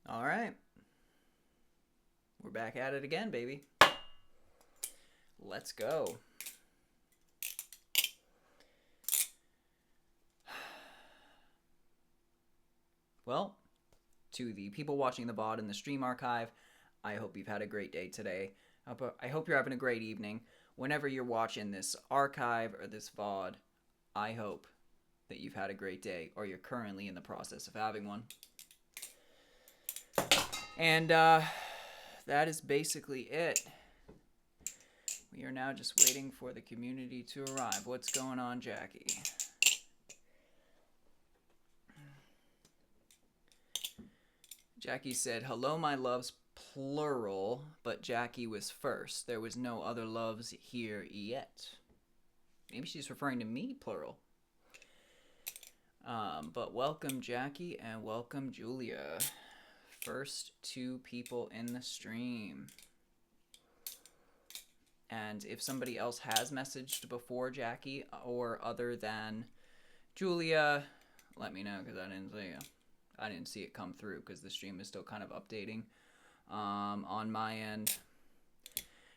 All right. We're back at it again, baby. Let's go. Well, to the people watching the VOD in the stream archive, I hope you've had a great day today. I hope you're having a great evening. Whenever you're watching this archive or this VOD, I hope that you've had a great day or you're currently in the process of having one. And that is basically it. We are now just waiting for the community to arrive. What's going on, Jackie? Jackie said, hello, my loves, plural, but Jackie was first. There was no other loves here yet. Maybe she's referring to me, plural. But welcome, Jackie, and welcome, Julia. First two people in the stream. And if somebody else has messaged before Jackie or other than Julia, let me know because I didn't see it come through because the stream is still kind of updating on my end.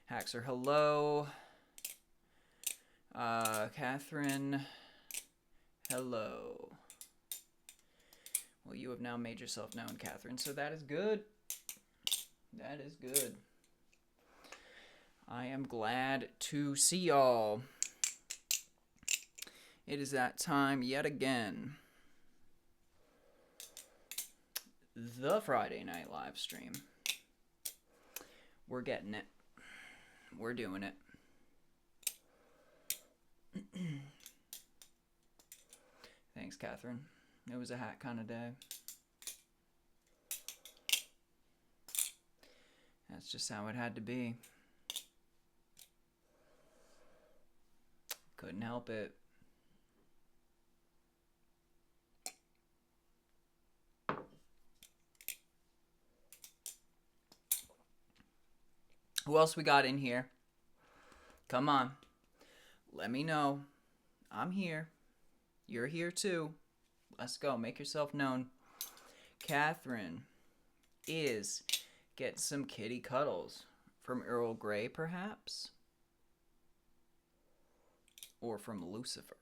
Haxer, hello. Catherine, hello. Well, you have now made yourself known, Catherine, so that is good. That is good. I am glad to see y'all. It is that time yet again. The Friday night live stream. We're getting it. We're doing it. Thanks, Catherine. It was a hat kind of day. That's just how it had to be. Couldn't help it. Who else we got in here? Come on. Let me know. I'm here. You're here too. Let's go. Make yourself known. Catherine is getting some kitty cuddles from Earl Grey, perhaps? Or from Lucifer.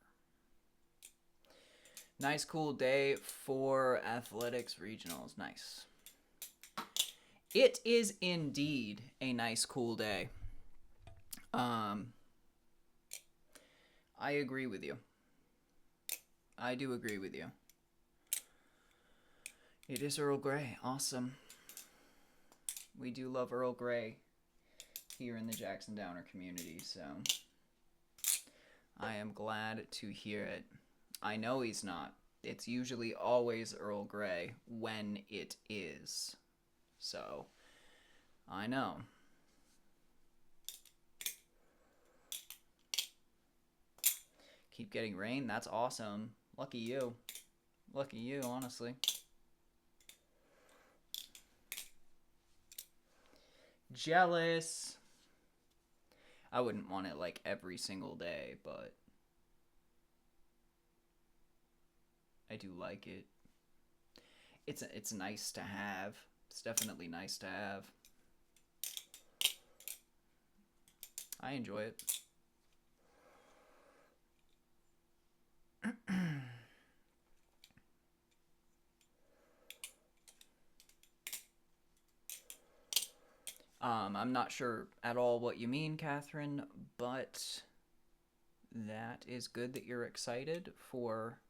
Nice, cool day for athletics regionals. Nice. It is indeed a nice, cool day. I agree with you. I do agree with you. It is Earl Grey. Awesome. We do love Earl Grey here in the Jackson Downer community, so I am glad to hear it. I know he's not. It's usually always Earl Grey when it is. So, I know. Keep getting rain. That's awesome. Lucky you. Lucky you, honestly. Jealous. I wouldn't want it like every single day, but I do like it. It's nice to have. It's definitely nice to have. I enjoy it. I'm not sure at all what you mean, Catherine, but that is good that you're excited for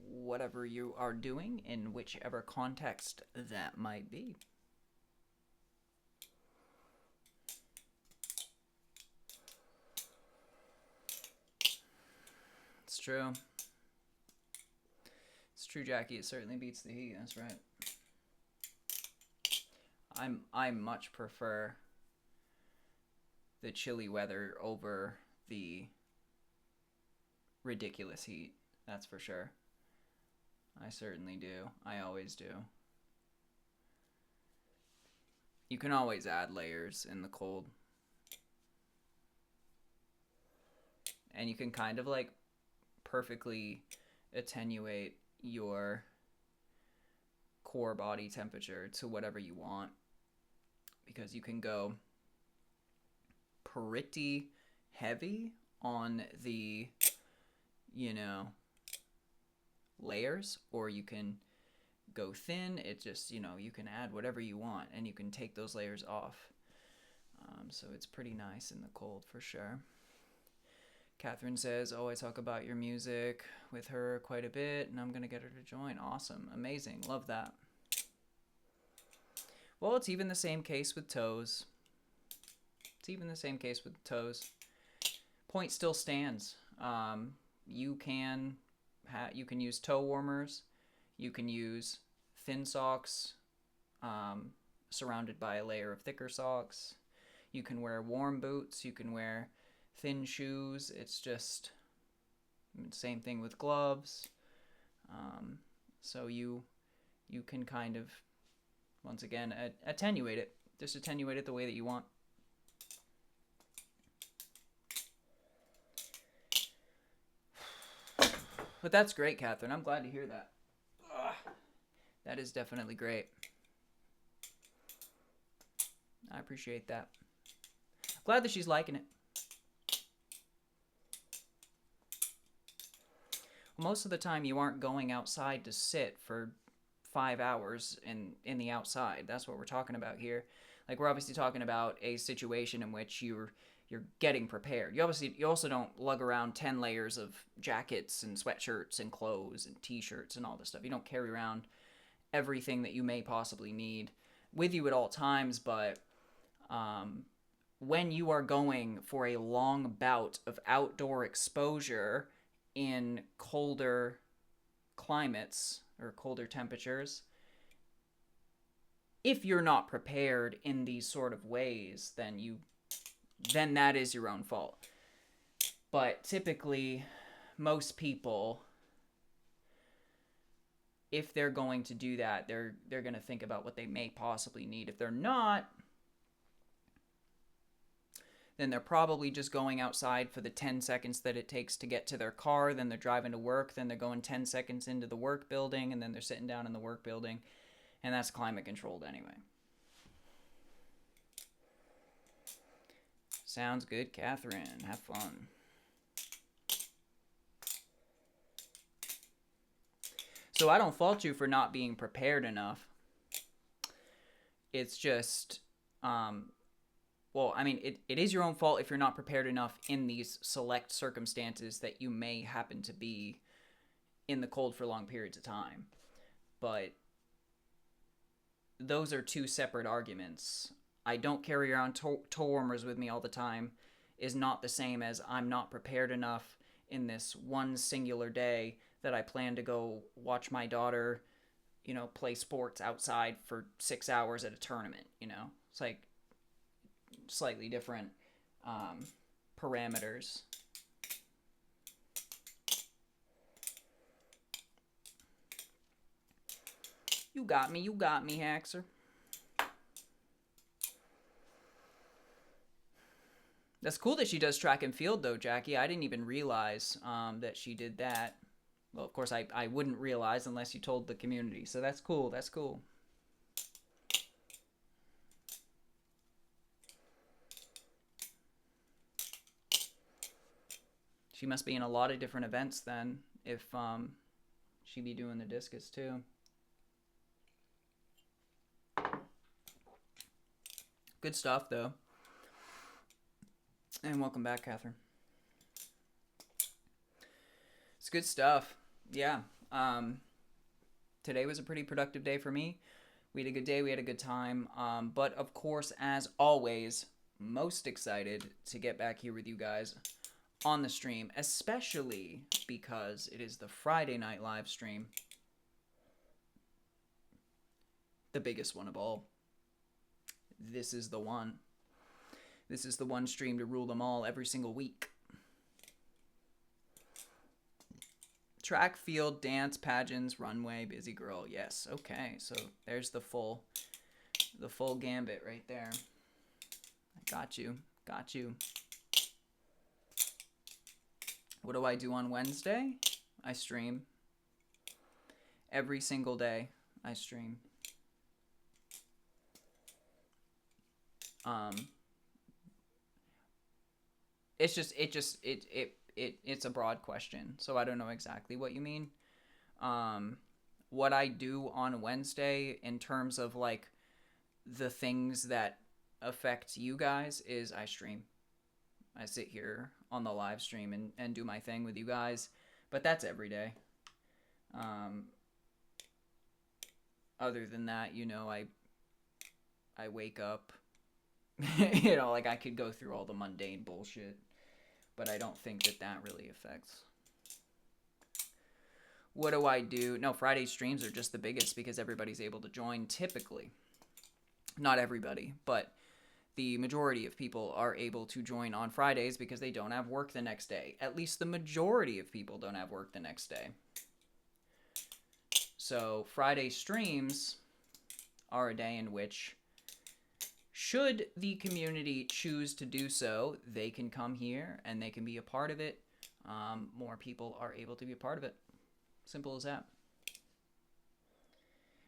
whatever you are doing in whichever context that might be. It's true. It's true, Jackie. It certainly beats the heat. That's right. I much prefer the chilly weather over the ridiculous heat. That's for sure. I certainly do. I always do. You can always add layers in the cold. And you can kind of like perfectly attenuate your core body temperature to whatever you want, because you can go pretty heavy on the, you know, layers, or you can go thin. It just, you know, you can add whatever you want, and you can take those layers off. So it's pretty nice in the cold for sure. Catherine says, oh, I talk about your music with her quite a bit, and I'm going to get her to join. Awesome. Amazing. Love that. Well, it's even the same case with toes. It's even the same case with toes. Point still stands. You can use toe warmers. You can use thin socks surrounded by a layer of thicker socks. You can wear warm boots. You can wear thin shoes. It's just same thing with gloves. So you can kind of, once again, attenuate it. Just attenuate it the way that you want. But that's great, Catherine. I'm glad to hear that. Ugh. That is definitely great. I appreciate that. Glad that she's liking it. Well, most of the time you aren't going outside to sit for 5 hours in the outside. That's what we're talking about here. Like, we're obviously talking about a situation in which you're getting prepared. You also don't lug around 10 layers of jackets and sweatshirts and clothes and t-shirts and all this stuff. You don't carry around everything that you may possibly need with you at all times, but when you are going for a long bout of outdoor exposure in colder climates or colder temperatures, if you're not prepared in these sort of ways, then that is your own fault. But typically, most people, if they're going to do that, they're going to think about what they may possibly need. If they're not, then they're probably just going outside for the 10 seconds that it takes to get to their car. Then they're driving to work. Then they're going 10 seconds into the work building, and then they're sitting down in the work building. And that's climate controlled anyway. Sounds good, Catherine. Have fun. So I don't fault you for not being prepared enough. It's just, well, I mean, it is your own fault if you're not prepared enough in these select circumstances that you may happen to be in the cold for long periods of time. But those are two separate arguments. I don't carry around toe warmers with me all the time is not the same as I'm not prepared enough in this one singular day that I plan to go watch my daughter, you know, play sports outside for 6 hours at a tournament, you know. It's like slightly different parameters. You got me, Haxer. That's cool that she does track and field, though, Jackie. I didn't even realize that she did that. Well, of course, I wouldn't realize unless you told the community. So that's cool. That's cool. She must be in a lot of different events then, if she be doing the discus too. Good stuff, though. And welcome back, Catherine. It's good stuff. Yeah. Today was a pretty productive day for me. We had a good day. We had a good time. But of course, as always, most excited to get back here with you guys on the stream, especially because it is the Friday night live stream. The biggest one of all. This is the one. This is the one stream to rule them all every single week. Track, field, dance, pageants, runway, busy girl. Yes, okay. So there's the full gambit right there. I got you. Got you. What do I do on Wednesday? I stream every single day. I stream. It's a broad question, so I don't know exactly what you mean. What I do on Wednesday in terms of like the things that affect you guys is I stream. I sit here on the live stream and do my thing with you guys, but that's every day. Um, Other than that, I wake up, like I could go through all the mundane bullshit, but I don't think that really affects. What do I do? No, Friday streams are just the biggest because everybody's able to join typically. Not everybody, but the majority of people are able to join on Fridays because they don't have work the next day. At least the majority of people don't have work the next day. So Friday streams are a day in which, should the community choose to do so, they can come here and they can be a part of it. More people are able to be a part of it. Simple as that.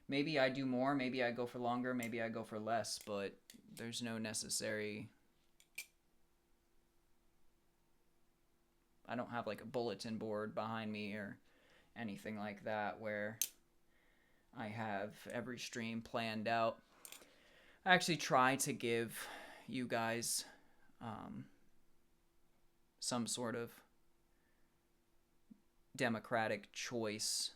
Maybe I do more, maybe I go for longer, maybe I go for less, but there's no necessary... I don't have like a bulletin board behind me or anything like that where I have every stream planned out. I actually try to give you guys some sort of democratic choice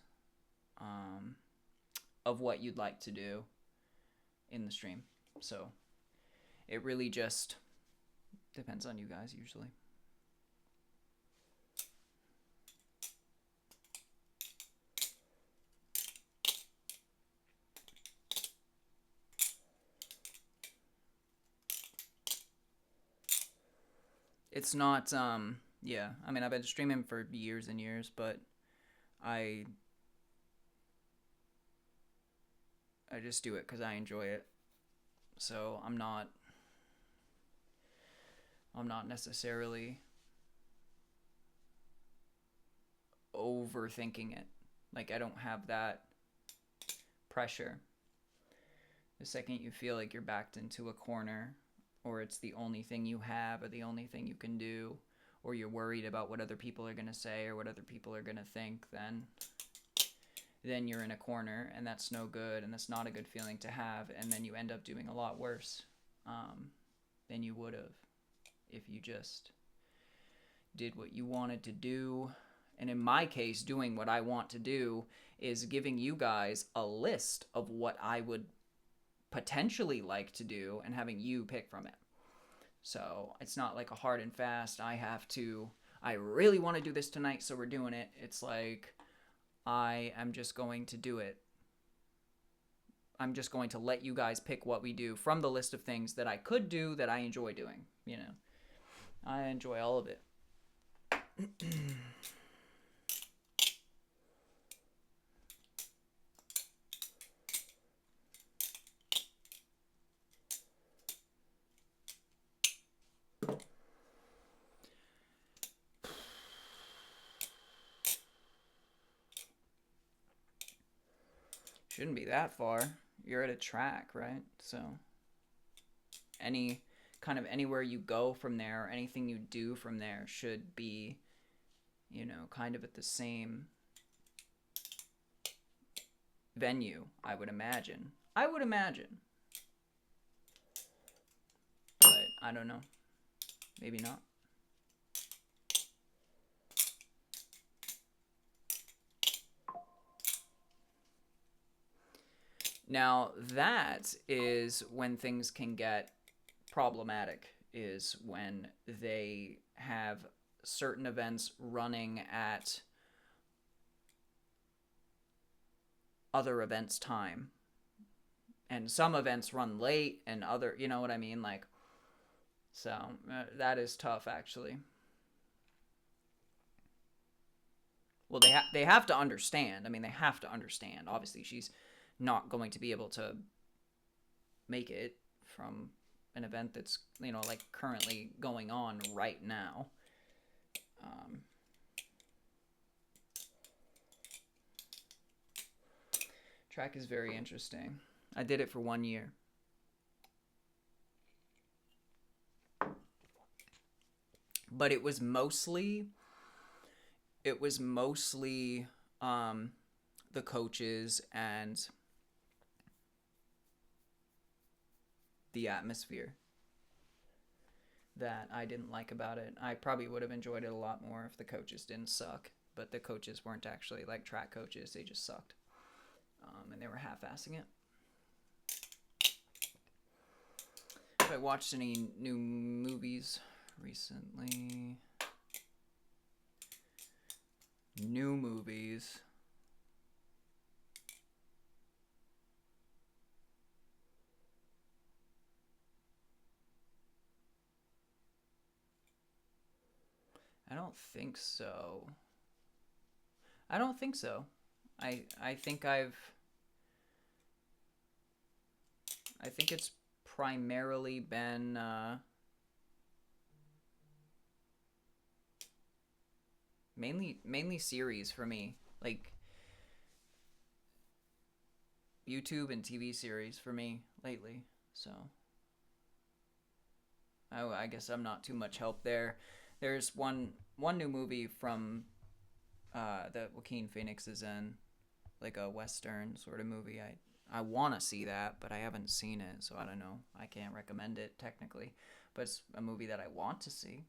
of what you'd like to do in the stream. So it really just depends on you guys usually. It's not, yeah, I mean, I've been streaming for years and years, but I just do it because I enjoy it. So I'm not necessarily overthinking it. Like, I don't have that pressure. The second you feel like you're backed into a corner, or it's the only thing you have or the only thing you can do, or you're worried about what other people are going to say or what other people are going to think, then you're in a corner, and that's no good, and that's not a good feeling to have, and then you end up doing a lot worse than you would have if you just did what you wanted to do. And in my case, doing what I want to do is giving you guys a list of what I would potentially like to do and having you pick from it. So it's not like a hard and fast, I really want to do this tonight, so we're doing it. It's like, I am just going to do it. I'm just going to let you guys pick what we do from the list of things that I could do that I enjoy doing. I enjoy all of it. Shouldn't be that far. You're at a track, right? So anywhere you go from there, or anything you do from there should be, kind of at the same venue, I would imagine. But I don't know. Maybe not. Now, that is when things can get problematic, is when they have certain events running at other events' time. And some events run late and other, you know what I mean? Like, so that is tough, actually. Well, they have to understand. I mean, they have to understand. Obviously, she's not going to be able to make it from an event that's, like currently going on right now. Track is very interesting. I did it for 1 year. But it was mostly the coaches and the atmosphere that I didn't like about it. I probably would have enjoyed it a lot more if the coaches didn't suck, but the coaches weren't actually like track coaches, they just sucked. And they were half-assing it. Have I watched any new movies recently? New movies. I don't think so. I don't think so. I think I think it's primarily been mainly series for me. Like YouTube and TV series for me lately. So I guess I'm not too much help there. There's one new movie from that Joaquin Phoenix is in, like a western sort of movie. I want to see that, but I haven't seen it, so I don't know. I can't recommend it technically, but it's a movie that I want to see.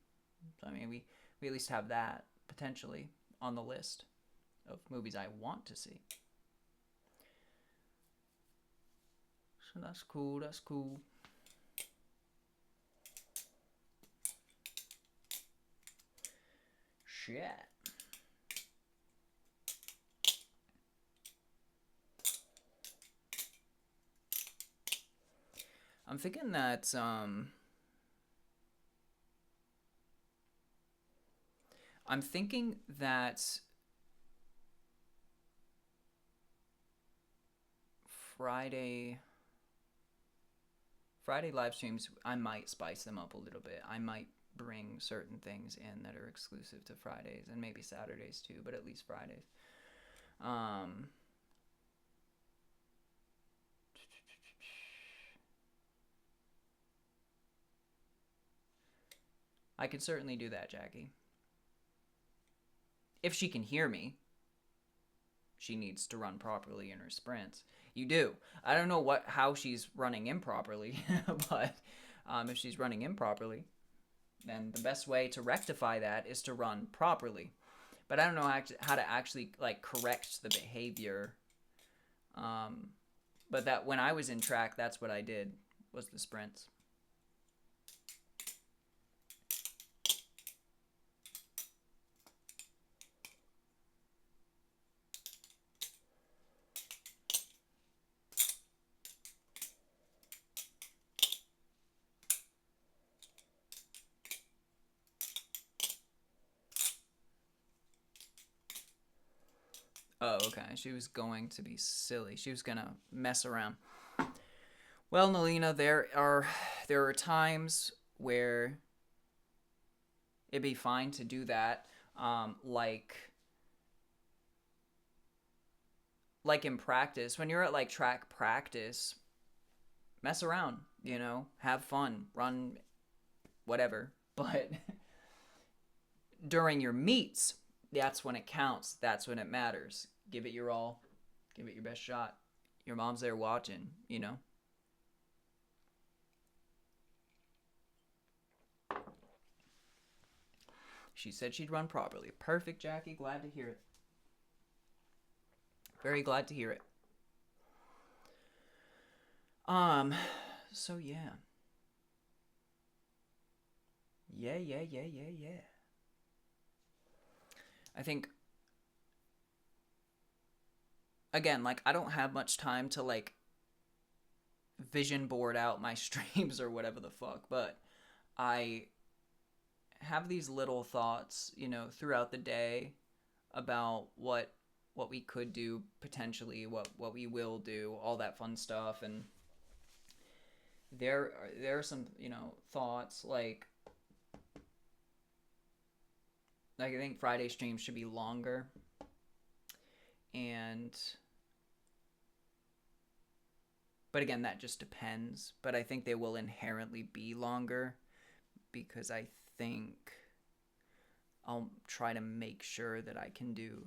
So I mean, we at least have that potentially on the list of movies I want to see. So that's cool. That's cool. Shit. I'm thinking that I'm thinking that Friday Friday live streams, I might spice them up a little bit. I might bring certain things in that are exclusive to Fridays and maybe Saturdays too, but at least Fridays. Um, I could certainly do that, Jackie. If she can hear me, she needs to run properly in her sprints. You do. I don't know how she's running improperly, but if she's running improperly, then the best way to rectify that is to run properly. But I don't know how to actually like correct the behavior. But that when I was in track, that's what I did, was the sprints. Oh, okay. She was going to be silly. She was gonna mess around. Well, Nalina, there are times where it'd be fine to do that. Like in practice, when you're at like track practice, mess around, have fun, run whatever. But during your meets, that's when it counts. That's when it matters. Give it your all. Give it your best shot. Your mom's there watching. She said she'd run properly. Perfect, Jackie. Glad to hear it. Very glad to hear it. So yeah. Yeah. I think again, like I don't have much time to like vision board out my streams or whatever the fuck, but I have these little thoughts, throughout the day about what we could do potentially, what we will do, all that fun stuff. And there are some, thoughts like I think Friday streams should be longer, and But again, that just depends. But I think they will inherently be longer because I think I'll try to make sure that I can do,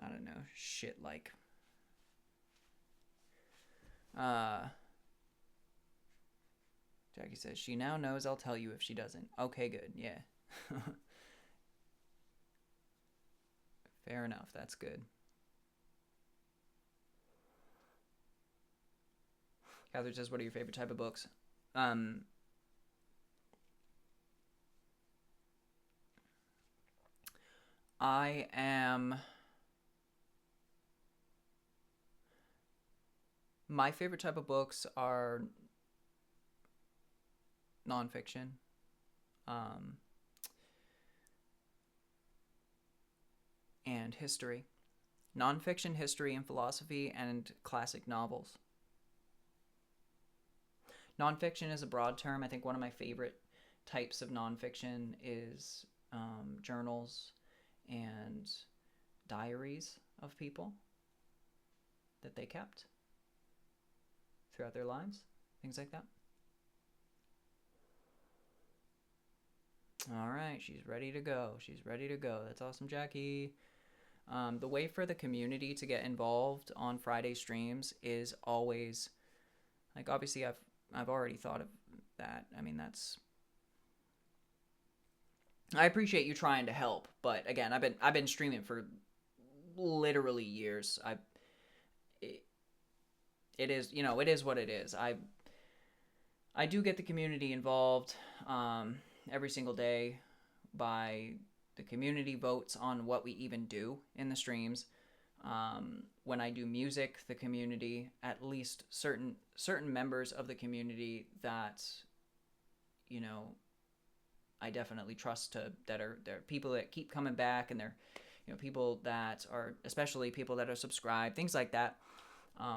I don't know, shit like Jackie says she now knows I'll tell you if she doesn't. Okay, good. Yeah. Fair enough. That's good. Catherine says, what are your favorite type of books? I am... My favorite type of books are nonfiction. And history. Nonfiction, history, and philosophy, and classic novels. Nonfiction is a broad term. I think one of my favorite types of nonfiction is journals and diaries of people that they kept throughout their lives, things like that. All right, she's ready to go. She's ready to go. That's awesome, Jackie. The way for the community to get involved on Friday streams is always, like, obviously I've already thought of that. I mean, I appreciate you trying to help, but again, I've been streaming for literally years. It is, you know, it is what it is. I do get the community involved every single day by the community votes on what we even do in the streams. When I do music, the community, at least certain members of the community that, you know, I definitely trust they're people that keep coming back, and they're, you know, people that are, especially people that are subscribed, things like that.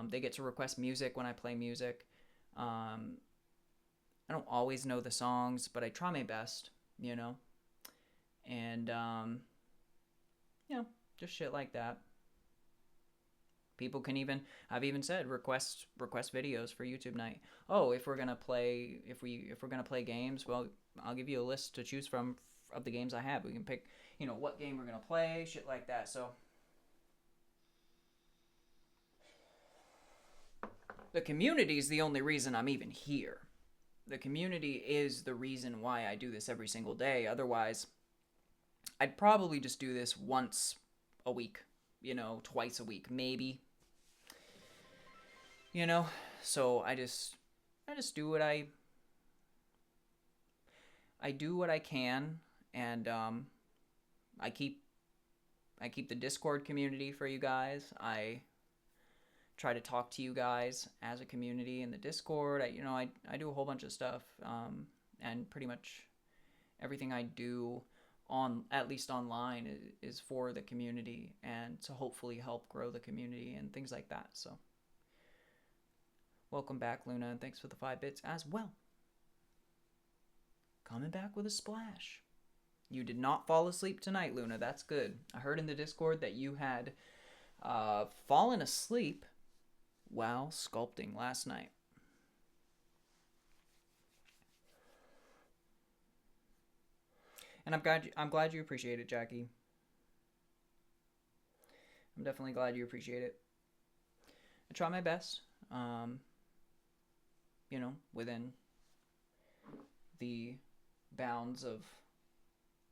They get to request music when I play music. I don't always know the songs, but I try my best, you know. And you know, just shit like that. People can even, I've even said, request videos for YouTube night. Oh, if we're gonna play games, well, I'll give you a list to choose from of the games I have. We can pick, you know, what game we're gonna play, shit like that. So the community is the only reason I'm even here. The community is the reason why I do this every single day. Otherwise, I'd probably just do this once a week, you know, twice a week, maybe. You know, so I just do what I do what I can, and I keep the Discord community for you guys. I try to talk to you guys as a community in the Discord. I do a whole bunch of stuff, and pretty much everything I do at least online is for the community and to hopefully help grow the community and things like that. So welcome back, Luna, and thanks for the 5 bits as well. Coming back with a splash. You did not fall asleep tonight, Luna. That's good. I heard in the Discord that you had fallen asleep while sculpting last night. And I'm glad you appreciate it, Jackie. I'm definitely glad you appreciate it. I try my best, you know, within the bounds of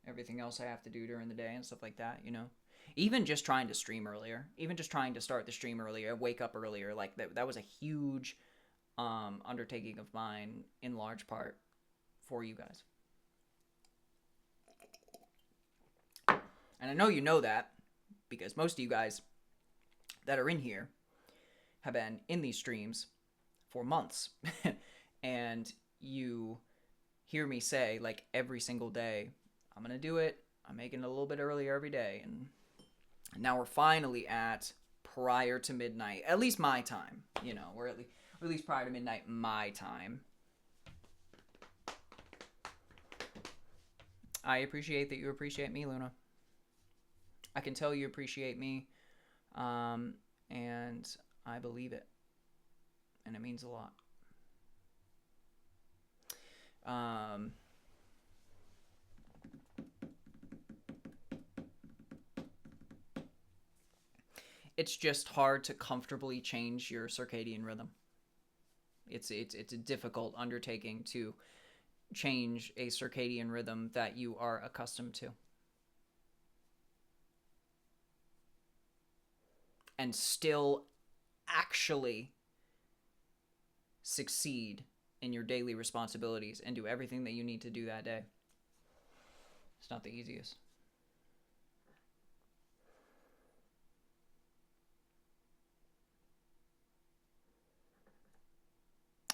everything else I have to do during the day and stuff like that, you know. Even just trying to stream earlier, even just trying to start the stream earlier, wake up earlier, like that was a huge undertaking of mine, in large part for you guys. And I know you know that, because most of you guys that are in here have been in these streams for months. And you hear me say, like, every single day, I'm going to do it. I'm making it a little bit earlier every day. And now we're finally at prior to midnight, at least my time. You know, we're at least prior to midnight my time. I appreciate that you appreciate me, Luna. I can tell you appreciate me, and I believe it. and it means a lot. Um, it's just hard to comfortably change your circadian rhythm. It's a difficult undertaking to change a circadian rhythm that you are accustomed to, and still actually succeed in your daily responsibilities and do everything that you need to do that day. It's not the easiest.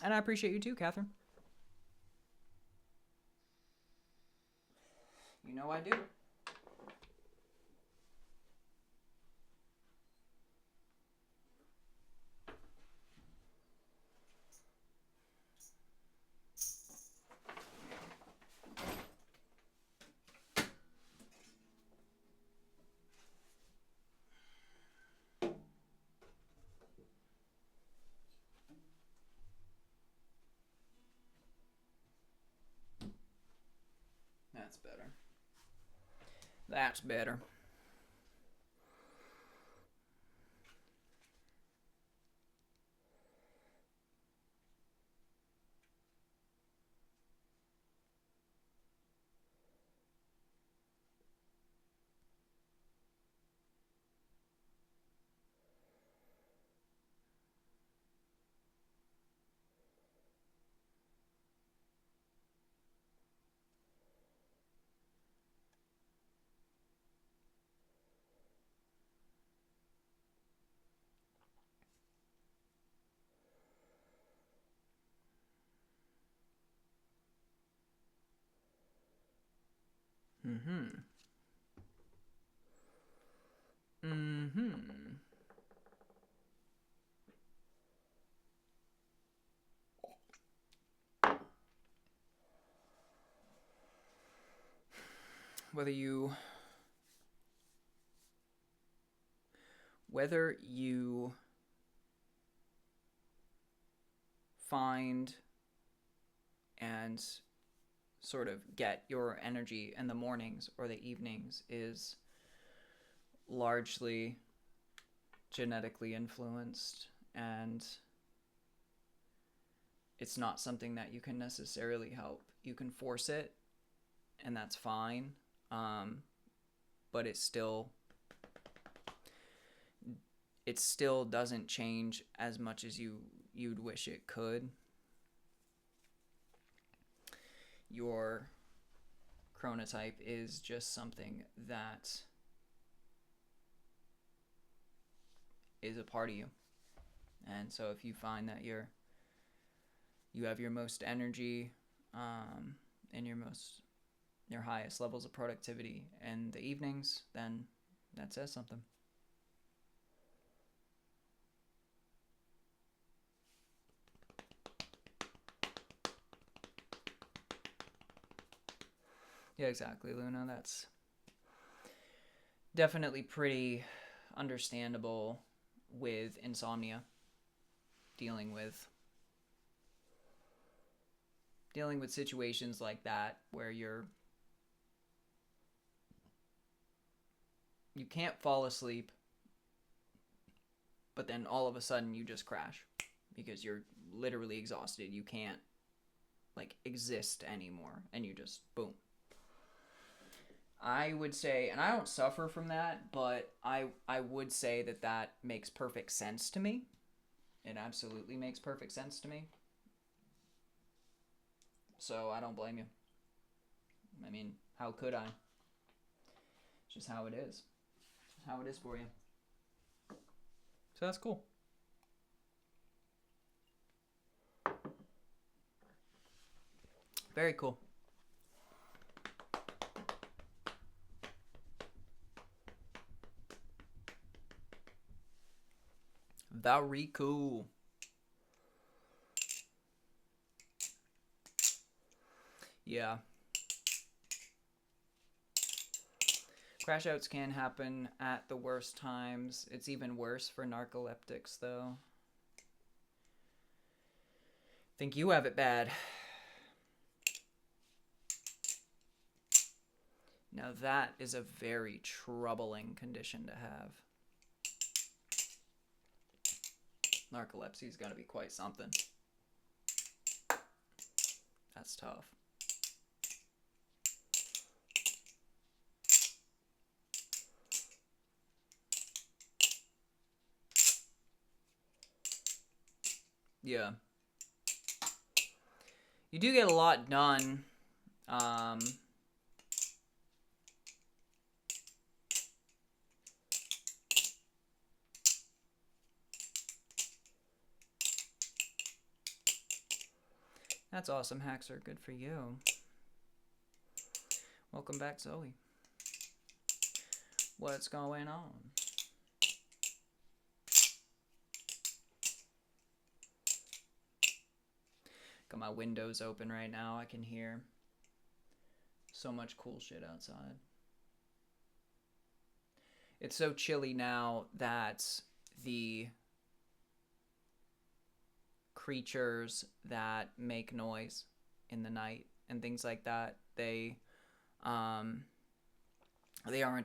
And I appreciate you too, Catherine. You know I do. That's better. That's better. Mm-hmm. Mm-hmm. Whether you find and sort of get your energy in the mornings or the evenings is largely genetically influenced, and it's not something that you can necessarily help. You can force it, and that's fine, but it still doesn't change as much as you'd wish it could. Your chronotype is just something that is a part of you. And so if you find that you have your most energy and your highest levels of productivity in the evenings, then that says something. Yeah, exactly, Luna. That's definitely pretty understandable with insomnia, dealing with situations like that where you can't fall asleep, but then all of a sudden you just crash because you're literally exhausted. You can't exist anymore, and you just boom. I would say, and I don't suffer from that, but I would say that makes perfect sense to me. It absolutely makes perfect sense to me. So I don't blame you. I mean, how could I? It's just how it is. It's how it is for you. So that's cool. Very cool. Very cool. Yeah. Crash outs can happen at the worst times. It's even worse for narcoleptics, though. Think you have it bad. Now that is a very troubling condition to have. Narcolepsy's got to be quite something. That's tough. Yeah. You do get a lot done. That's awesome, Haxer. Good for you. Welcome back, Zoe. What's going on? Got my windows open right now. I can hear so much cool shit outside. It's so chilly now that the creatures that make noise in the night and things like that, they aren't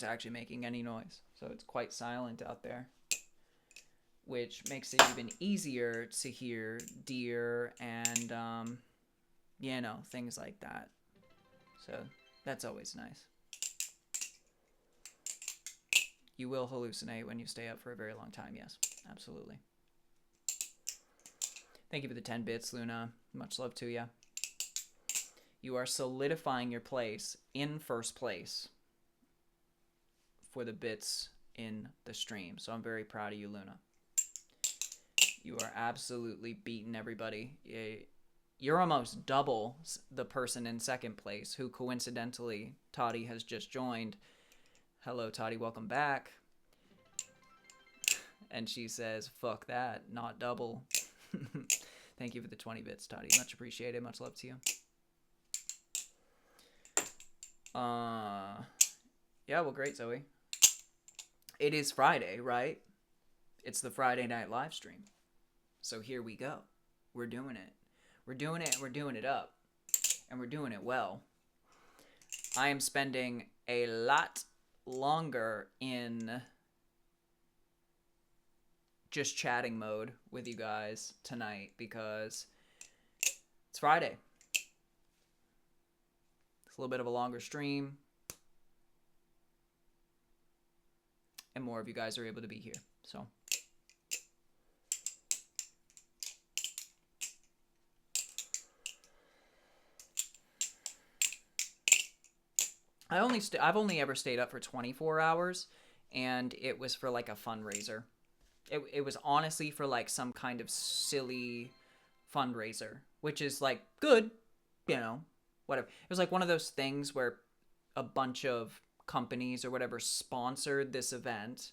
actually making any noise. So it's quite silent out there, which makes it even easier to hear deer and, you know, things like that. So that's always nice. You will hallucinate when you stay up for a very long time. Yes, absolutely. Thank you for the 10 bits, Luna. Much love to you. You are solidifying your place in first place for the bits in the stream. So I'm very proud of you, Luna. You are absolutely beating everybody. You're almost double the person in second place, who coincidentally, Toddy has just joined. Hello, Toddy. Welcome back. And she says, fuck that. Not double. Thank you for the 20 bits, Toddy. Much appreciated. Much love to you. Yeah, well, great, Zoe. It is Friday, right? It's the Friday night live stream. So here we go. We're doing it. We're doing it, and we're doing it up. And we're doing it well. I am spending a lot longer in just chatting mode with you guys tonight because it's Friday. It's a little bit of a longer stream. And more of you guys are able to be here. So I've only ever stayed up for 24 hours, and it was for like a fundraiser. It was honestly for like some kind of silly fundraiser, which is like good, you know, whatever. It was like one of those things where a bunch of companies or whatever sponsored this event.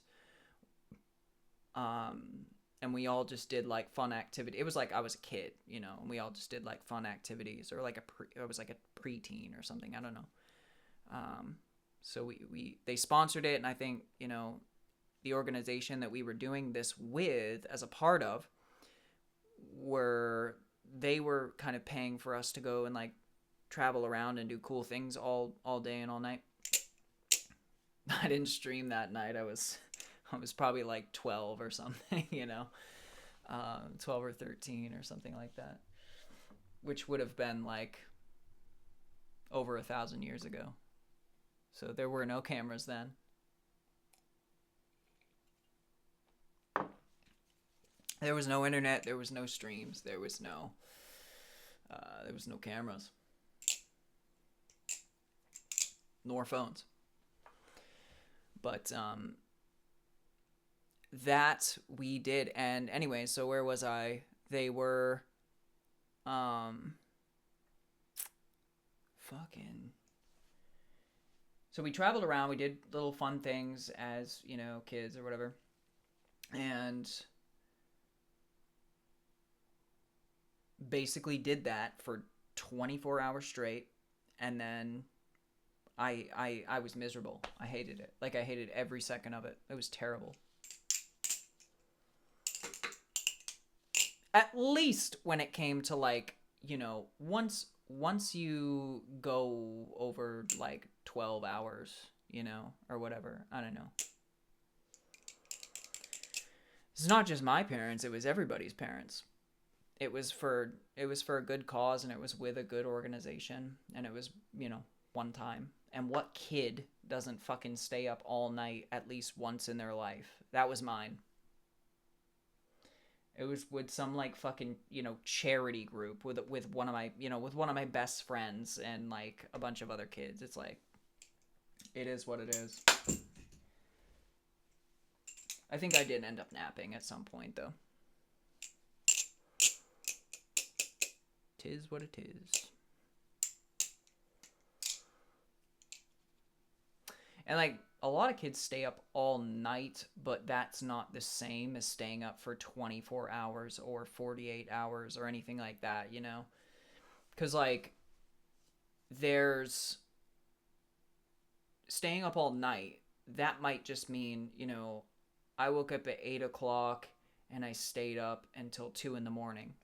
And we all just did like fun activity. It was like I was a kid, you know, and we all just did like fun activities, or like it was like a preteen or something. I don't know. So they sponsored it, and I think, you know, the organization that we were doing this with as a part of they were kind of paying for us to go and like travel around and do cool things all day and all night. I didn't stream that night. I was probably like 12 or something, you know, 12 or 13 or something like that, which would have been like over 1,000 years ago. So there were no cameras then. There was no internet. There was no streams. There was no cameras, nor phones. But that we did. And anyway, so where was I? They were so we traveled around. We did little fun things as, you know, kids or whatever. And basically did that for 24 hours straight, and then I was miserable. I hated it. Like, I hated every second of it. It was terrible. At least when it came to like once you go over like 12 hours, or whatever, I don't know. It's not just my parents, it was everybody's parents. It was for a good cause, and it was with a good organization, and it was, one time. And what kid doesn't fucking stay up all night at least once in their life? That was mine. It was with some like fucking, charity group with one of my, with one of my best friends and like a bunch of other kids. It's like, it is what it is. I think I did end up napping at some point though. Tis what it is. And like a lot of kids stay up all night, but that's not the same as staying up for 24 hours or 48 hours or anything like that, Because like there's staying up all night, that might just mean, I woke up at 8 o'clock and I stayed up until 2 in the morning.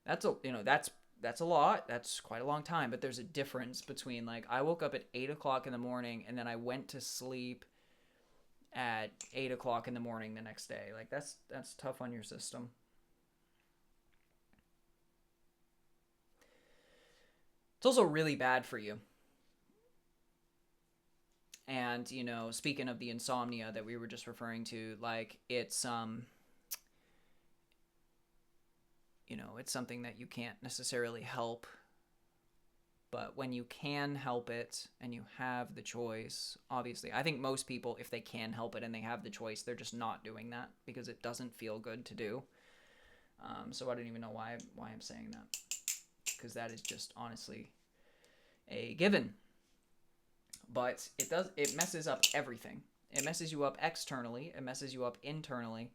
That's a lot. That's quite a long time. But there's a difference between like I woke up at 8 o'clock in the morning and then I went to sleep at 8 o'clock in the morning the next day. Like that's tough on your system. It's also really bad for you. And speaking of the insomnia that we were just referring to, like it's it's something that you can't necessarily help. But when you can help it and you have the choice, obviously, I think most people, if they can help it and they have the choice, they're just not doing that because it doesn't feel good to do. So I don't even know why I'm saying that, because that is just honestly a given. But it messes up everything. It messes you up externally. It messes you up internally.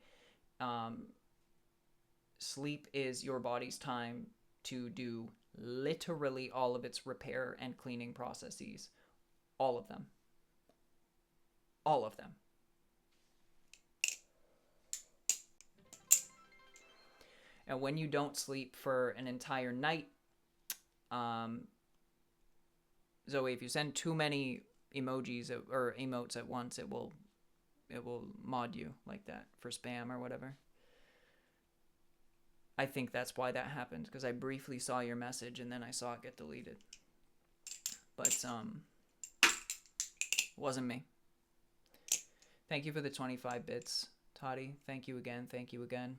Sleep is your body's time to do literally all of its repair and cleaning processes. All of them. All of them. And when you don't sleep for an entire night, Zoe, if you send too many emojis or emotes at once, it will mod you like that for spam or whatever. I think that's why that happened, because I briefly saw your message and then I saw it get deleted. But it wasn't me. Thank you for the 25 bits, Toddy. Thank you again. Thank you again.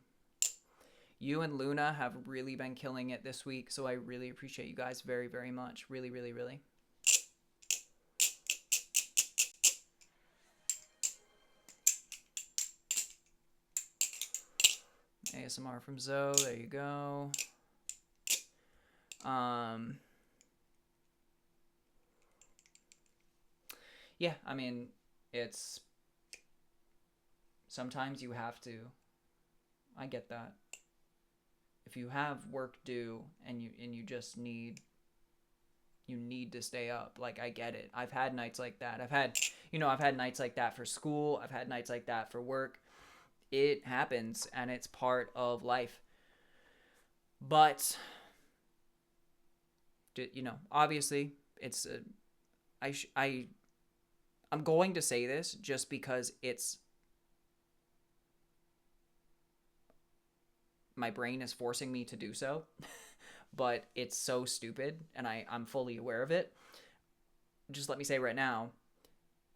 You and Luna have really been killing it this week, so I really appreciate you guys very, very much. Really, really, really. ASMR from Zoe. There you go. Yeah, I mean, it's sometimes you have to. I get that. If you have work due and you just need to stay up, like I get it. I've had nights like that. I've had nights like that for school. I've had nights like that for work. It happens, and it's part of life. But obviously, it's I'm going to say this just because it's my brain is forcing me to do so, but it's so stupid, and I'm fully aware of it. Just let me say right now,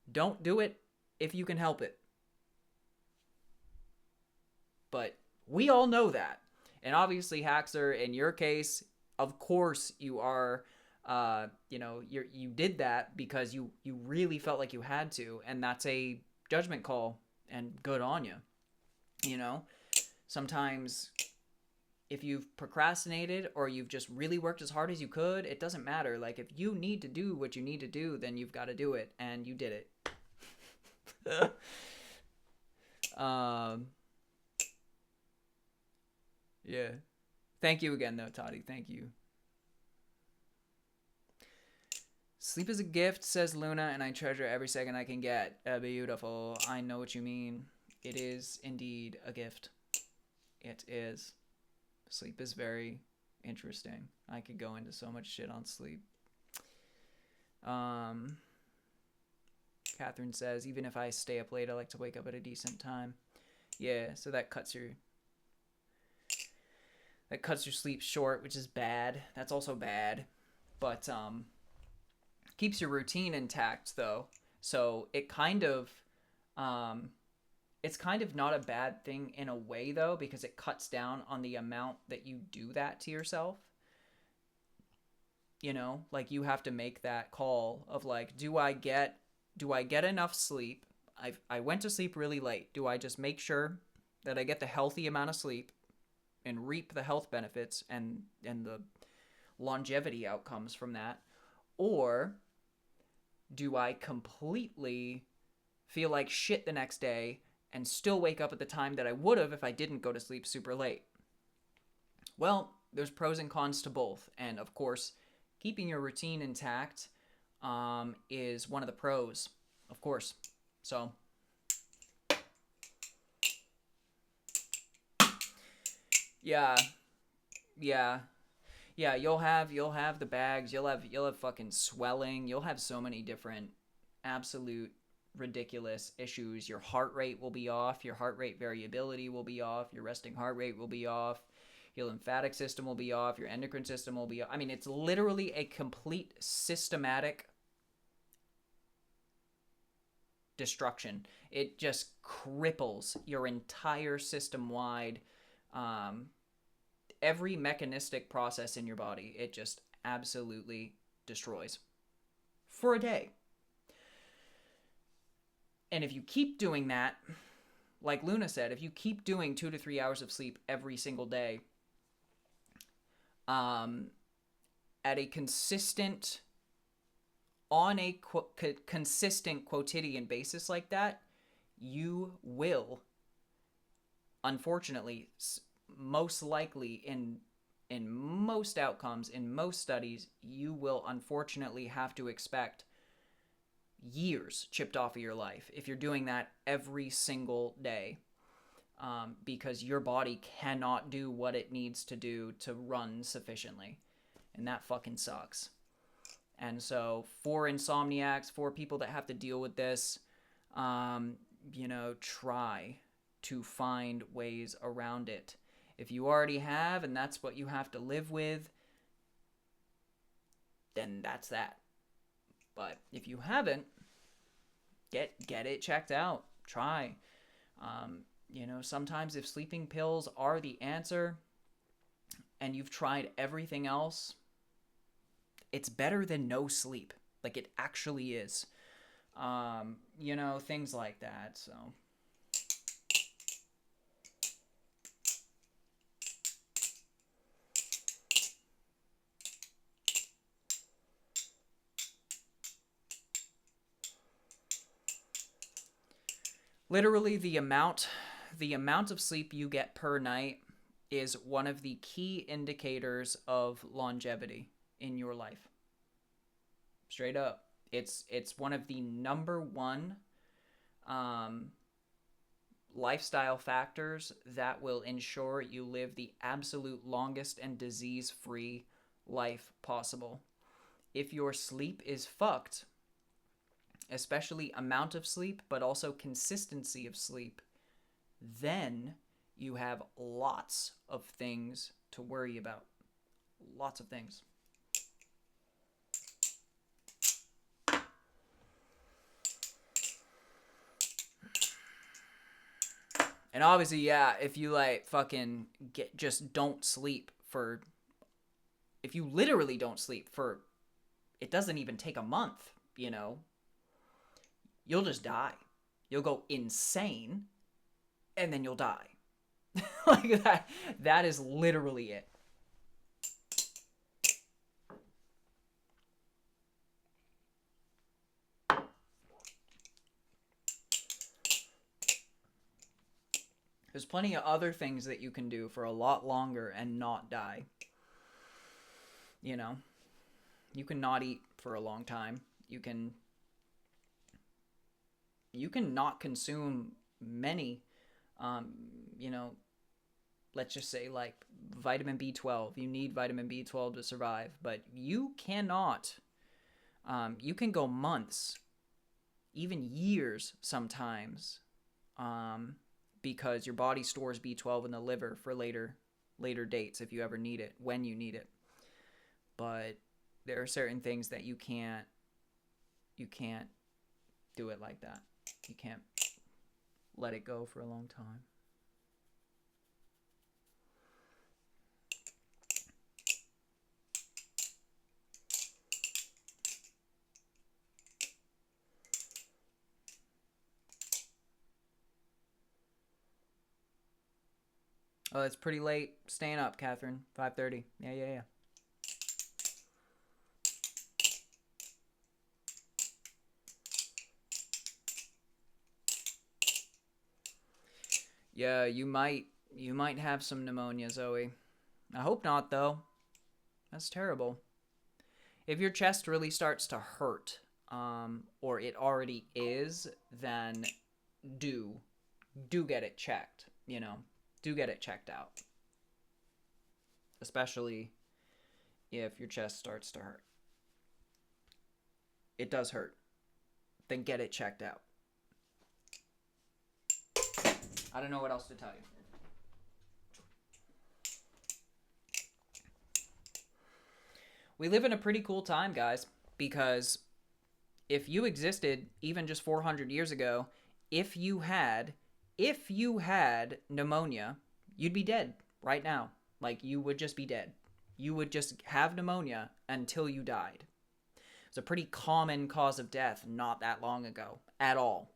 don't do it if you can help it. But we all know that. And obviously, Haxer, in your case, of course you are, you did that because you really felt like you had to, and that's a judgment call, and good on you. Sometimes if you've procrastinated or you've just really worked as hard as you could, it doesn't matter. Like, if you need to do what you need to do, then you've got to do it, and you did it. Yeah. Thank you again, though, Toddy. Thank you. Sleep is a gift, says Luna, and I treasure every second I can get. Beautiful. I know what you mean. It is indeed a gift. It is. Sleep is very interesting. I could go into so much shit on sleep. Catherine says, even if I stay up late, I like to wake up at a decent time. Yeah, so that cuts your sleep short, which is bad. That's also bad. But keeps your routine intact though. So it kind of it's kind of not a bad thing in a way though, because it cuts down on the amount that you do that to yourself. You know, like you have to make that call of like, do I get enough sleep? I went to sleep really late. Do I just make sure that I get the healthy amount of sleep and reap the health benefits and the longevity outcomes from that? Or do I completely feel like shit the next day and still wake up at the time that I would have if I didn't go to sleep super late? Well, there's pros and cons to both. And of course, keeping your routine intact is one of the pros, of course. So yeah, you'll have the bags, you'll have fucking swelling, you'll have so many different absolute ridiculous issues. Your heart rate will be off, your heart rate variability will be off, your resting heart rate will be off, your lymphatic system will be off, your endocrine system will be off. I mean, it's literally a complete systematic destruction. It just cripples your entire system wide, every mechanistic process in your body. It just absolutely destroys for a day. And if you keep doing that, like Luna said, if you keep doing 2 to 3 hours of sleep every single day, at a consistent, on a consistent quotidian basis like that, you will, unfortunately, most likely in most outcomes, in most studies, you will unfortunately have to expect years chipped off of your life if you're doing that every single day, because your body cannot do what it needs to do to run sufficiently, and that fucking sucks. And so for insomniacs, for people that have to deal with this, try to find ways around it. If you already have, and that's what you have to live with, then that's that. But if you haven't, get it checked out. Try. Sometimes if sleeping pills are the answer and you've tried everything else, it's better than no sleep. Like, it actually is. Things like that. So literally the amount of sleep you get per night is one of the key indicators of longevity in your life. Straight up. It's one of the number one lifestyle factors that will ensure you live the absolute longest and disease-free life possible. If your sleep is fucked, especially amount of sleep, but also consistency of sleep, then you have lots of things to worry about. Lots of things. And obviously, yeah, if you fucking just don't sleep for, if you literally don't sleep for, it doesn't even take a month, you'll just die. You'll go insane, and then you'll die. Like that is literally it. There's plenty of other things that you can do for a lot longer and not die. You can not eat for a long time. You can not consume many, let's just say like vitamin B12. You need vitamin B12 to survive, but you cannot. You can go months, even years sometimes, because your body stores B12 in the liver for later dates if you ever need it, when you need it. But there are certain things that you can't do it like that. You can't let it go for a long time. Oh, it's pretty late staying up, Catherine. 5:30. Yeah. Yeah, you might have some pneumonia, Zoe. I hope not, though. That's terrible. If your chest really starts to hurt, or it already is, then do get it checked. Do get it checked out, especially if your chest starts to hurt. It does hurt. Then get it checked out. I don't know what else to tell you. We live in a pretty cool time, guys, because if you existed even just 400 years ago, if you had pneumonia, you'd be dead right now. Like, you would just be dead. You would just have pneumonia until you died. It's a pretty common cause of death not that long ago at all.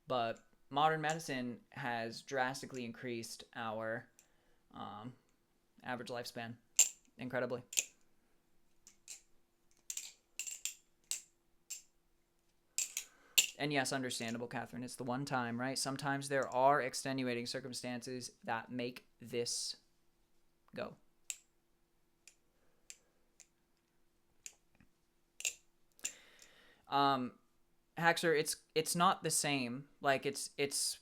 But modern medicine has drastically increased our average lifespan incredibly. And yes, understandable, Catherine. It's the one time, right? Sometimes there are extenuating circumstances that make this go. Haxer, it's not the same. Like it's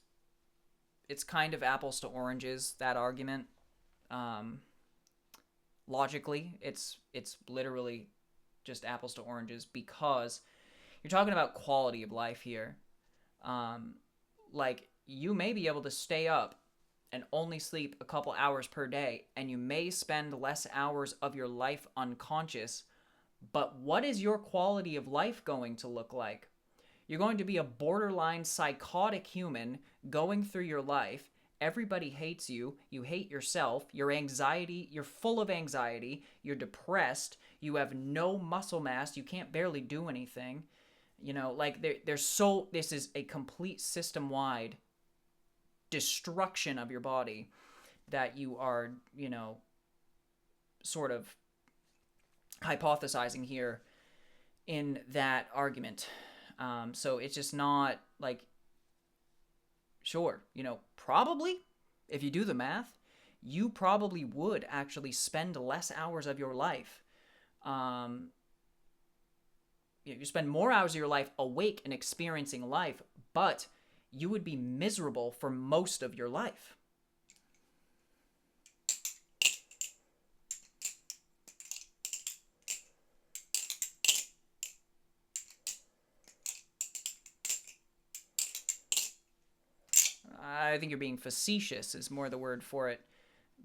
kind of apples to oranges, that argument. Logically, it's literally just apples to oranges, because you're talking about quality of life here. Like, you may be able to stay up and only sleep a couple hours per day, and you may spend less hours of your life unconscious, but what is your quality of life going to look like? You're going to be a borderline psychotic human going through your life. Everybody hates you. You hate yourself. You're full of anxiety. You're depressed. You have no muscle mass. You can't barely do anything. Like, this is a complete system-wide destruction of your body that you are, sort of hypothesizing here in that argument. So it's just not like, sure, probably if you do the math, you probably would actually spend less hours of your life. You spend more hours of your life awake and experiencing life, but you would be miserable for most of your life. I think you're being facetious is more the word for it,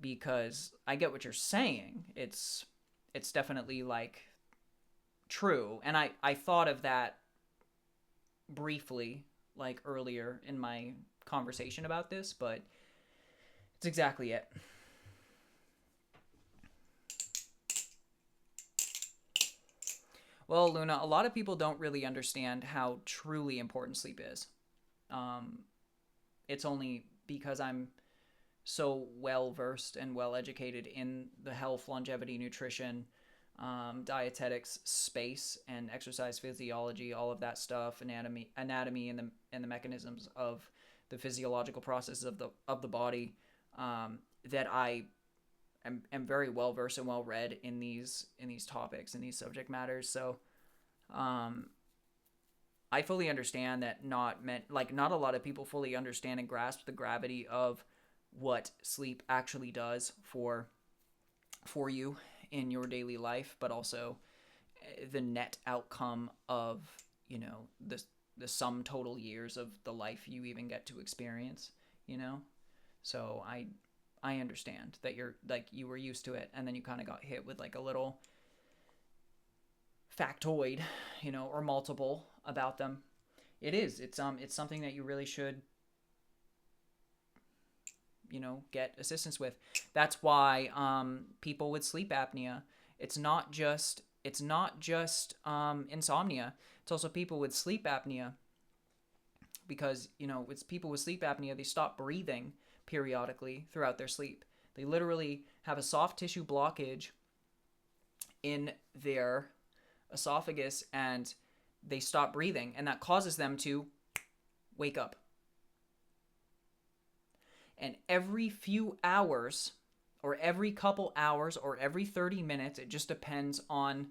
because I get what you're saying. It's definitely like true. And I thought of that briefly, like earlier in my conversation about this, but it's exactly it. Well, Luna, a lot of people don't really understand how truly important sleep is. It's only because I'm so well versed and well educated in the health, longevity, nutrition, dietetics space, and exercise physiology, all of that stuff, anatomy, and the mechanisms of the physiological processes of the body, that I am very well versed and well read in these topics and these subject matters. So, I fully understand that not a lot of people fully understand and grasp the gravity of what sleep actually does for you in your daily life, but also the net outcome of, you know, the sum total years of the life you even get to experience, you know? So I understand that you're like, you were used to it, and then you kind of got hit with like a little factoid, you know, or multiple about them. It's something that you really should, you know, get assistance with. That's why people with sleep apnea, it's not just insomnia. It's also people with sleep apnea, because, you know, it's people with sleep apnea, they stop breathing periodically throughout their sleep. They literally have a soft tissue blockage in their esophagus, and they stop breathing, and that causes them to wake up. And every few hours, or every couple hours, or every 30 minutes, it just depends on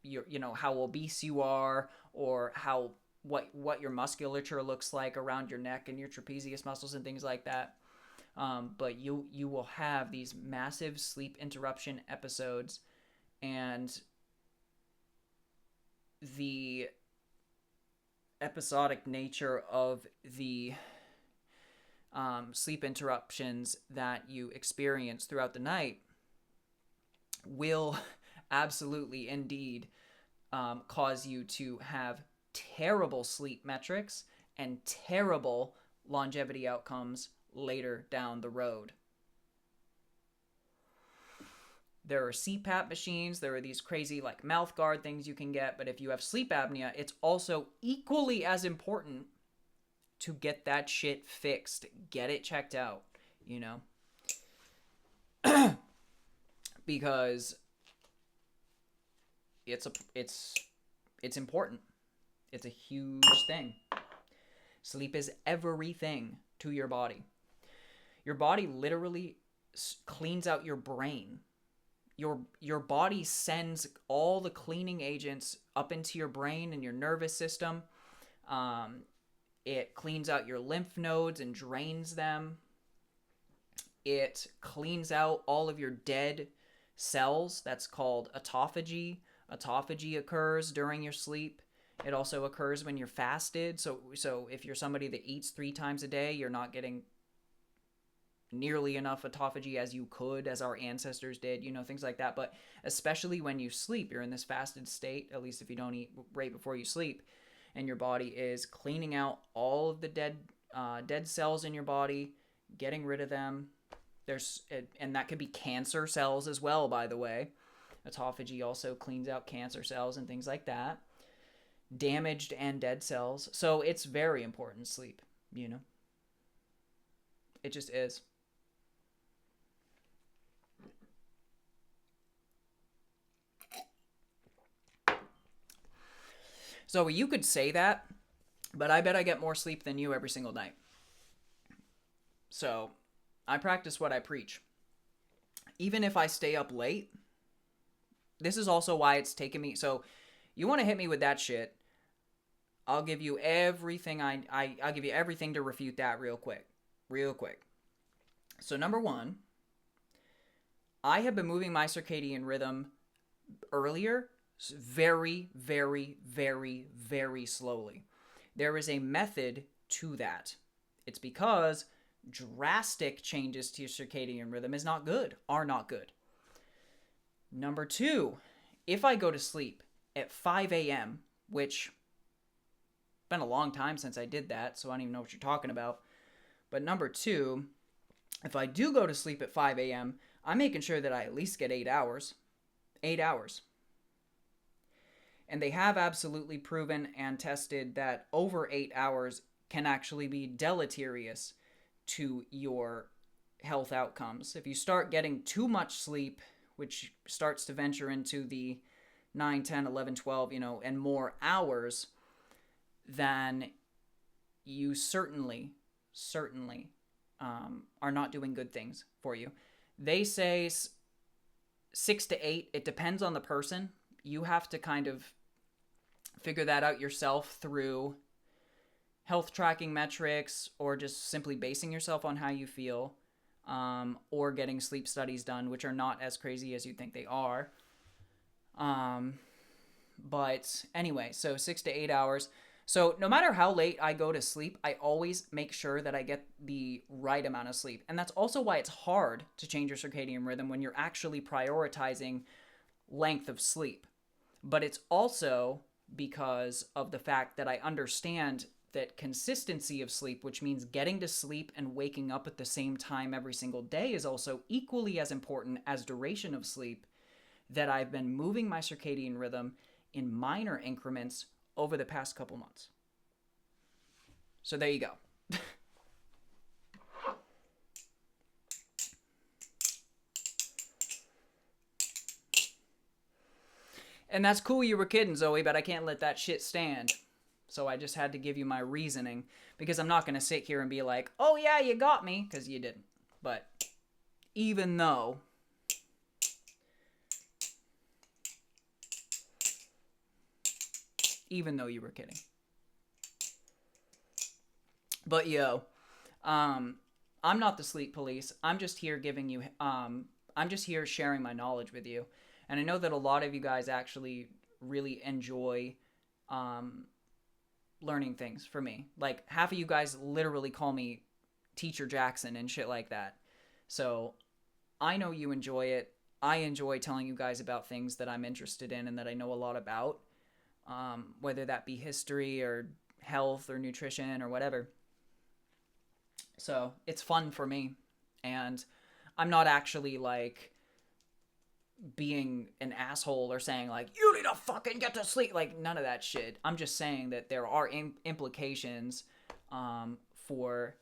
your, you know, how obese you are, or how what your musculature looks like around your neck and your trapezius muscles and things like that. But you will have these massive sleep interruption episodes, and the episodic nature of the sleep interruptions that you experience throughout the night will absolutely indeed cause you to have terrible sleep metrics and terrible longevity outcomes later down the road. There are CPAP machines, there are these crazy like mouth guard things you can get, but if you have sleep apnea, it's also equally as important to get that shit fixed. Get it checked out, you know? Because it's important. It's a huge thing. Sleep is everything to your body. Your body literally cleans out your brain. Your body sends all the cleaning agents up into your brain and your nervous system. It cleans out your lymph nodes and drains them. It cleans out all of your dead cells. That's called autophagy. Autophagy occurs during your sleep. It also occurs when you're fasted. So if you're somebody that eats 3 times a day, you're not getting nearly enough autophagy as you could, as our ancestors did, you know, things like that. But especially when you sleep, you're in this fasted state, at least if you don't eat right before you sleep, and your body is cleaning out all of the dead cells in your body, getting rid of them. And that could be cancer cells as well, by the way. Autophagy also cleans out cancer cells and things like that. Damaged and dead cells. So it's very important, sleep, you know. It just is. So you could say that, but I bet I get more sleep than you every single night. So I practice what I preach. Even if I stay up late, this is also why it's taken me. So you want to hit me with that shit, I'll give you everything. I'll give you everything to refute that real quick. So number one, I have been moving my circadian rhythm earlier very, very, very, very slowly. There is a method to that. It's because drastic changes to your circadian rhythm are not good. Number two, if I go to sleep at 5 a.m., which been a long time since I did that, so I don't even know what you're talking about. But number two, if I do go to sleep at 5 a.m., I'm making sure that I at least get 8 hours. 8 hours. And they have absolutely proven and tested that over 8 hours can actually be deleterious to your health outcomes. If you start getting too much sleep, which starts to venture into the 9, 10, 11, 12, and more hours, then you certainly are not doing good things for you. They say 6 to 8. It depends on the person. You have to kind of figure that out yourself through health tracking metrics or just simply basing yourself on how you feel, or getting sleep studies done, which are not as crazy as you think they are. But anyway, so 6 to 8 hours. So no matter how late I go to sleep, I always make sure that I get the right amount of sleep. And that's also why it's hard to change your circadian rhythm when you're actually prioritizing length of sleep. But it's also because of the fact that I understand that consistency of sleep, which means getting to sleep and waking up at the same time every single day, is also equally as important as duration of sleep, that I've been moving my circadian rhythm in minor increments over the past couple months. So there you go. And that's cool you were kidding, Zoe, but I can't let that shit stand. So I just had to give you my reasoning, because I'm not going to sit here and be like, oh yeah, you got me, because you didn't. But even though you were kidding. But yo, I'm not the sleep police. I'm just here giving you, I'm just here sharing my knowledge with you. And I know that a lot of you guys actually really enjoy learning things from me. Like, half of you guys literally call me Teacher Jackson and shit like that. So I know you enjoy it. I enjoy telling you guys about things that I'm interested in and that I know a lot about, whether that be history or health or nutrition or whatever. So it's fun for me. And I'm not actually like being an asshole or saying like, you need to fucking get to sleep. Like, none of that shit. I'm just saying that there are implications for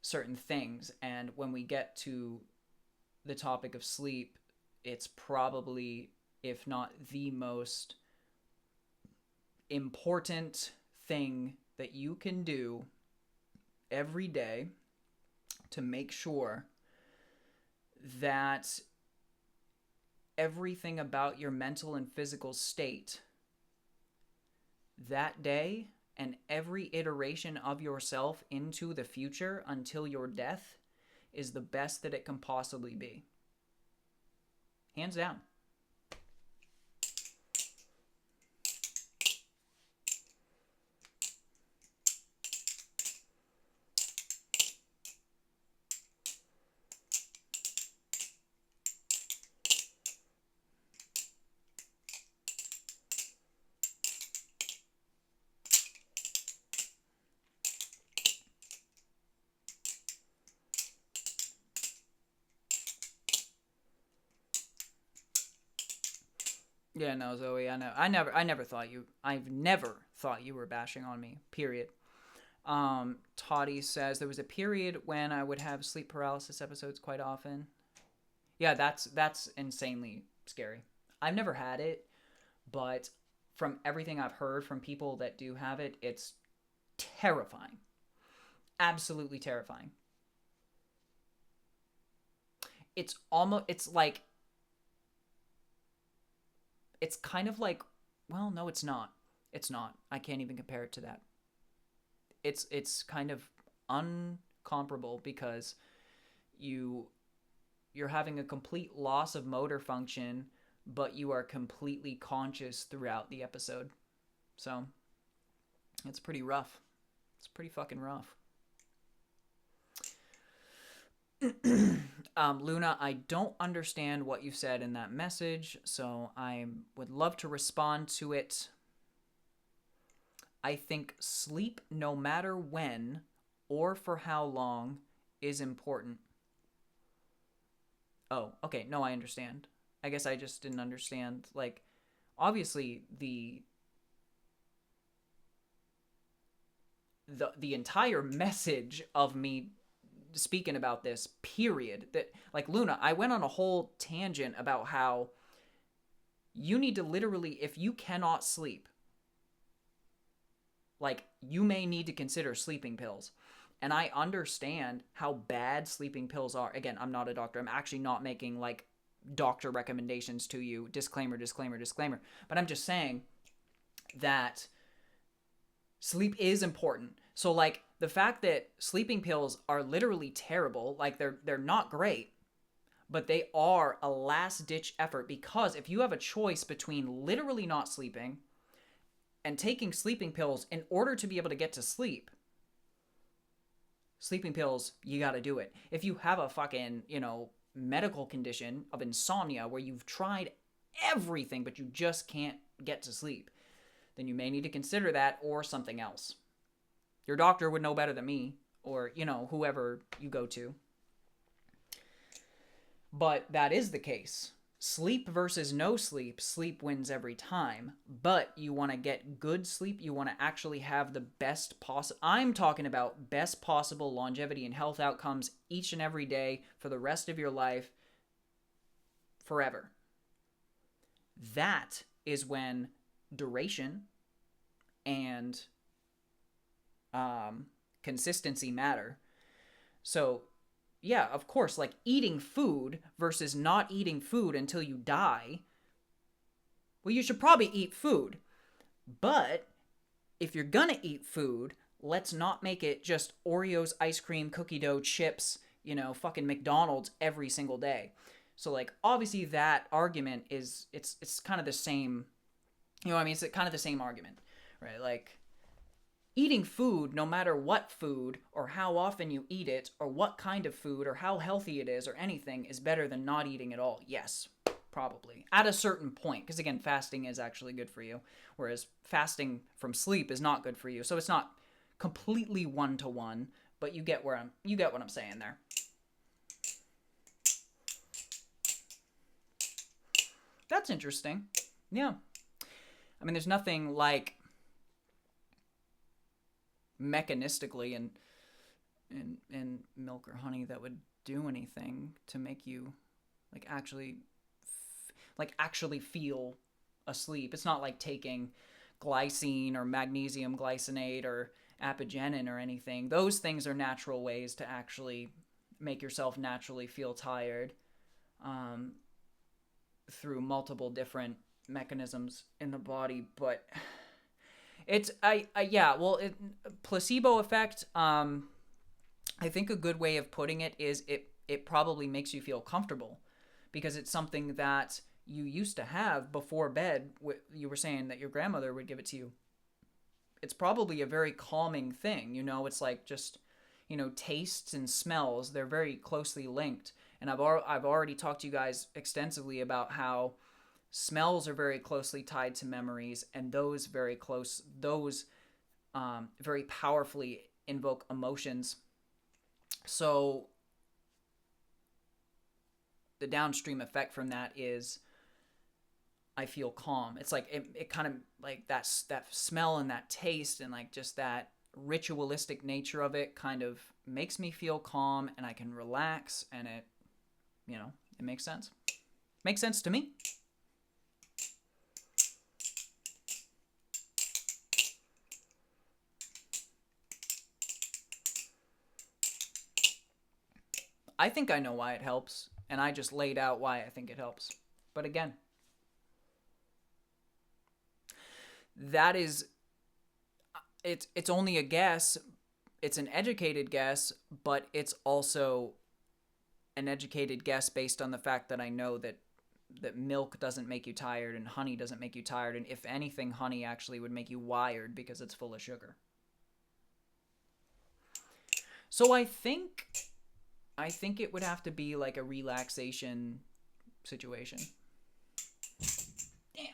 certain things. And when we get to the topic of sleep, it's probably, if not the most important thing that you can do every day to make sure that everything about your mental and physical state that day and every iteration of yourself into the future until your death is the best that it can possibly be. Hands down. Yeah, no, Zoe, I know. I've never thought you were bashing on me, period. Toddy says there was a period when I would have sleep paralysis episodes quite often. Yeah, that's insanely scary. I've never had it, but from everything I've heard from people that do have it, it's terrifying. Absolutely terrifying. It's kind of like, well, no, it's not. It's not. I can't even compare it to that. It's kind of uncomparable because you're having a complete loss of motor function, but you are completely conscious throughout the episode. So it's pretty rough. It's pretty fucking rough. Luna, I don't understand what you said in that message, so I would love to respond to it. I think sleep, no matter when or for how long, is important. Oh, okay. No, I understand. I guess I just didn't understand. Like, obviously, the entire message of me speaking about this, period, that, like, Luna, I went on a whole tangent about how you need to literally, if you cannot sleep, like, you may need to consider sleeping pills. And I understand how bad sleeping pills are. Again, I'm not a doctor. I'm actually not making like doctor recommendations to you. Disclaimer, disclaimer, disclaimer. But I'm just saying that sleep is important. So like the fact that sleeping pills are literally terrible, like they're not great, but they are a last ditch effort, because if you have a choice between literally not sleeping and taking sleeping pills in order to be able to get to sleep, sleeping pills, you got to do it. If you have a fucking, medical condition of insomnia where you've tried everything but you just can't get to sleep, then you may need to consider that or something else. Your doctor would know better than me, or, whoever you go to. But that is the case. Sleep versus no sleep, sleep wins every time. But you want to get good sleep. You want to actually have the best possible. I'm talking about best possible longevity and health outcomes each and every day for the rest of your life, forever. That is when duration and consistency matter. So yeah, of course, like eating food versus not eating food until you die. Well, you should probably eat food. But if you're gonna eat food, let's not make it just Oreos, ice cream, cookie dough, chips, fucking McDonald's every single day. So like obviously that argument is it's kind of the same, it's kind of the same argument, right? Like eating food, no matter what food or how often you eat it or what kind of food or how healthy it is or anything, is better than not eating at all. Yes, probably. At a certain point, because again, fasting is actually good for you, whereas fasting from sleep is not good for you. So it's not completely one-to-one, but you get what I'm saying there. That's interesting. Yeah. I mean, there's nothing like mechanistically in milk or honey that would do anything to make you actually feel asleep. It's not like taking glycine or magnesium glycinate or apigenin or anything. Those things are natural ways to actually make yourself naturally feel tired, through multiple different mechanisms in the body. But it's placebo effect. I think a good way of putting it is it probably makes you feel comfortable, because it's something that you used to have before bed. You were saying that your grandmother would give it to you. It's probably a very calming thing. It's like just, tastes and smells. They're very closely linked. And I've already talked to you guys extensively about how smells are very closely tied to memories, and those very powerfully invoke emotions. So the downstream effect from that is I feel calm. It's like it kind of like that smell and that taste and like just that ritualistic nature of it kind of makes me feel calm, and I can relax, and it makes sense. Makes sense to me. I think I know why it helps, and I just laid out why I think it helps. But again, that is, it's only a guess. It's an educated guess, but it's also an educated guess based on the fact that I know that milk doesn't make you tired and honey doesn't make you tired, and if anything, honey actually would make you wired because it's full of sugar. So I think it would have to be like a relaxation situation. Damn.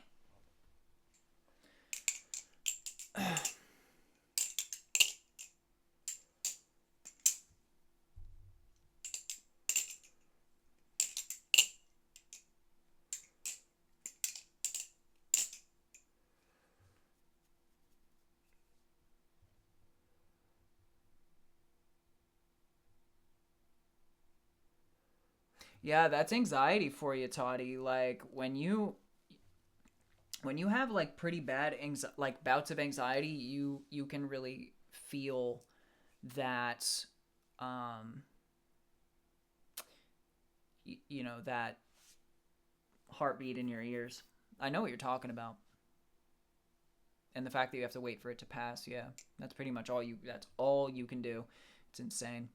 Yeah, that's anxiety for you, Toddy. Like when you have like pretty bad like bouts of anxiety, you can really feel that that heartbeat in your ears. I know what you're talking about. And the fact that you have to wait for it to pass, yeah, that's pretty much that's all you can do. It's insane.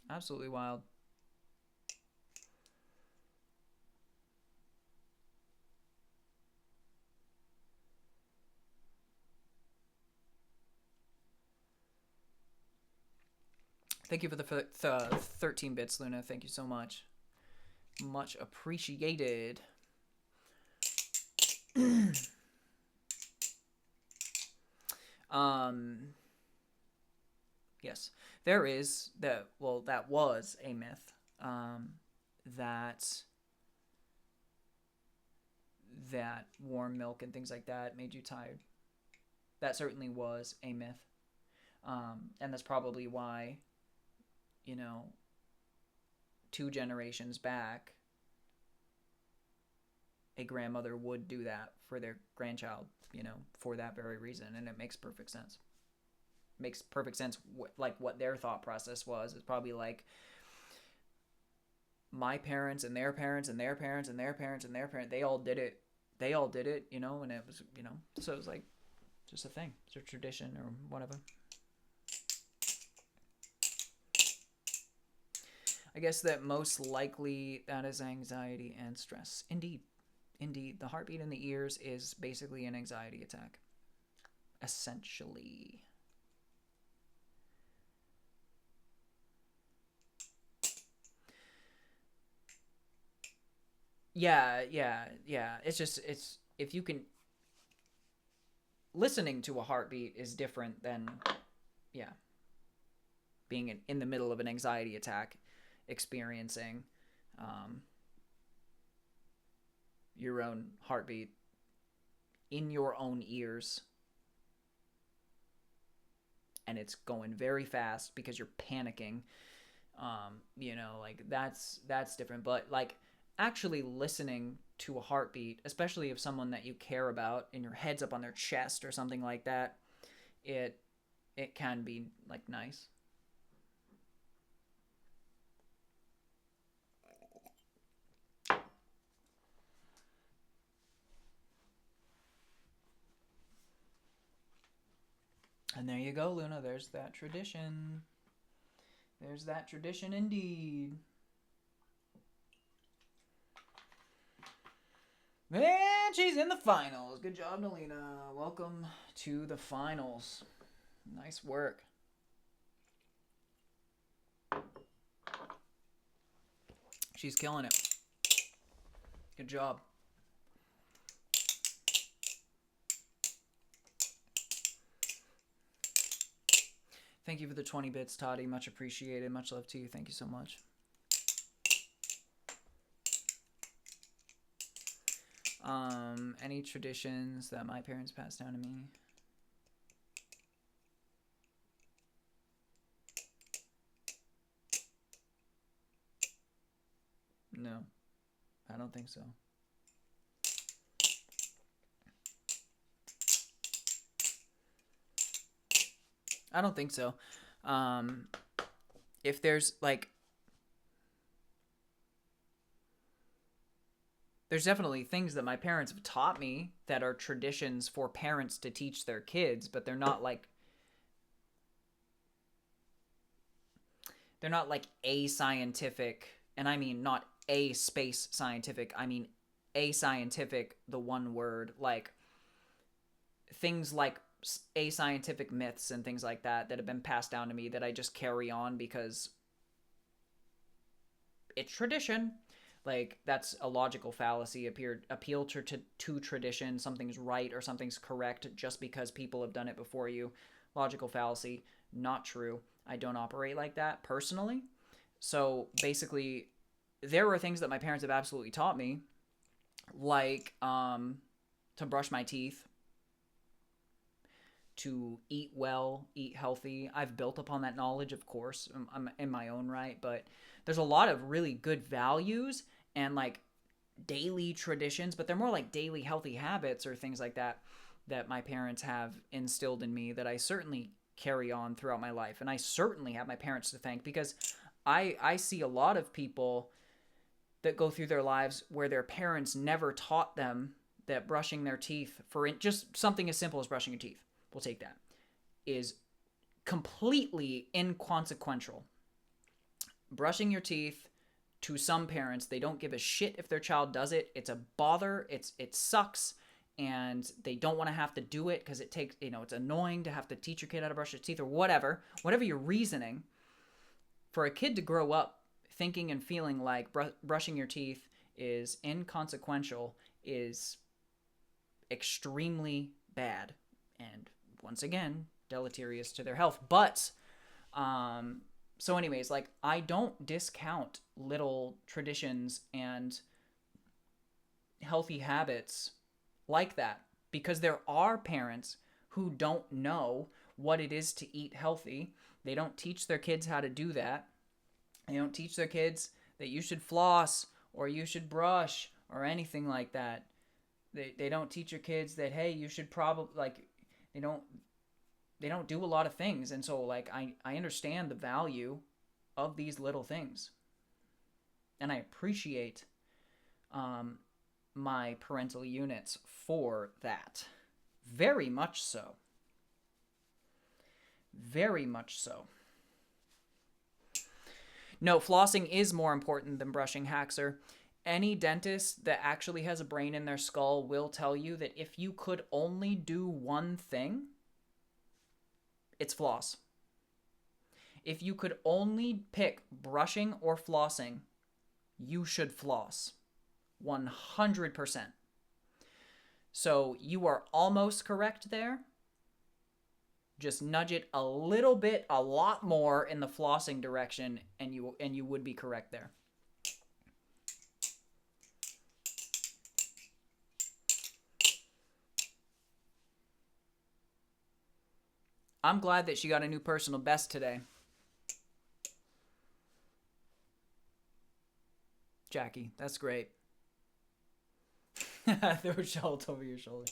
Absolutely wild. Thank you for the 13 bits, Luna. Thank you so much. Much appreciated. Yes, there is that. Well, that was a myth. That warm milk and things like that made you tired. That certainly was a myth. And that's probably why, you know, 2 generations back, a grandmother would do that for their grandchild, for that very reason. And it makes perfect sense. Makes perfect sense, like what their thought process was. It's probably like my parents and their parents and their parents and their parents and their parents, they all did it, and it was, so it was like just a thing. It's a tradition or whatever. I guess that most likely that is anxiety and stress. Indeed. The heartbeat in the ears is basically an anxiety attack. Essentially. Yeah. It's if you can, listening to a heartbeat is different than, being in the middle of an anxiety attack, experiencing your own heartbeat in your own ears, and it's going very fast because you're panicking. Like that's different. But like actually listening to a heartbeat, especially of someone that you care about, and your head's up on their chest or something like that, it can be like nice. And there you go, Luna. There's that tradition. There's that tradition indeed. And she's in the finals. Good job, Nalina. Welcome to the finals. Nice work. She's killing it. Good job. Thank you for the 20 bits, Toddy. Much appreciated. Much love to you. Thank you so much. Any traditions that my parents passed down to me? No, I don't think so. I don't think so. If there's like, there's definitely things that my parents have taught me that are traditions for parents to teach their kids, but they're not like a scientific, and I mean not a space scientific, I mean a scientific, the one word, like things like a scientific myths and things like that have been passed down to me that I just carry on because it's tradition. Like, that's a logical fallacy. Appeal to tradition. Something's right or something's correct just because people have done it before you. Logical fallacy. Not true. I don't operate like that personally. So basically, there were things that my parents have absolutely taught me, like to brush my teeth, to eat well, eat healthy. I've built upon that knowledge, of course, I'm in my own right, but there's a lot of really good values and like daily traditions, but they're more like daily healthy habits or things like that my parents have instilled in me that I certainly carry on throughout my life. And I certainly have my parents to thank, because I see a lot of people that go through their lives where their parents never taught them that brushing their teeth, for just something as simple as brushing your teeth, we'll take that, is completely inconsequential. Brushing your teeth, to some parents, they don't give a shit if their child does it. It's a bother. It sucks, and they don't want to have to do it because it takes, it's annoying to have to teach your kid how to brush their teeth or whatever your reasoning. For a kid to grow up thinking and feeling like brushing your teeth is inconsequential is extremely bad, and once again, deleterious to their health. But so anyways, like, I don't discount little traditions and healthy habits like that, because there are parents who don't know what it is to eat healthy. They don't teach their kids how to do that. They don't teach their kids that you should floss or you should brush or anything like that. They don't teach your kids that, hey, you should probably, like, they don't do a lot of things. And so, like, I understand the value of these little things. And I appreciate my parental units for that. Very much so. Very much so. No, flossing is more important than brushing, Haxer. Any dentist that actually has a brain in their skull will tell you that if you could only do one thing, it's floss. If you could only pick brushing or flossing, you should floss. 100%. So you are almost correct there. Just nudge it a little bit, a lot more in the flossing direction, and you would be correct there. I'm glad that she got a new personal best today. Jackie, that's great. Throw a shalt over your shoulder.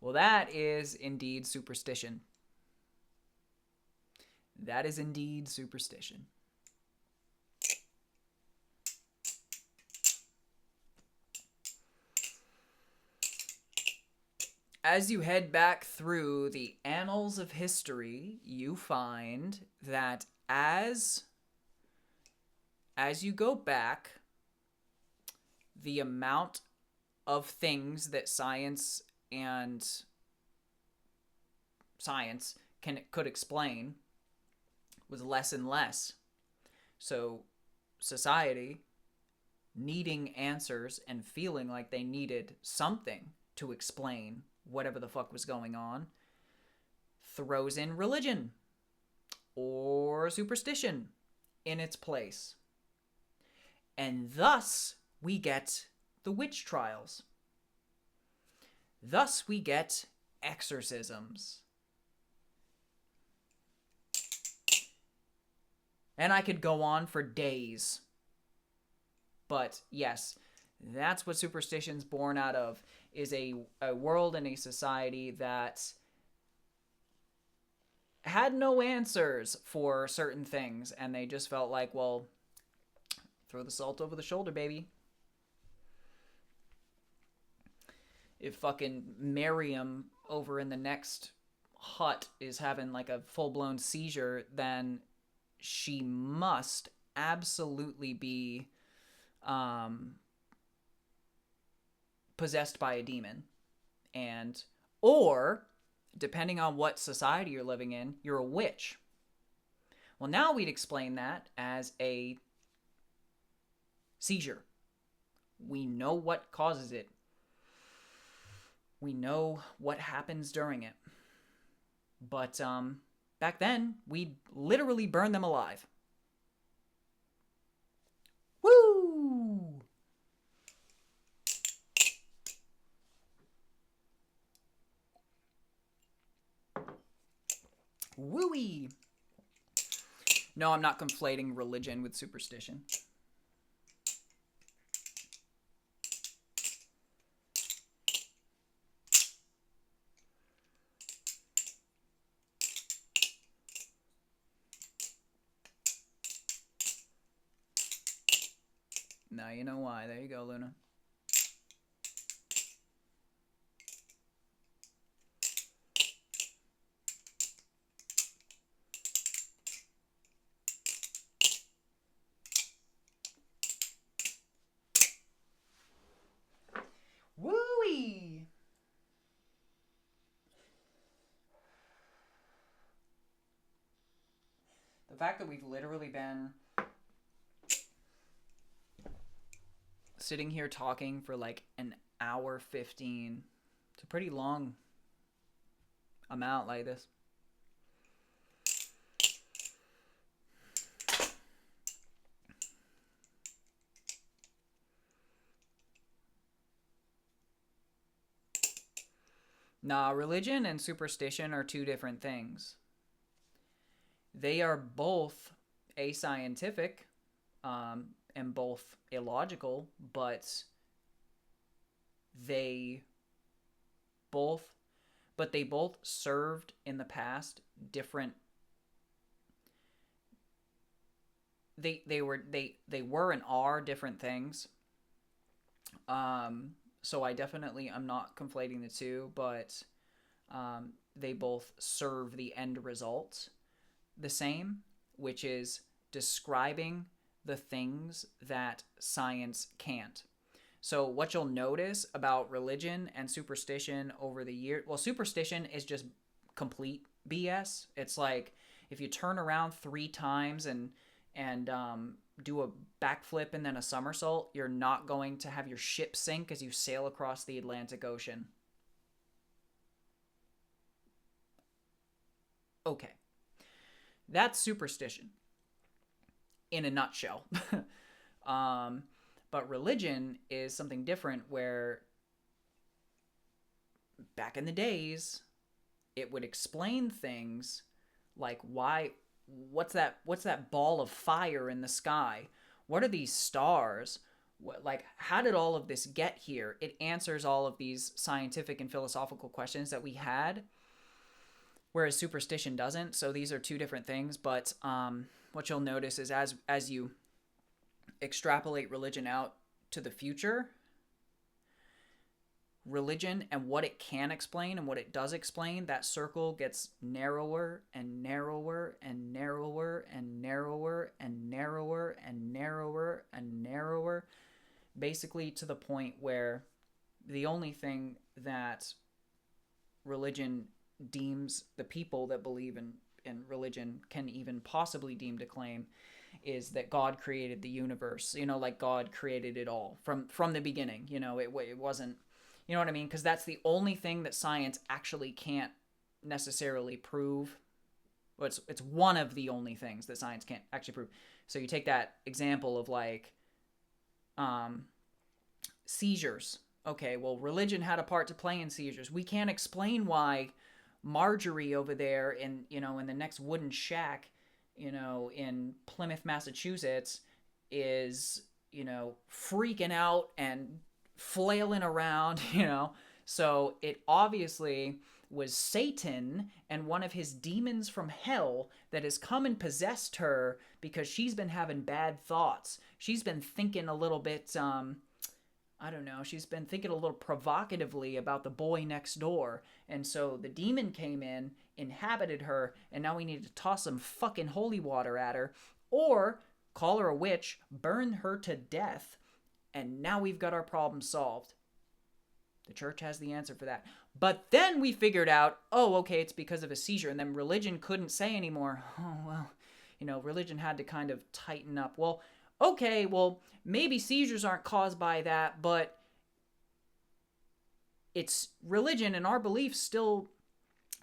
Well, that is indeed superstition. That is indeed superstition. As you head back through the annals of history, you find that as you go back, the amount of things that science could explain was less and less. So society, needing answers and feeling like they needed something to explain whatever the fuck was going on, throws in religion or superstition in its place. And thus we get the witch trials. Thus we get exorcisms. And I could go on for days. But yes, that's what superstition's born out of, is a world and a society that had no answers for certain things, and they just felt like, well, throw the salt over the shoulder, baby. If fucking Miriam over in the next hut is having like a full-blown seizure, then she must absolutely be possessed by a demon. And, or, depending on what society you're living in, you're a witch. Well, now we'd explain that as a seizure. We know what causes it. We know what happens during it. But back then, we'd literally burn them alive. Woo! Wooey! No, I'm not conflating religion with superstition. Now you know why. There you go, Luna. The fact that we've literally been sitting here talking for like an hour 15. It's a pretty long amount like this. Nah, religion and superstition are two different things. They are both ascientific, and both illogical, but they both served in the past different. They were and are different things. So I definitely am not conflating the two, but they both serve the end result the same, which is describing the things that science can't. So what you'll notice about religion and superstition over the year, well, superstition is just complete BS. It's like if you turn around 3 times and do a backflip and then a somersault, you're not going to have your ship sink as you sail across the Atlantic Ocean. Okay. That's superstition in a nutshell. But religion is something different, where back in the days, it would explain things like what's that ball of fire in the sky? What are these stars? How did all of this get here? It answers all of these scientific and philosophical questions that we had, whereas superstition doesn't. So these are two different things. But what you'll notice is as you extrapolate religion out to the future, religion and what it can explain and what it does explain, that circle gets narrower and narrower and narrower and narrower and narrower and narrower and narrower, basically to the point where the only thing that religion deems the people that believe in religion can even possibly deem to claim is that God created the universe, like God created it all from the beginning. It wasn't, you know what I mean? Because that's the only thing that science actually can't necessarily prove. Well, it's one of the only things that science can't actually prove. So you take that example of like seizures. Okay, well, religion had a part to play in seizures. We can't explain why Marjorie over there in the next wooden shack, in Plymouth, Massachusetts, is, freaking out and flailing around, So it obviously was Satan and one of his demons from hell that has come and possessed her because she's been having bad thoughts. She's been thinking a little bit, I don't know, she's been thinking a little provocatively about the boy next door. And so the demon came in, inhabited her, and now we need to toss some fucking holy water at her, or call her a witch, burn her to death, and now we've got our problem solved. The church has the answer for that. But then we figured out, okay, it's because of a seizure, and then religion couldn't say anymore. Religion had to kind of tighten up. Well, okay, well, maybe seizures aren't caused by that, but it's religion and our beliefs still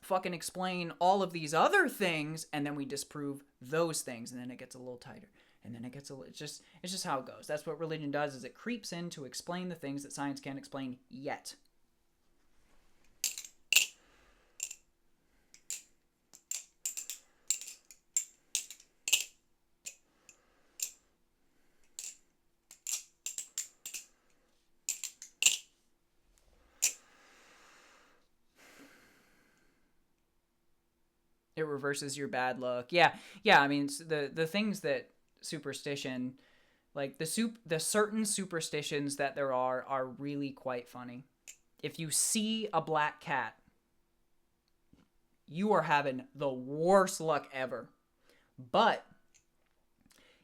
fucking explain all of these other things, and then we disprove those things, and then it gets a little tighter. And then it gets it's just how it goes. That's what religion does, is it creeps in to explain the things that science can't explain yet. It reverses your bad luck. Yeah. I mean, the things that superstition, like the certain superstitions that there are really quite funny. If you see a black cat, you are having the worst luck ever. But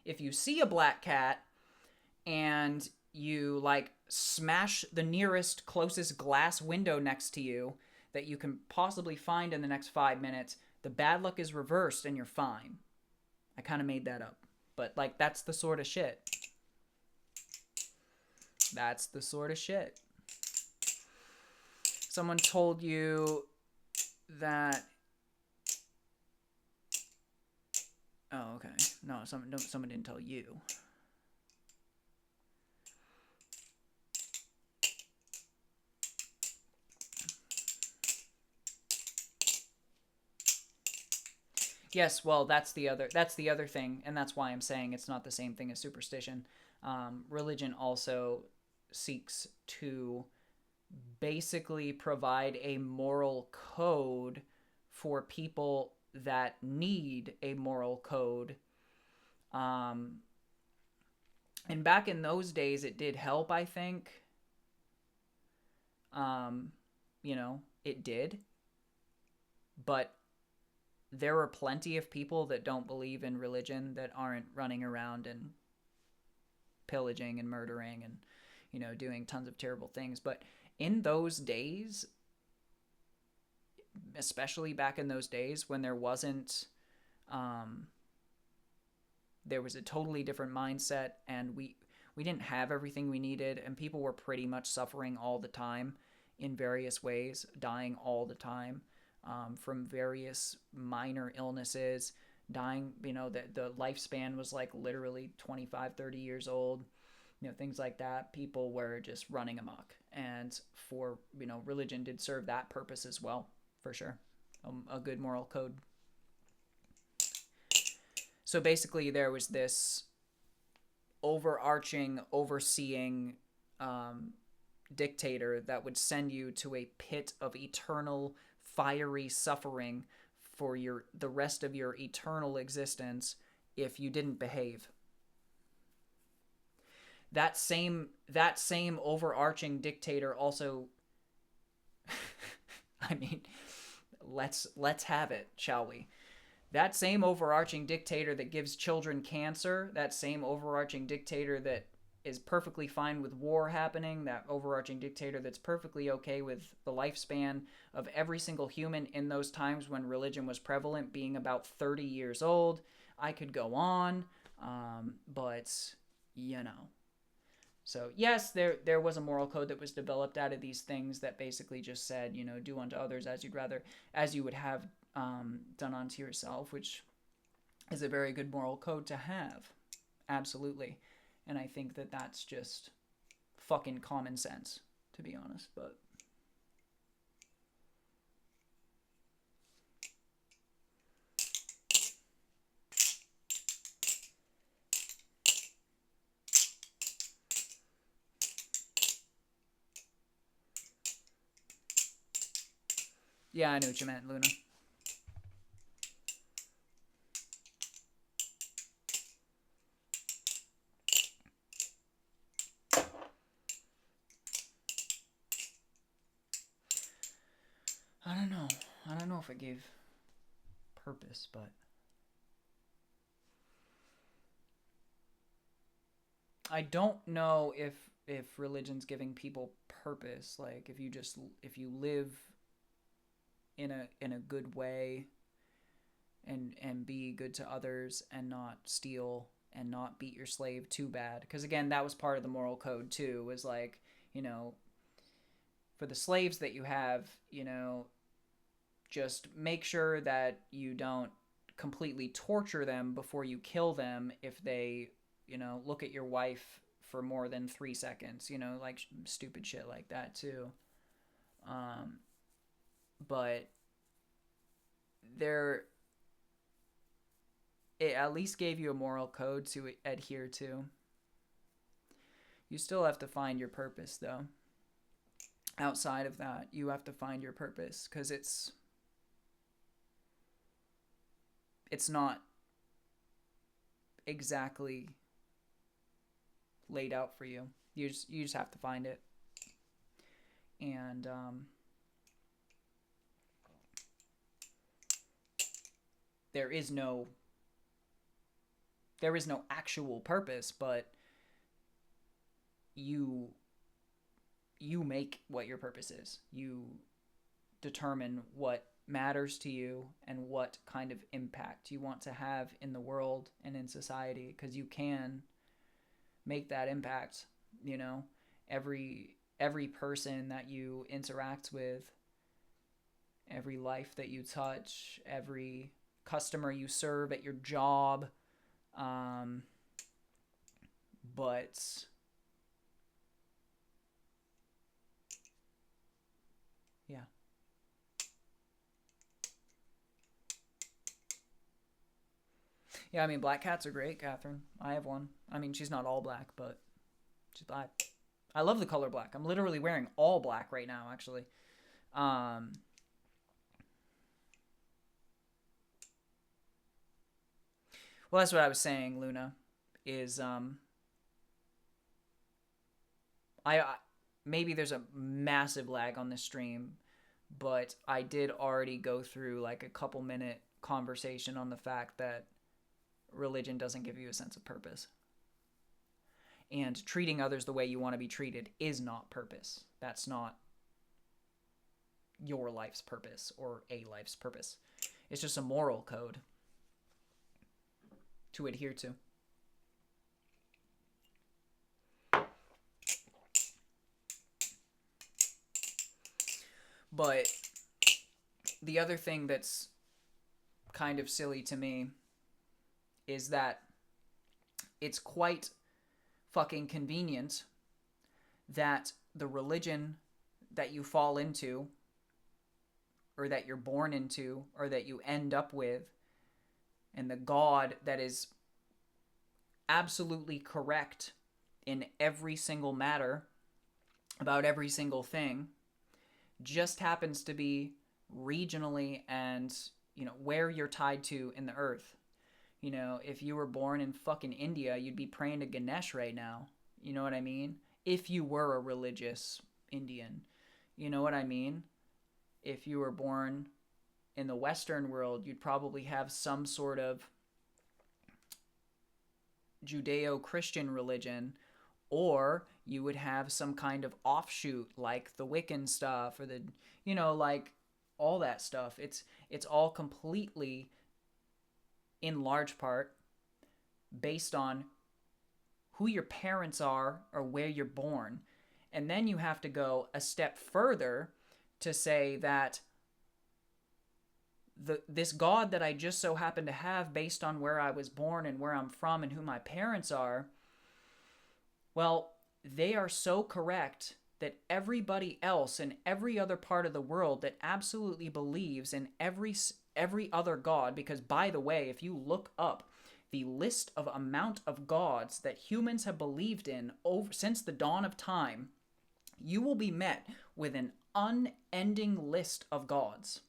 if you see a black cat and you like smash the nearest closest glass window next to you that you can possibly find in the next 5 minutes, the bad luck is reversed and you're fine. I kind of made that up. But, like, that's the sort of shit. That's the sort of shit. Someone told you that... Oh, okay. No, someone didn't tell you. Yes, well, that's the other thing, and that's why I'm saying it's not the same thing as superstition. Religion also seeks to basically provide a moral code for people that need a moral code. And back in those days, it did help, I think. It did. But there are plenty of people that don't believe in religion that aren't running around and pillaging and murdering and, doing tons of terrible things. But in those days, especially back in those days when there wasn't, there was a totally different mindset, and we didn't have everything we needed, and people were pretty much suffering all the time in various ways, dying all the time. From various minor illnesses, dying, the lifespan was like literally 25, 30 years old, things like that. People were just running amok. And religion did serve that purpose as well, for sure. A good moral code. So basically, there was this overarching, overseeing dictator that would send you to a pit of eternal fiery suffering for the rest of your eternal existence if you didn't behave. That same overarching dictator also I mean, let's have it, shall we? That same overarching dictator that gives children cancer, that same overarching dictator that is perfectly fine with war happening, that overarching dictator that's perfectly okay with the lifespan of every single human in those times when religion was prevalent being about 30 years old. I could go on, but, So, yes, there was a moral code that was developed out of these things that basically just said, do unto others as you would have done unto yourself, which is a very good moral code to have. Absolutely. And I think that that's just fucking common sense, to be honest. But yeah, I knew what you meant, Luna. I don't know if it gave purpose, but I don't know if religion's giving people purpose. Like if you live in a good way and be good to others and not steal and not beat your slave too bad, because again, that was part of the moral code too, was like, for the slaves that you have, just make sure that you don't completely torture them before you kill them if they, look at your wife for more than 3 seconds, like stupid shit like that too. But it at least gave you a moral code to adhere to. You still have to find your purpose, though. Outside of that, you have to find your purpose, because it's not exactly laid out for you. You just have to find it. And there is no actual purpose, but you make what your purpose is. You determine what matters to you and what kind of impact you want to have in the world and in society, because you can make that impact. You know, every person that you interact with, every life that you touch, every customer you serve at your job, but yeah. Yeah, I mean, black cats are great, Catherine. I have one. I mean, she's not all black, but she's black. I love the color black. I'm literally wearing all black right now, actually. Um, well, that's what I was saying, Luna. Is I maybe there's a massive lag on this stream, but I did already go through like a couple minute conversation on the fact that religion doesn't give you a sense of purpose. And treating others the way you want to be treated is not purpose. That's not your life's purpose or a life's purpose. It's just a moral code to adhere to. But the other thing that's kind of silly to me is that it's quite fucking convenient that the religion that you fall into, or that you're born into, or that you end up with, and the God that is absolutely correct in every single matter about every single thing, just happens to be regionally and, you know, where you're tied to in the earth. You know, if you were born in fucking India, you'd be praying to Ganesh right now. You know what I mean? If you were a religious Indian. You know what I mean? If you were born in the Western world, you'd probably have some sort of Judeo-Christian religion, or you would have some kind of offshoot like the Wiccan stuff, or the, you know, like all that stuff. It's all completely, in large part, based on who your parents are or where you're born. And then you have to go a step further to say that this God that I just so happen to have based on where I was born and where I'm from and who my parents are, well, they are so correct that everybody else in every other part of the world that absolutely believes in every other God, because by the way, if you look up the list of amount of gods that humans have believed in since the dawn of time, you will be met with an unending list of gods.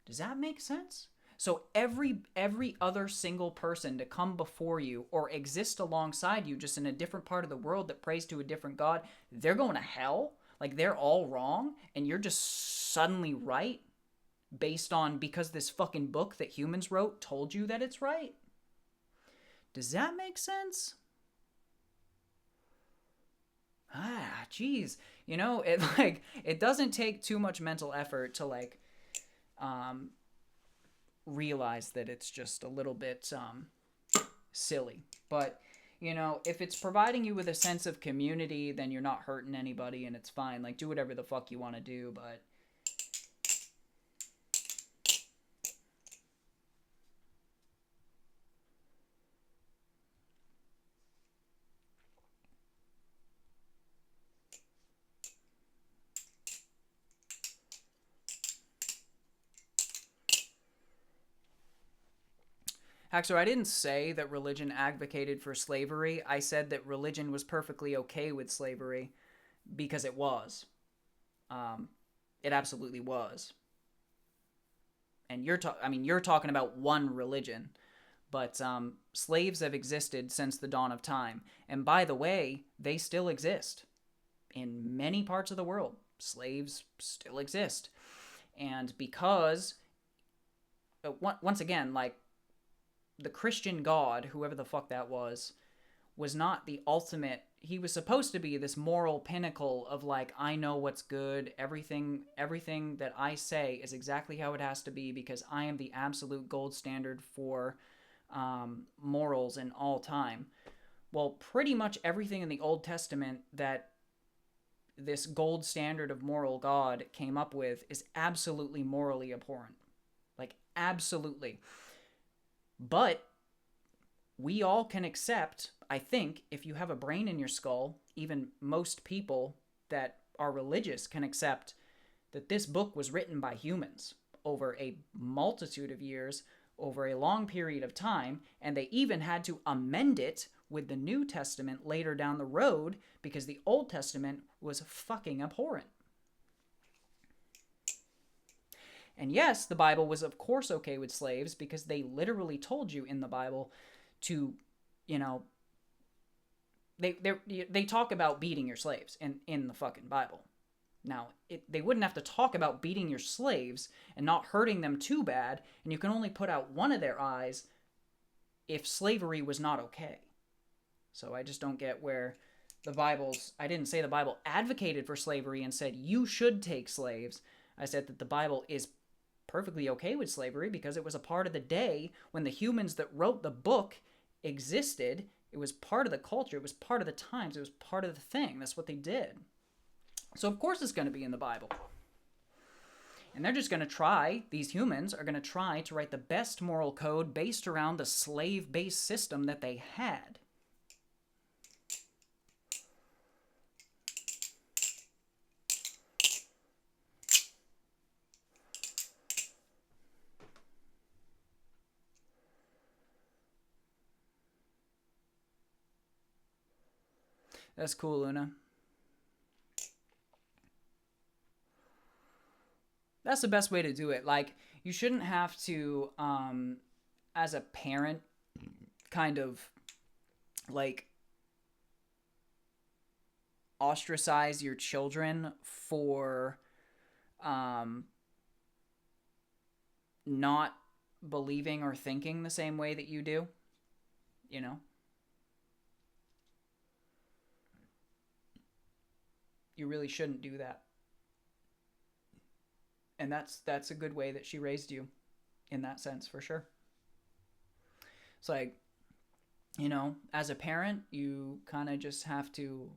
Does that make sense? So every other single person to come before you or exist alongside you just in a different part of the world that prays to a different god, they're going to hell? Like, they're all wrong and you're just suddenly right because this fucking book that humans wrote told you that it's right? Does that make sense? Geez. You know, it doesn't take too much mental effort to realize that it's just a little bit silly. But, you know, if it's providing you with a sense of community, then you're not hurting anybody and it's fine. Like, do whatever the fuck you want to do, but actually, I didn't say that religion advocated for slavery. I said that religion was perfectly okay with slavery because it was. It absolutely was. And you're talking about one religion, but slaves have existed since the dawn of time. And by the way, they still exist in many parts of the world. Slaves still exist. And because, once again, like, the Christian God, whoever the fuck that was not the ultimate he was supposed to be this moral pinnacle of like, I know what's good. Everything that I say is exactly how it has to be because I am the absolute gold standard for morals in all time. Well, pretty much everything in the Old Testament that this gold standard of moral God came up with is absolutely morally abhorrent. Like, absolutely. But we all can accept, I think, if you have a brain in your skull, even most people that are religious can accept that this book was written by humans over a multitude of years, over a long period of time, and they even had to amend it with the New Testament later down the road because the Old Testament was fucking abhorrent. And yes, the Bible was of course okay with slaves because they literally told you in the Bible to, you know, they talk about beating your slaves in the fucking Bible. Now, they wouldn't have to talk about beating your slaves and not hurting them too bad, and you can only put out one of their eyes if slavery was not okay. So I just don't get where I didn't say the Bible advocated for slavery and said you should take slaves. I said that the Bible is perfectly okay with slavery because it was a part of the day when the humans that wrote the book existed. It was part of the culture. It was part of the times. It was part of the thing. That's what they did. So of course it's going to be in the Bible. And they're just going to try, these humans are going to try to write the best moral code based around the slave-based system that they had. That's cool, Luna. That's the best way to do it. Like, you shouldn't have to, as a parent, kind of, like, ostracize your children for, not believing or thinking the same way that you do, you know? You really shouldn't do that. And that's a good way that she raised you in that sense, for sure. It's like, you know, as a parent, you kind of just have to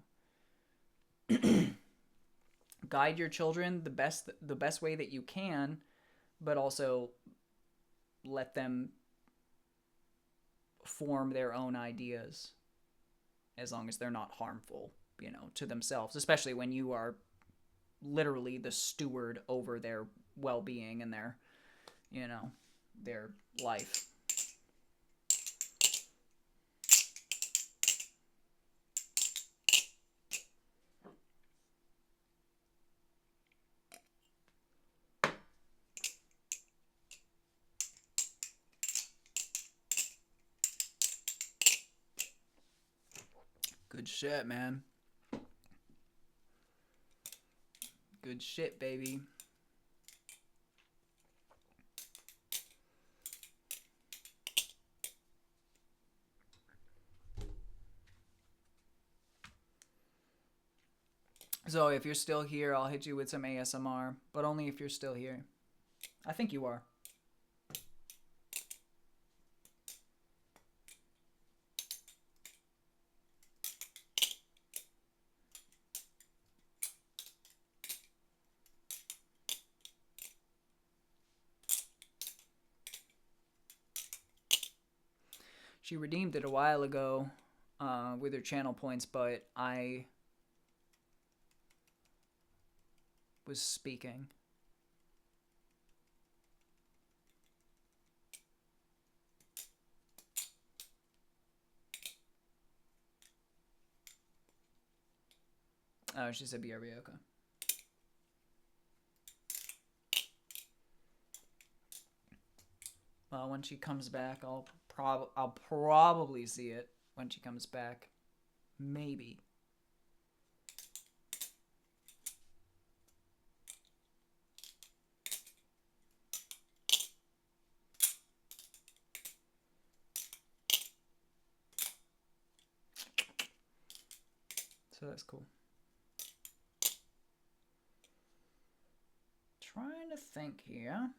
guide your children the best way that you can, but also let them form their own ideas as long as they're not harmful, you know, to themselves, especially when you are literally the steward over their well-being and their, you know, their life. Good shit, man. Good shit, baby. So if you're still here, I'll hit you with some ASMR, but only if you're still here. I think you are. She redeemed it a while ago with her channel points, but I was speaking. Oh, she said BRB, okay. Well, when she comes back, I'll probably see it when she comes back. Maybe. So that's cool. Trying to think here.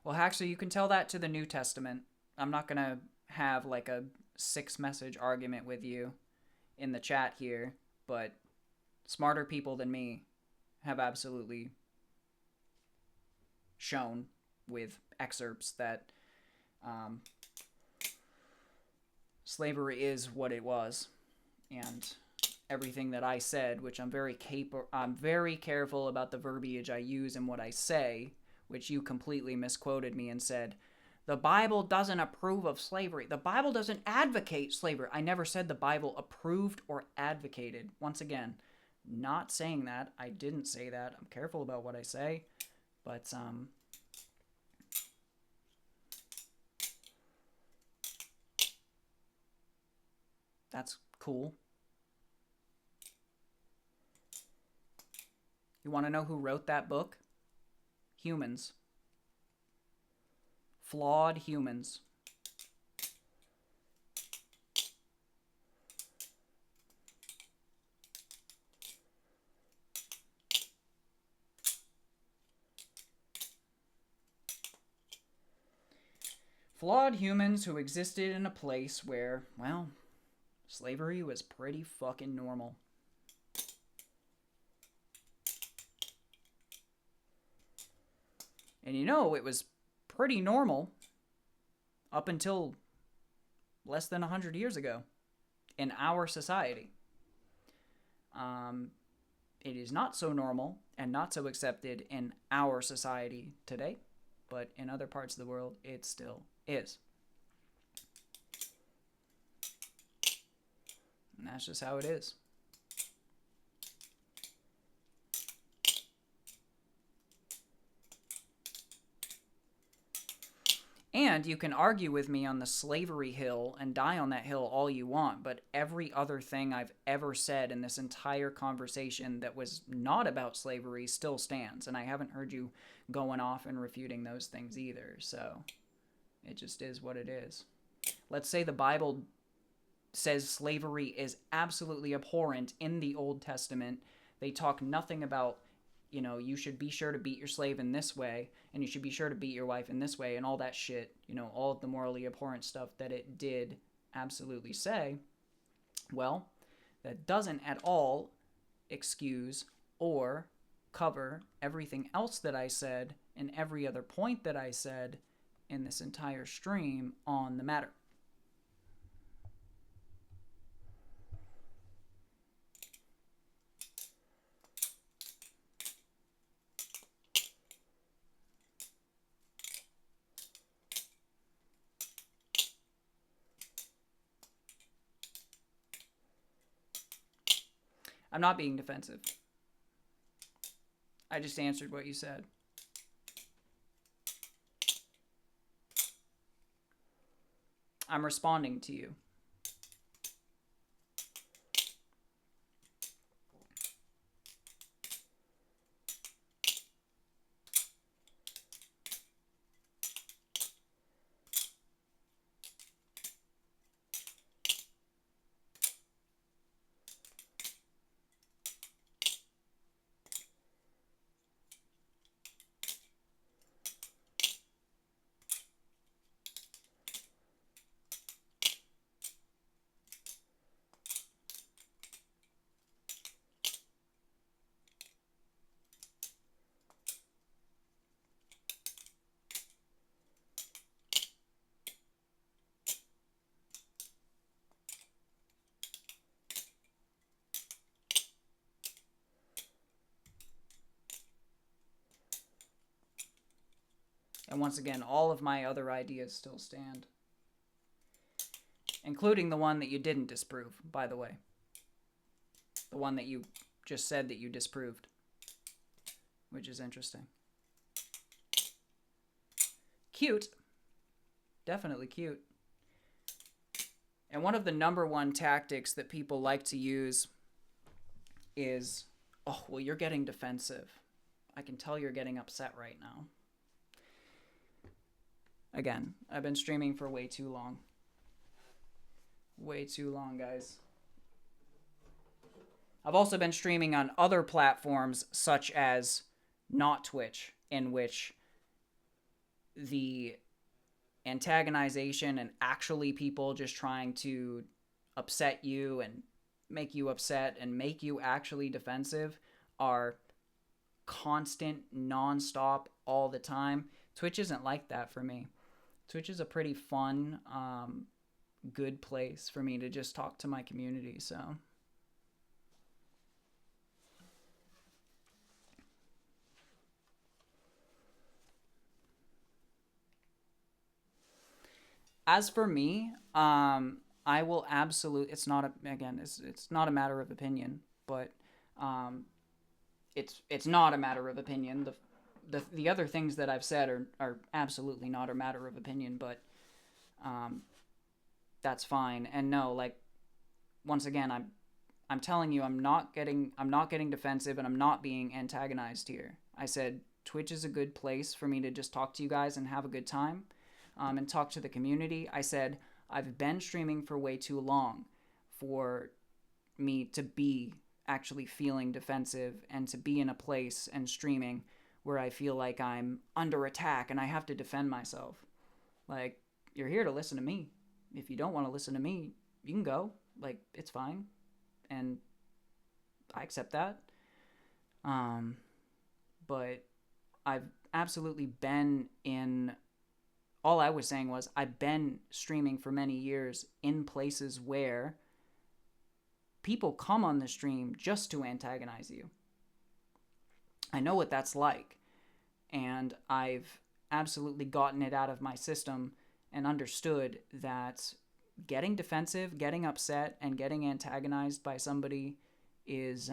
Well, actually, you can tell that to the New Testament. I'm not going to have like a 6-message argument with you in the chat here, but smarter people than me have absolutely shown with excerpts that slavery is what it was, and everything that I said, which I'm very careful about the verbiage I use and what I say, which you completely misquoted me and said, the Bible doesn't approve of slavery. The Bible doesn't advocate slavery. I never said the Bible approved or advocated. Once again, not saying that. I didn't say that. I'm careful about what I say. But, that's cool. You want to know who wrote that book? Humans. Flawed humans. Flawed humans who existed in a place where, well, slavery was pretty fucking normal. And you know, it was pretty normal up until less than 100 years ago in our society. It is not so normal and not so accepted in our society today, but in other parts of the world, it still is. And that's just how it is. And you can argue with me on the slavery hill and die on that hill all you want, but every other thing I've ever said in this entire conversation that was not about slavery still stands. And I haven't heard you going off and refuting those things either. So it just is what it is. Let's say the Bible says slavery is absolutely abhorrent in the Old Testament. They talk nothing about, you know, you should be sure to beat your slave in this way, and you should be sure to beat your wife in this way, and all that shit, you know, all of the morally abhorrent stuff that it did absolutely say. Well, that doesn't at all excuse or cover everything else that I said and every other point that I said in this entire stream on the matter. I'm not being defensive. I just answered what you said. I'm responding to you. And once again, all of my other ideas still stand. Including the one that you didn't disprove, by the way. The one that you just said that you disproved. Which is interesting. Cute. Definitely cute. And one of the number one tactics that people like to use is, oh, well, you're getting defensive. I can tell you're getting upset right now. Again, I've been streaming for way too long. Way too long, guys. I've also been streaming on other platforms such as not Twitch, in which the antagonization and actually people just trying to upset you and make you upset and make you actually defensive are constant, non-stop, all the time. Twitch isn't like that for me. Twitch is a pretty fun, good place for me to just talk to my community, so... As for me, I will absolutely. It's not it's not a matter of opinion, but it's not a matter of opinion. The other things that I've said are absolutely not a matter of opinion, but that's fine. And no, like, once again, I'm telling you, I'm not getting defensive, and I'm not being antagonized here. I said Twitch is a good place for me to just talk to you guys and have a good time. And talk to the community. I said, I've been streaming for way too long for me to be actually feeling defensive and to be in a place and streaming where I feel like I'm under attack and I have to defend myself. Like, you're here to listen to me. If you don't want to listen to me, you can go. Like, it's fine. And I accept that. But I've absolutely been in... All I was saying was I've been streaming for many years in places where people come on the stream just to antagonize you. I know what that's like. And I've absolutely gotten it out of my system and understood that getting defensive, getting upset, and getting antagonized by somebody is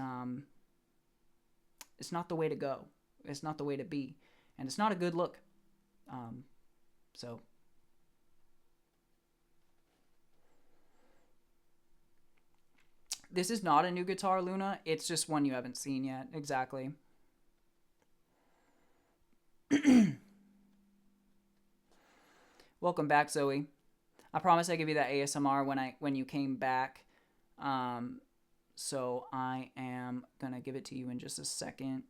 it's not the way to go. It's not the way to be. And it's not a good look. So, this is not a new guitar, Luna. It's just one you haven't seen yet. Exactly. Welcome back, Zoe. I promise I give you that ASMR when you came back. So I am gonna give it to you in just a second.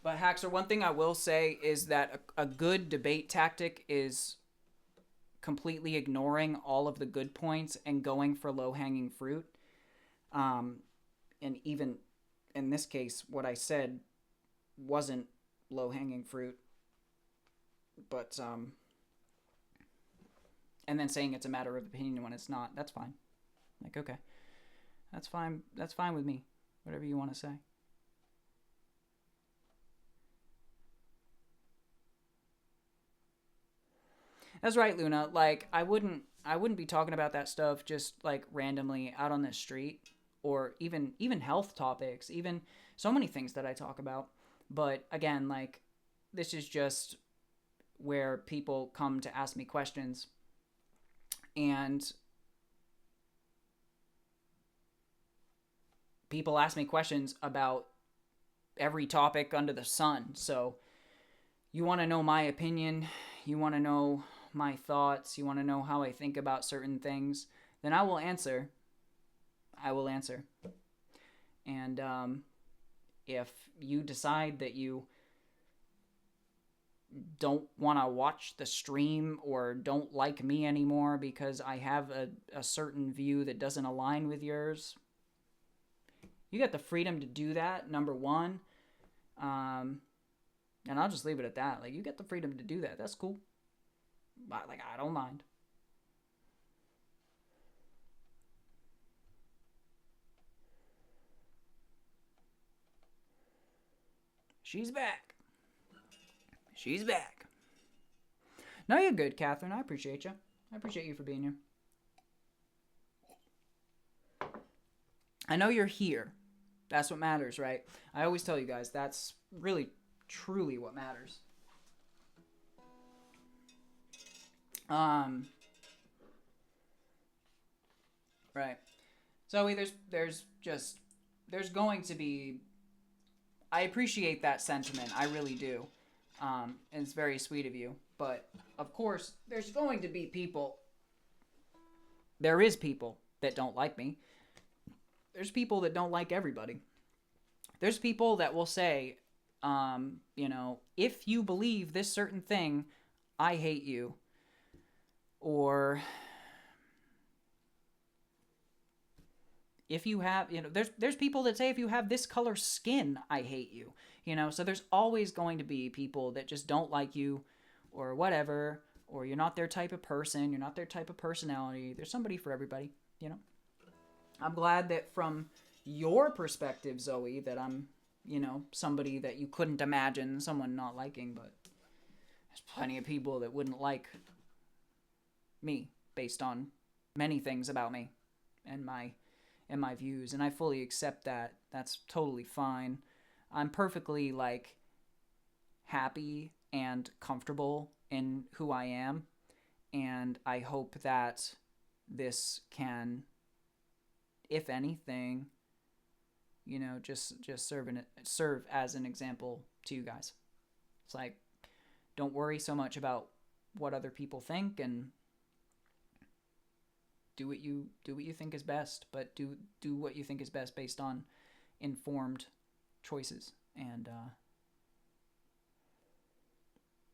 But Haxer, one thing I will say is that a good debate tactic is completely ignoring all of the good points and going for low-hanging fruit. And even in this case, what I said wasn't low-hanging fruit. But, and then saying it's a matter of opinion when it's not, that's fine. Like, okay. That's fine. That's fine with me. Whatever you want to say. That's right, Luna. Like, I wouldn't be talking about that stuff just like randomly out on the street, or even health topics, even so many things that I talk about. But again, like, this is just where people come to ask me questions, and people ask me questions about every topic under the sun. So you want to know my opinion, you want to know my thoughts, you want to know how I think about certain things, then I will answer. And if you decide that you don't want to watch the stream or don't like me anymore because I have a certain view that doesn't align with yours, you got the freedom to do that, number one. And I'll just leave it at that. Like, you get the freedom to do that. That's cool. But, like, I don't mind. She's back. She's back. No, you're good, Catherine. I appreciate you. I appreciate you for being here. I know you're here. That's what matters, right? I always tell you guys that's really, truly what matters. Um, right. Zoe, there's going to be. I appreciate that sentiment. I really do. And it's very sweet of you. But of course, there's going to be people. There is people that don't like me. There's people that don't like everybody. There's people that will say, if you believe this certain thing, I hate you. Or if you have, there's people that say if you have this color skin, I hate you. So there's always going to be people that just don't like you or whatever, or you're not their type of person, you're not their type of personality. There's somebody for everybody. I'm glad that from your perspective, Zoe, that I'm, somebody that you couldn't imagine someone not liking, but there's plenty of people that wouldn't like me based on many things about me and my views, and I fully accept that. That's totally fine. I'm perfectly happy and comfortable in who I am, and I hope that this can, if anything, just serve as an example to you guys. It's don't worry so much about what other people think, and do what you think is best, but do what you think is best based on informed choices, and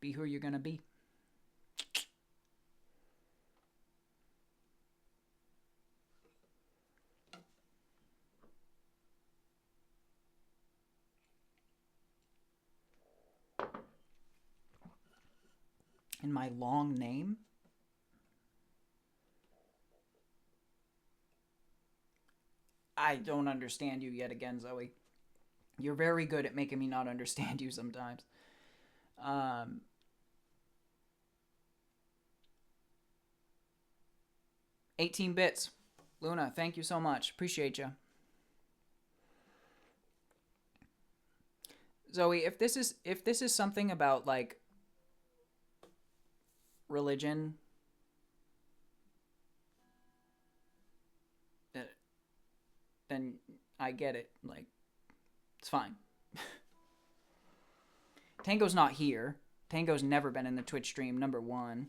be who you're gonna be. And my long name? I don't understand you yet again, Zoe. You're very good at making me not understand you sometimes. Um, 18 bits. Luna, thank you so much. Appreciate you. Zoe, if this is something about religion, then I get it. It's fine. Tango's not here. Tango's never been in the Twitch stream, number one.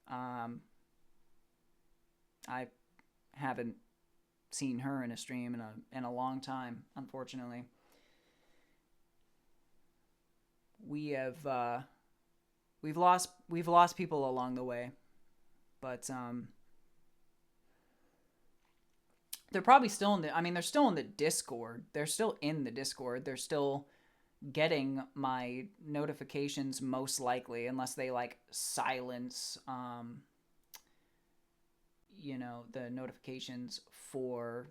I haven't seen her in a stream in a long time, unfortunately. We've lost people along the way, but they're probably still they're still in the Discord. They're still in the Discord. They're still getting my notifications, most likely, unless they silence the notifications for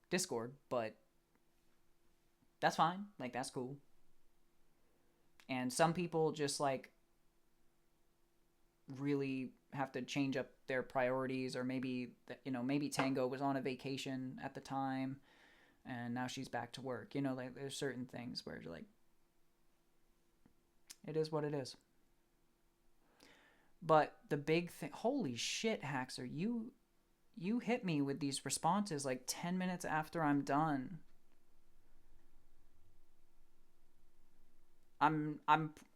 Discord, but that's fine. That's cool. And some people just really have to change up their priorities, or maybe Tango was on a vacation at the time and now she's back to work. There's certain things where it is what it is. But the big thing, holy shit, Haxer, you hit me with these responses 10 minutes after I'm done. I'm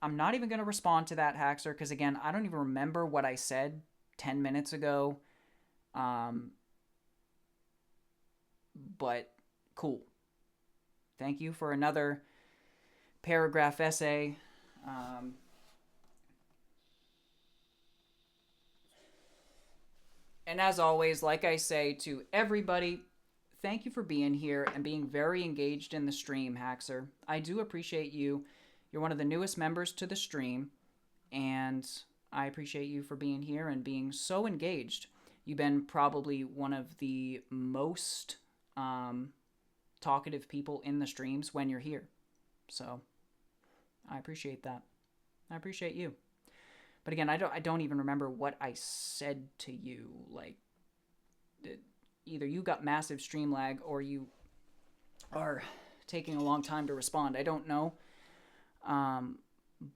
not even going to respond to that, Haxer, because again, I don't even remember what I said 10 minutes ago. But cool. Thank you for another paragraph essay. And as always, like I say to everybody, thank you for being here and being very engaged in the stream, Haxer. I do appreciate you. You're one of the newest members to the stream, and I appreciate you for being here and being so engaged. You've been probably one of the most talkative people in the streams when you're here. So I appreciate that. I appreciate you. But again, I don't even remember what I said to you. Either you got massive stream lag or you are taking a long time to respond. I don't know.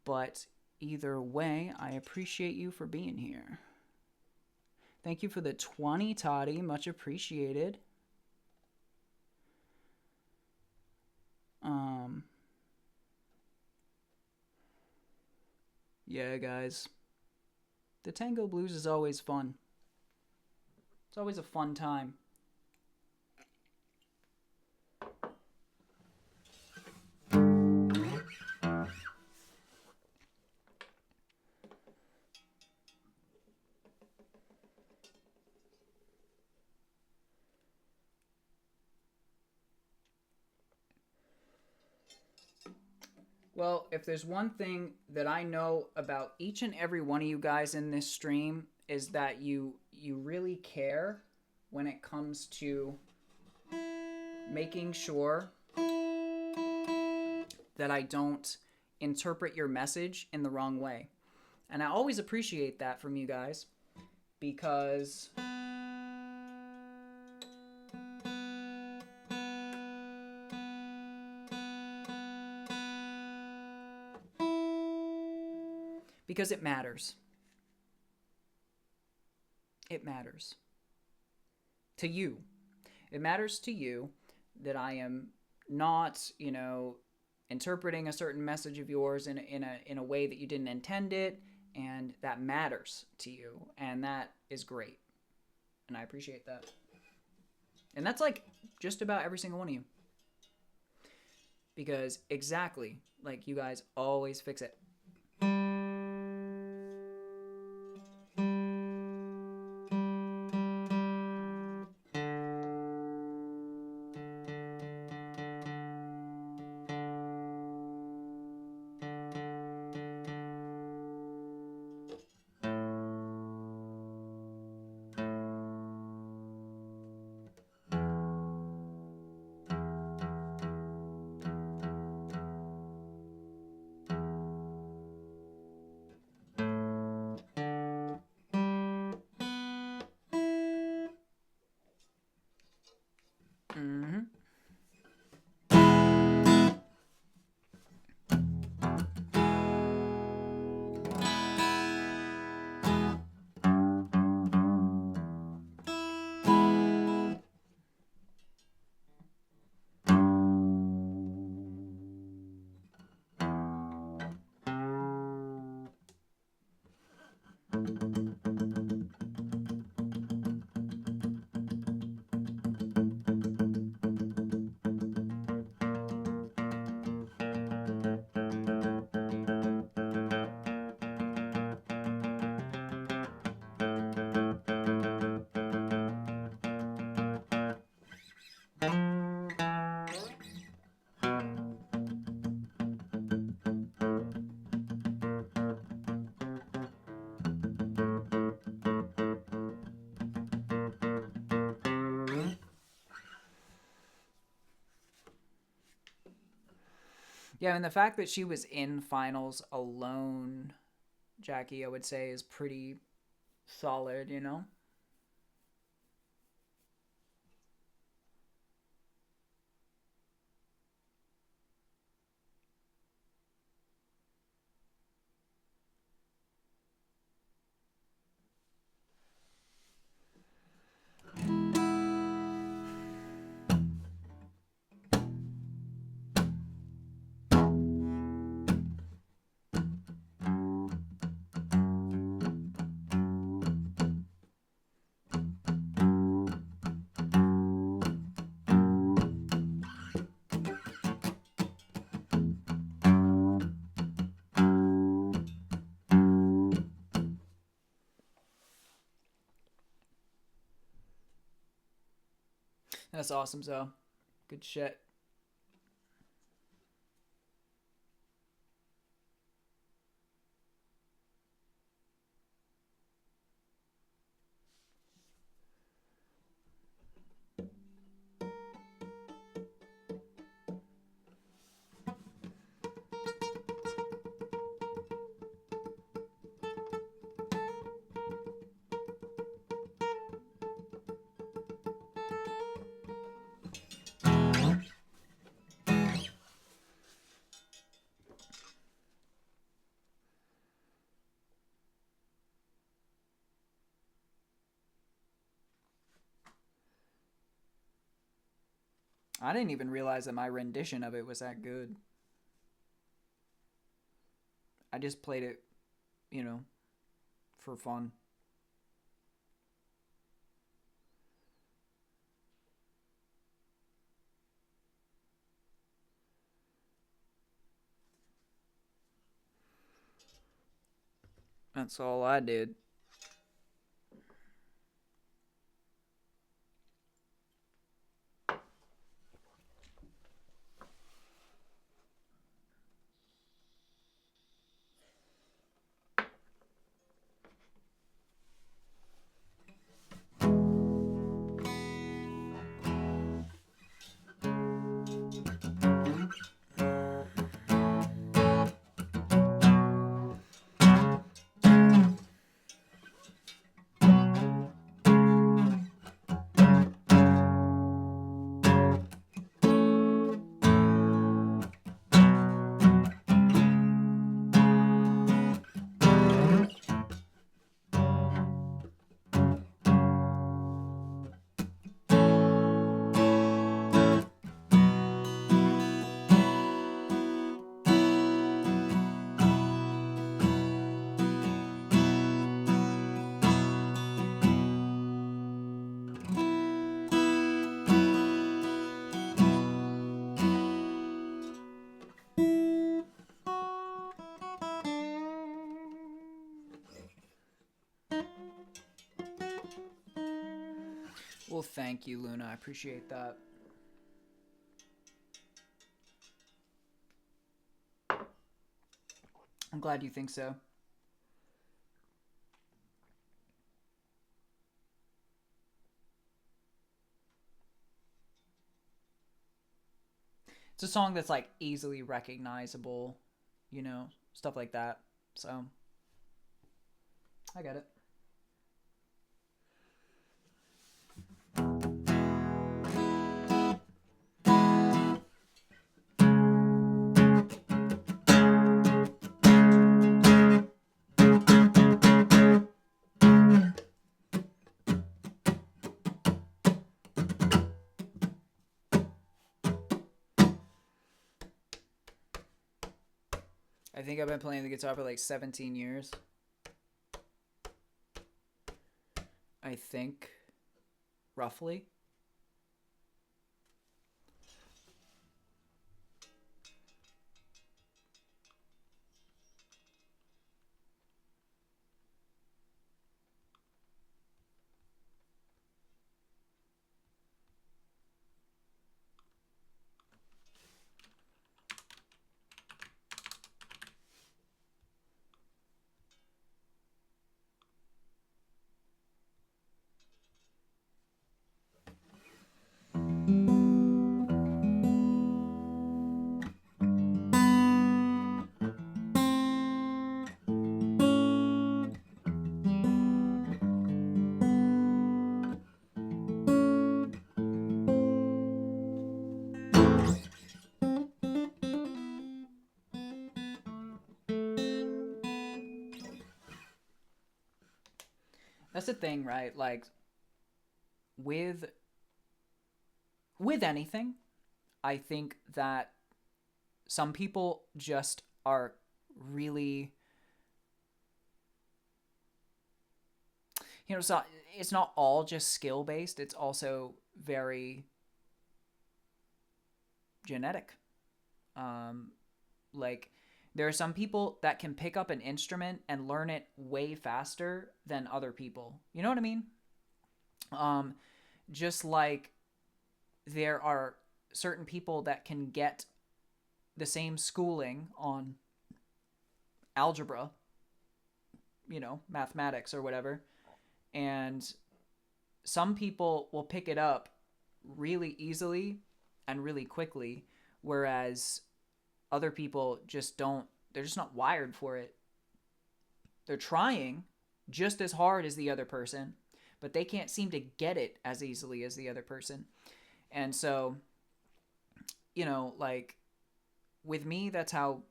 But either way, I appreciate you for being here. Thank you for the 20, Toddy. Much appreciated. Yeah, guys. The Tango Blues is always fun. It's always a fun time. Well, if there's one thing that I know about each and every one of you guys in this stream is that you really care when it comes to making sure that I don't interpret your message in the wrong way. And I always appreciate that from you guys because it matters. It matters to you. It matters to you that I am not, interpreting a certain message of yours in a way that you didn't intend it, and that matters to you, and that is great, and I appreciate that. And that's like just about every single one of you, because exactly like you guys always fix it. Yeah, and the fact that she was in finals alone, Jackie, I would say is pretty solid, That's awesome, so good shit. I didn't even realize that my rendition of it was that good. I just played it, you know, for fun. That's all I did. Well, thank you, Luna. I appreciate that. I'm glad you think so. It's a song that's like easily recognizable, stuff like that. So, I get it. I think I've been playing the guitar for like 17 years. I think, roughly. That's the thing, right? Like with with anything, I think that some people just are really, so it's not all just skill based. It's also very genetic. Um, like there are some people that can pick up an instrument and learn it way faster than other people. You know what I mean? Um, just like there are certain people that can get the same schooling on algebra, mathematics or whatever, and some people will pick it up really easily and really quickly, whereas other people just don't, they're just not wired for it. They're trying just as hard as the other person, but they can't seem to get it as easily as the other person. And so, like with me, that's how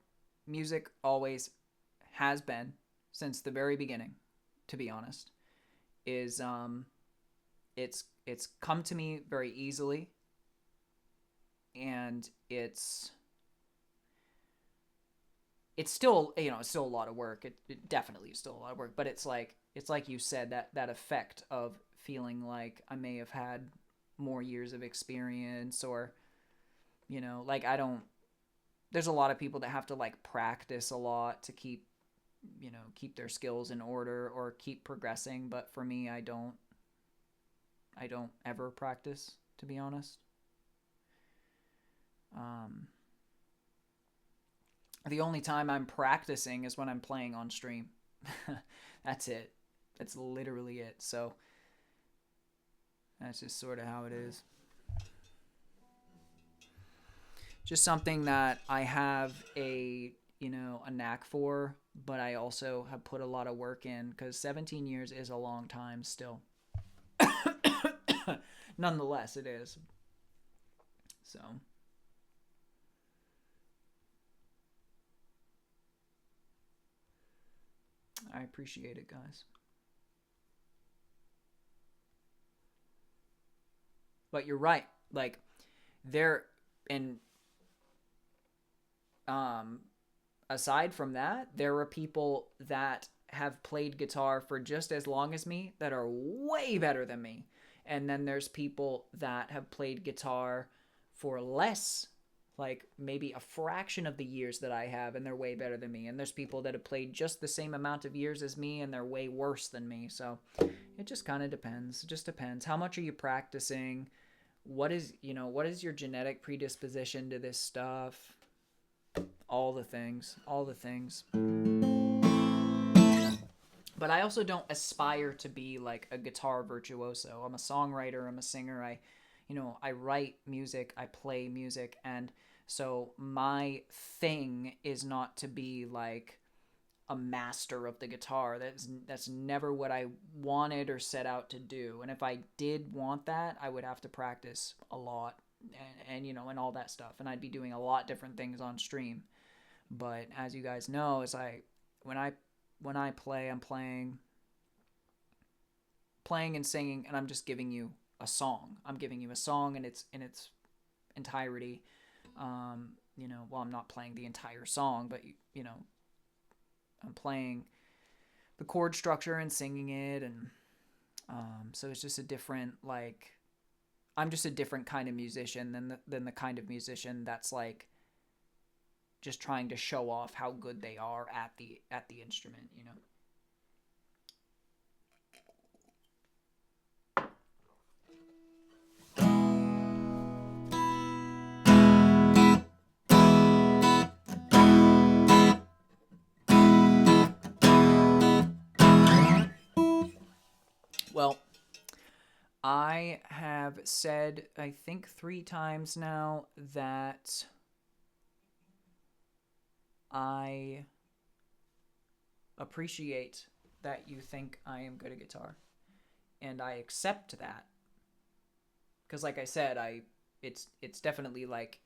music always has been since the very beginning, to be honest. Is it's come to me very easily. and it's still, it's still a lot of work. It definitely is still a lot of work, but it's like you said, that effect of feeling like I may have had more years of experience, or like I don't. There's a lot of people that have to like practice a lot to keep their skills in order or keep progressing, but for me, I don't ever practice, to be honest. Um, the only time I'm practicing is when I'm playing on stream. That's it. That's literally it. So that's just sort of how it is. Just something that I have a knack for, but I also have put a lot of work in, because 17 years is a long time still. Nonetheless, it is. So I appreciate it, guys. But you're right. Like, there, and um aside from that, there are people that have played guitar for just as long as me that are way better than me. And then there's people that have played guitar for less, like maybe a fraction of the years that I have, and they're way better than me. And there's people that have played just the same amount of years as me, and they're way worse than me. So it just kind of depends. It just depends. How much are you practicing? What is your genetic predisposition to this stuff? All the things, all the things. But I also don't aspire to be like a guitar virtuoso. I'm a songwriter, I'm a singer. I write music, I play music, and so my thing is not to be like a master of the guitar. That's never what I wanted or set out to do. And if I did want that, I would have to practice a lot, and all that stuff, and I'd be doing a lot different things on stream. But as you guys know, is I when I when I play, I'm playing and singing, and I'm just giving you a song. I'm giving you a song in its entirety. Well, I'm not playing the entire song, but I'm playing the chord structure and singing it, and so it's just a different, like, I'm just a different kind of musician than the kind of musician that's like just trying to show off how good they are at the instrument. Well, I have said, I think, 3 times now that I appreciate that you think I am good at guitar, and I accept that, because, like I said, it's definitely like,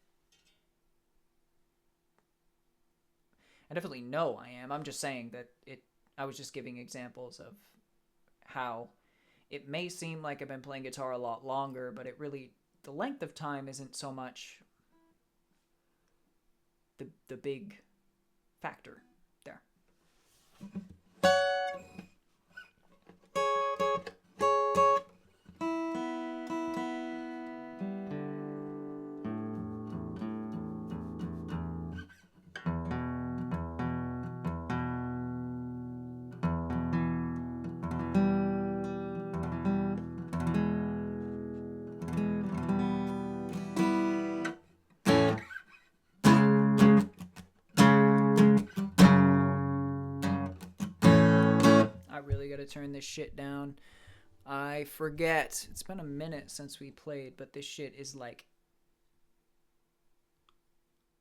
I definitely know I am. I'm just saying that it. I was just giving examples of how it may seem like I've been playing guitar a lot longer, but the length of time isn't so much the big factor there. I really gotta turn this shit down. I forget. It's been a minute since we played, but this shit is like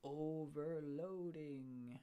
overloading.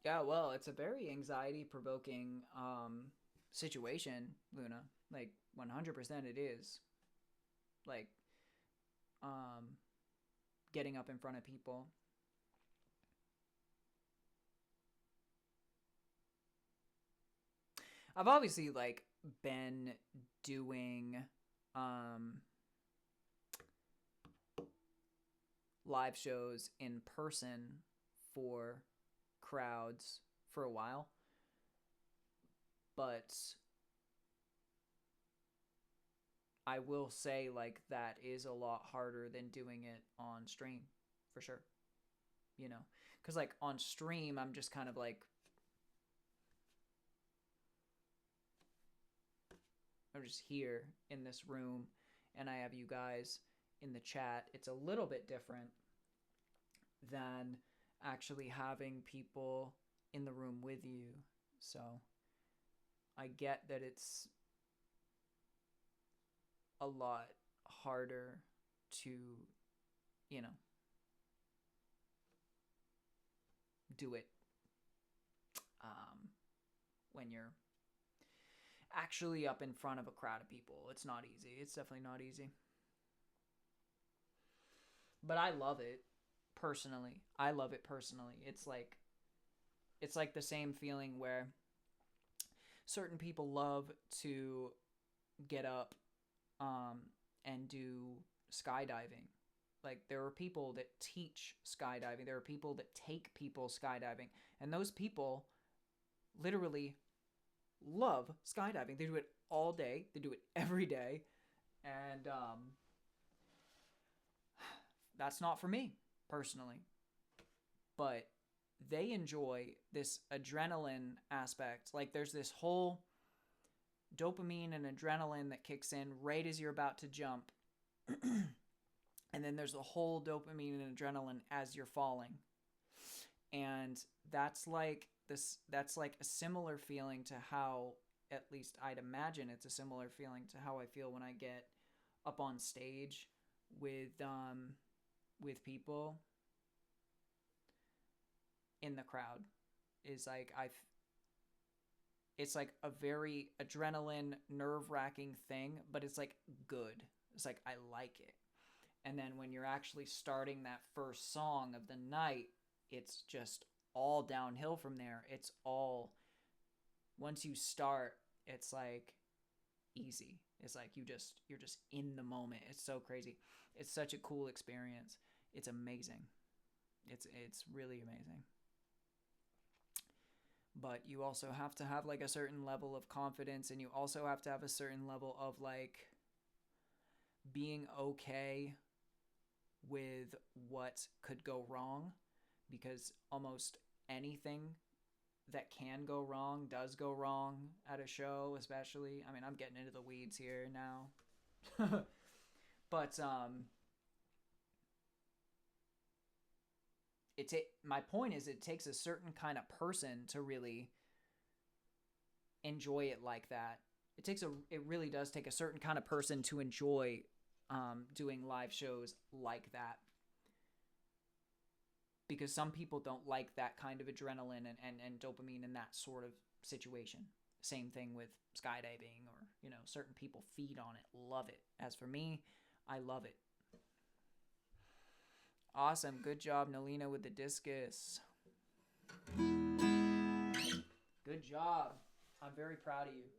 Yeah, well, it's a very anxiety provoking situation, Luna. Like 100% it is. Like um getting up in front of people. I've obviously like been doing um live shows in person for crowds for a while, but I will say like that is a lot harder than doing it on stream for sure. You know, because like on stream, I'm just kind of like, I'm just here in this room and I have you guys in the chat. It's a little bit different than actually having people in the room with you. So I get that it's a lot harder to, you know, do it when you're actually up in front of a crowd of people. It's not easy. It's definitely not easy. But I love it personally. I love it personally. It's like the same feeling where certain people love to get up and do skydiving. Like there are people that teach skydiving. There are people that take people skydiving, and those people literally love skydiving. They do it all day. They do it every day, and that's not for me personally. But they enjoy this adrenaline aspect. Like there's this whole dopamine and adrenaline that kicks in right as you're about to jump. And then there's a whole dopamine and adrenaline as you're falling. And that's like a similar feeling to how, at least I'd imagine it's a similar feeling to how I feel when I get up on stage with people in the crowd. Is like it's like a very adrenaline, nerve-wracking thing, but it's like good. It's like I like it. And then when you're actually starting that first song of the night, it's just all downhill from there. It's all, once you start, it's like easy. It's like you're just in the moment. It's so crazy. It's such a cool experience. It's amazing. It's really amazing. But you also have to have like a certain level of confidence, and you also have to have a certain level of like being okay with what could go wrong, because almost anything that can go wrong does go wrong at a show, especially. I mean, I'm getting into the weeds here now. But my point is it takes a certain kind of person to really enjoy it like that. It really does take a certain kind of person to enjoy doing live shows like that, because some people don't like that kind of adrenaline and dopamine in that sort of situation. Same thing with skydiving, or, you know, certain people feed on it, love it. As for me, I love it. Awesome. Good job, Nalina, with the discus. Good job. I'm very proud of you.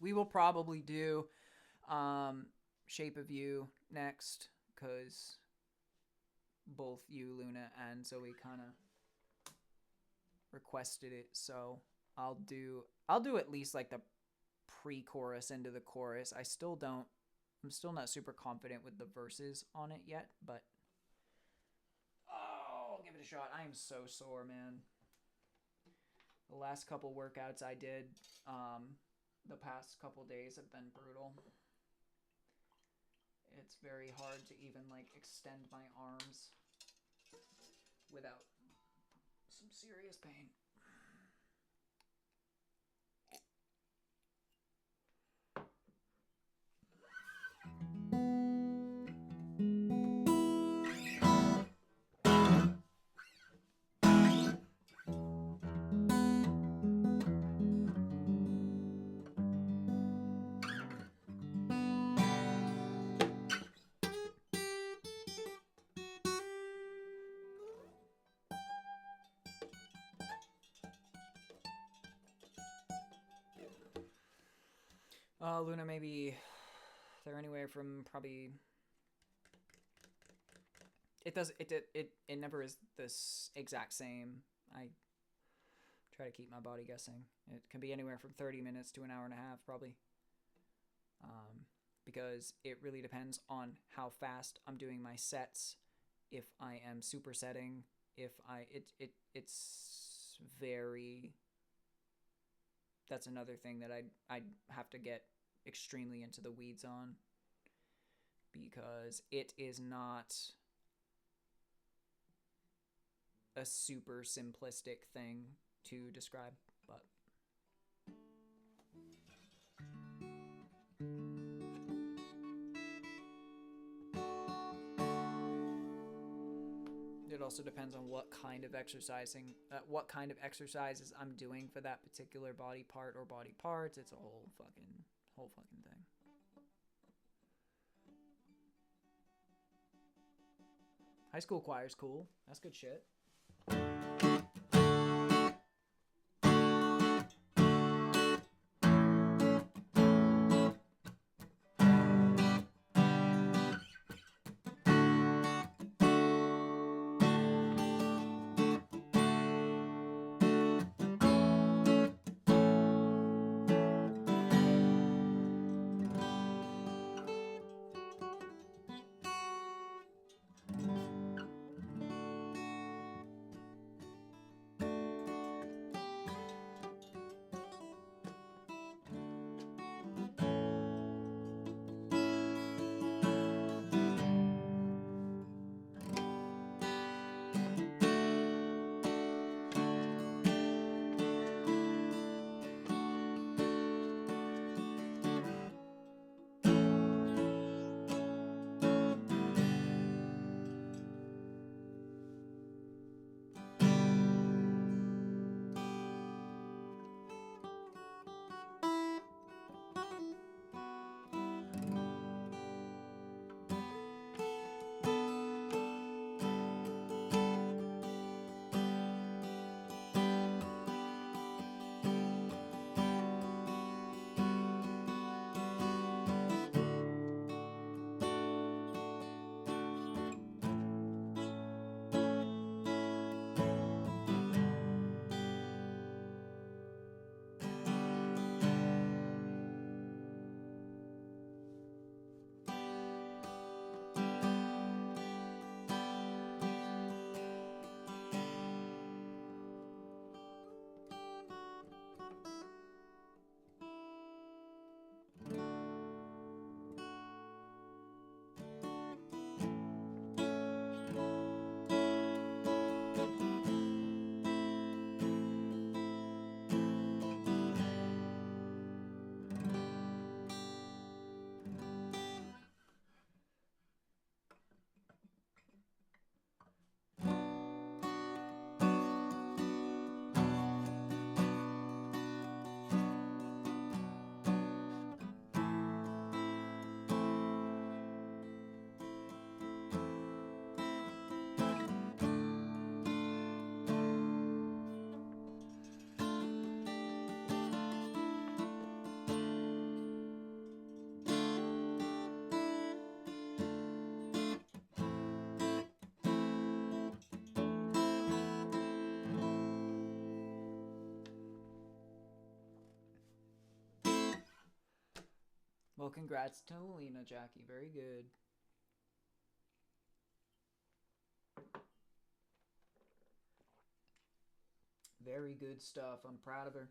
We will probably do Shape of You next, because both you, Luna, and Zoe kind of requested it. So I'll do at least like the pre-chorus into the chorus. I'm still not super confident with the verses on it yet, but I'll give it a shot. I am so sore, man. The last couple workouts I did the past couple days have been brutal. It's very hard to even like extend my arms. without some serious pain. Luna, maybe they're anywhere from probably. It never is this exact same. I try to keep my body guessing. It can be anywhere from 30 minutes to an hour and a half, probably. Because it really depends on how fast I'm doing my sets. If I am supersetting, it's very. That's another thing that I'd have to get extremely into the weeds on, because it is not a super simplistic thing to describe, but it also depends on what kind of exercises I'm doing for that particular body part or body parts. It's a whole fucking thing. High school choir's cool. That's good shit. Well, congrats to Lena, Jackie. Very good. Very good stuff. I'm proud of her.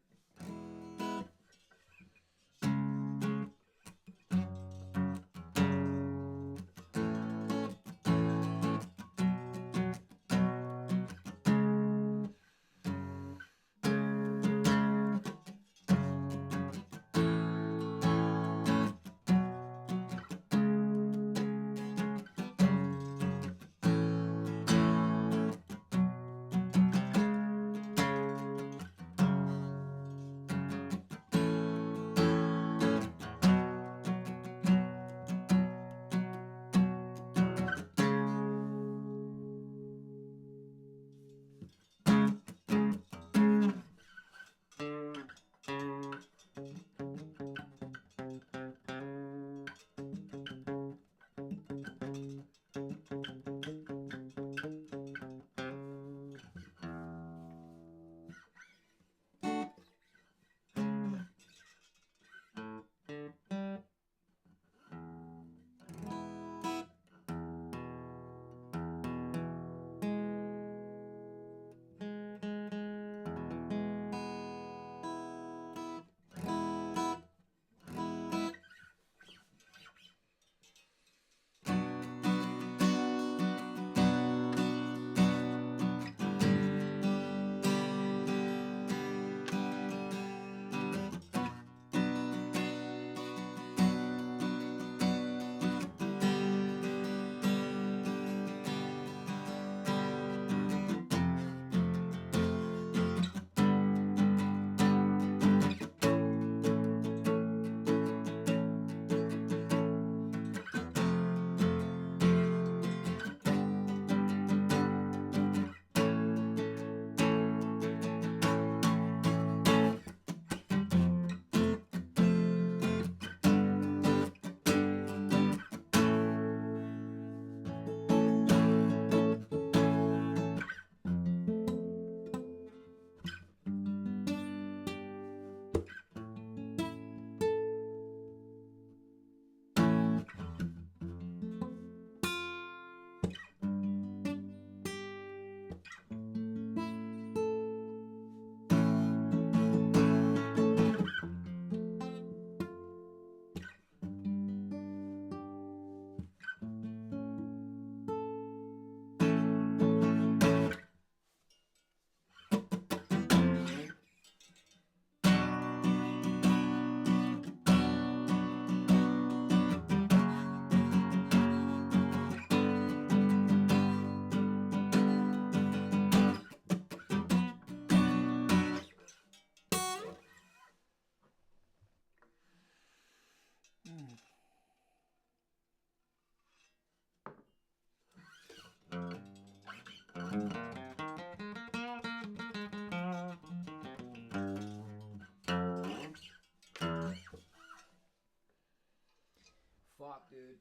dude.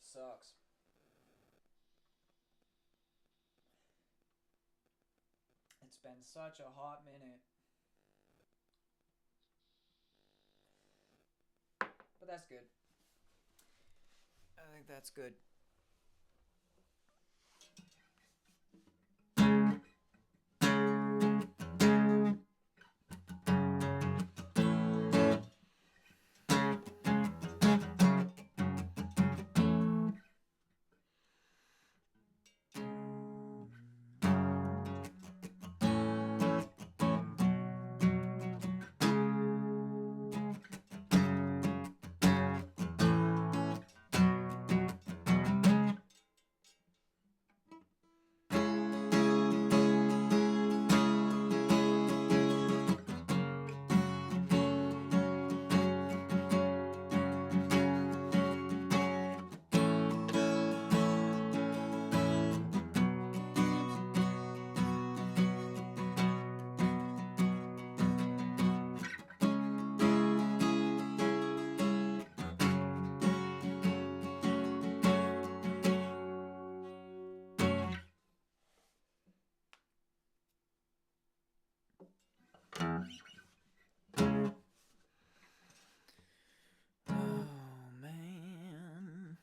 Sucks. It's been such a hot minute. But that's good. I think that's good. Oh, man.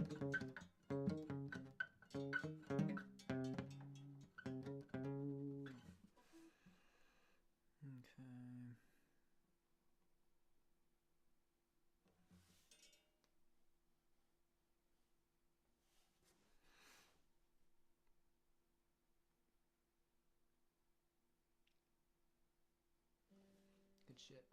Okay. Good shit.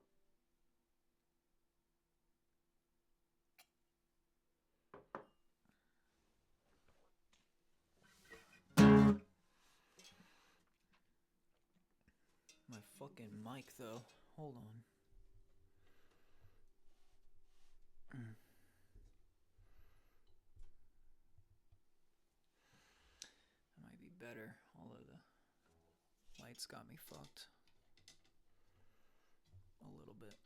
My fucking mic, though. Hold on. That might be better, although the lights got me fucked. A little bit.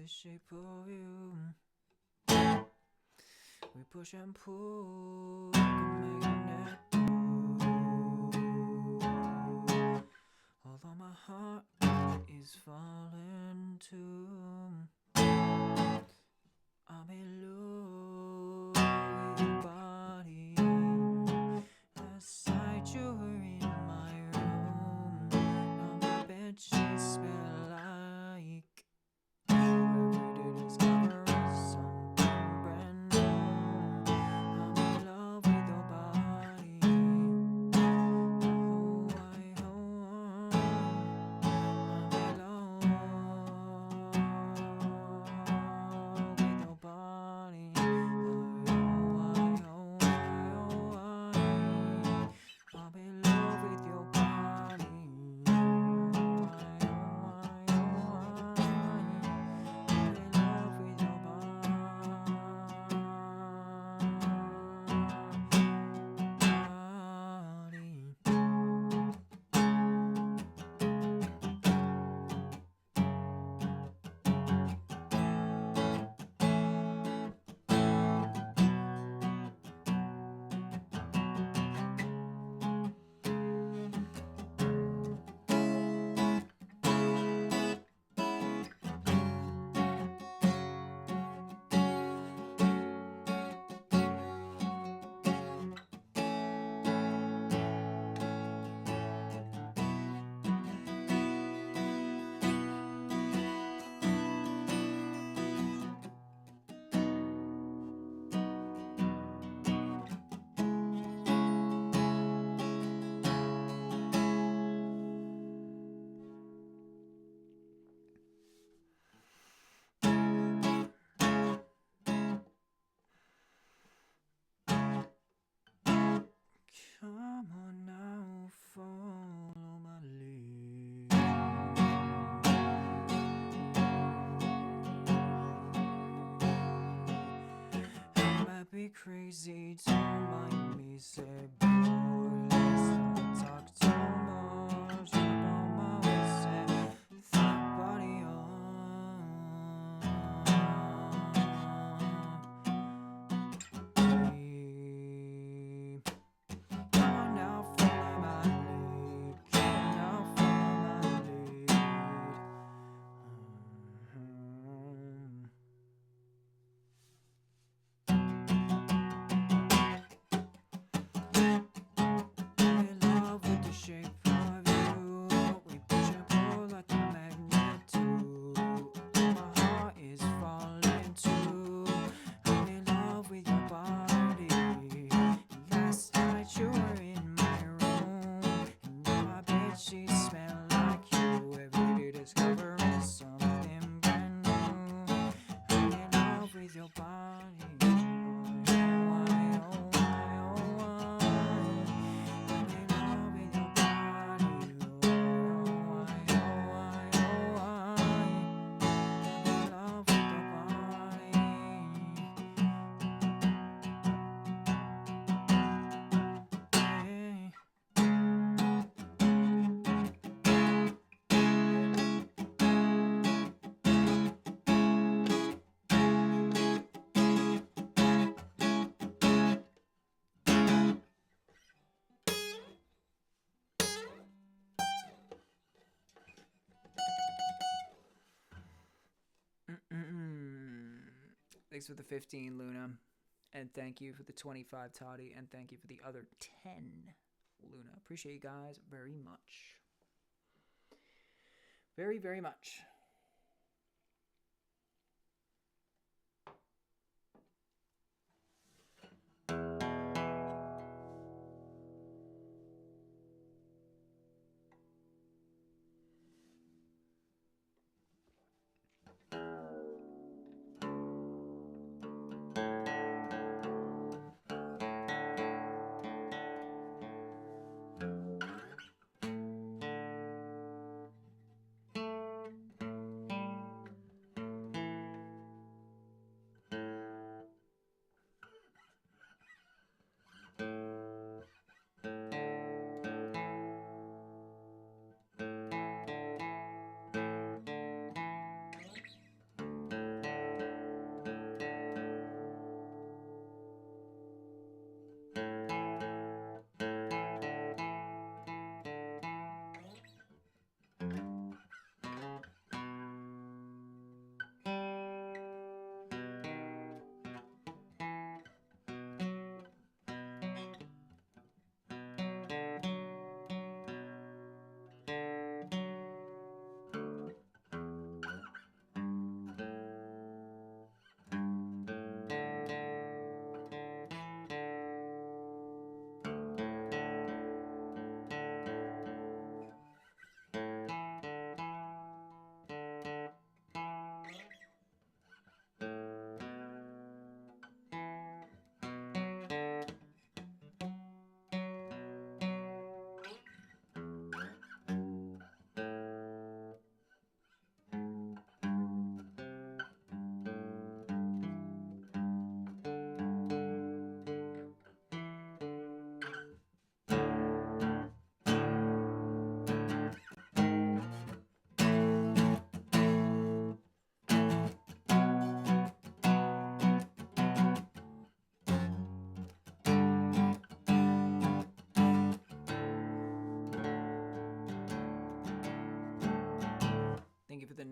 the shape of you. We push and pull like a magnet do. Although my heart is falling too, I'm in love with your body. Last night you were in my room. Now my bed sheets smell like every day discovering something brand new. I'm in love with your body. Oh, I'm in love with your body. I'm in love with your body. Come on now, follow my lead. I might be crazy, don't mind me, say boy, let's not talk too much about my waist and that body deep. Come on now, follow my lead. Come on now, follow my lead. I'm in love with the shape of you. We push and pull like a magnet do. My heart is falling too. I'm in love with your body. Last night you were in my room, and now my bed sheets smell like you. Every day discovering something brand new. I'm in love with your body. Thanks for the 15, Luna. And thank you for the 25, Toddy. And thank you for the other 10, Luna. Appreciate you guys very much. Very, very much.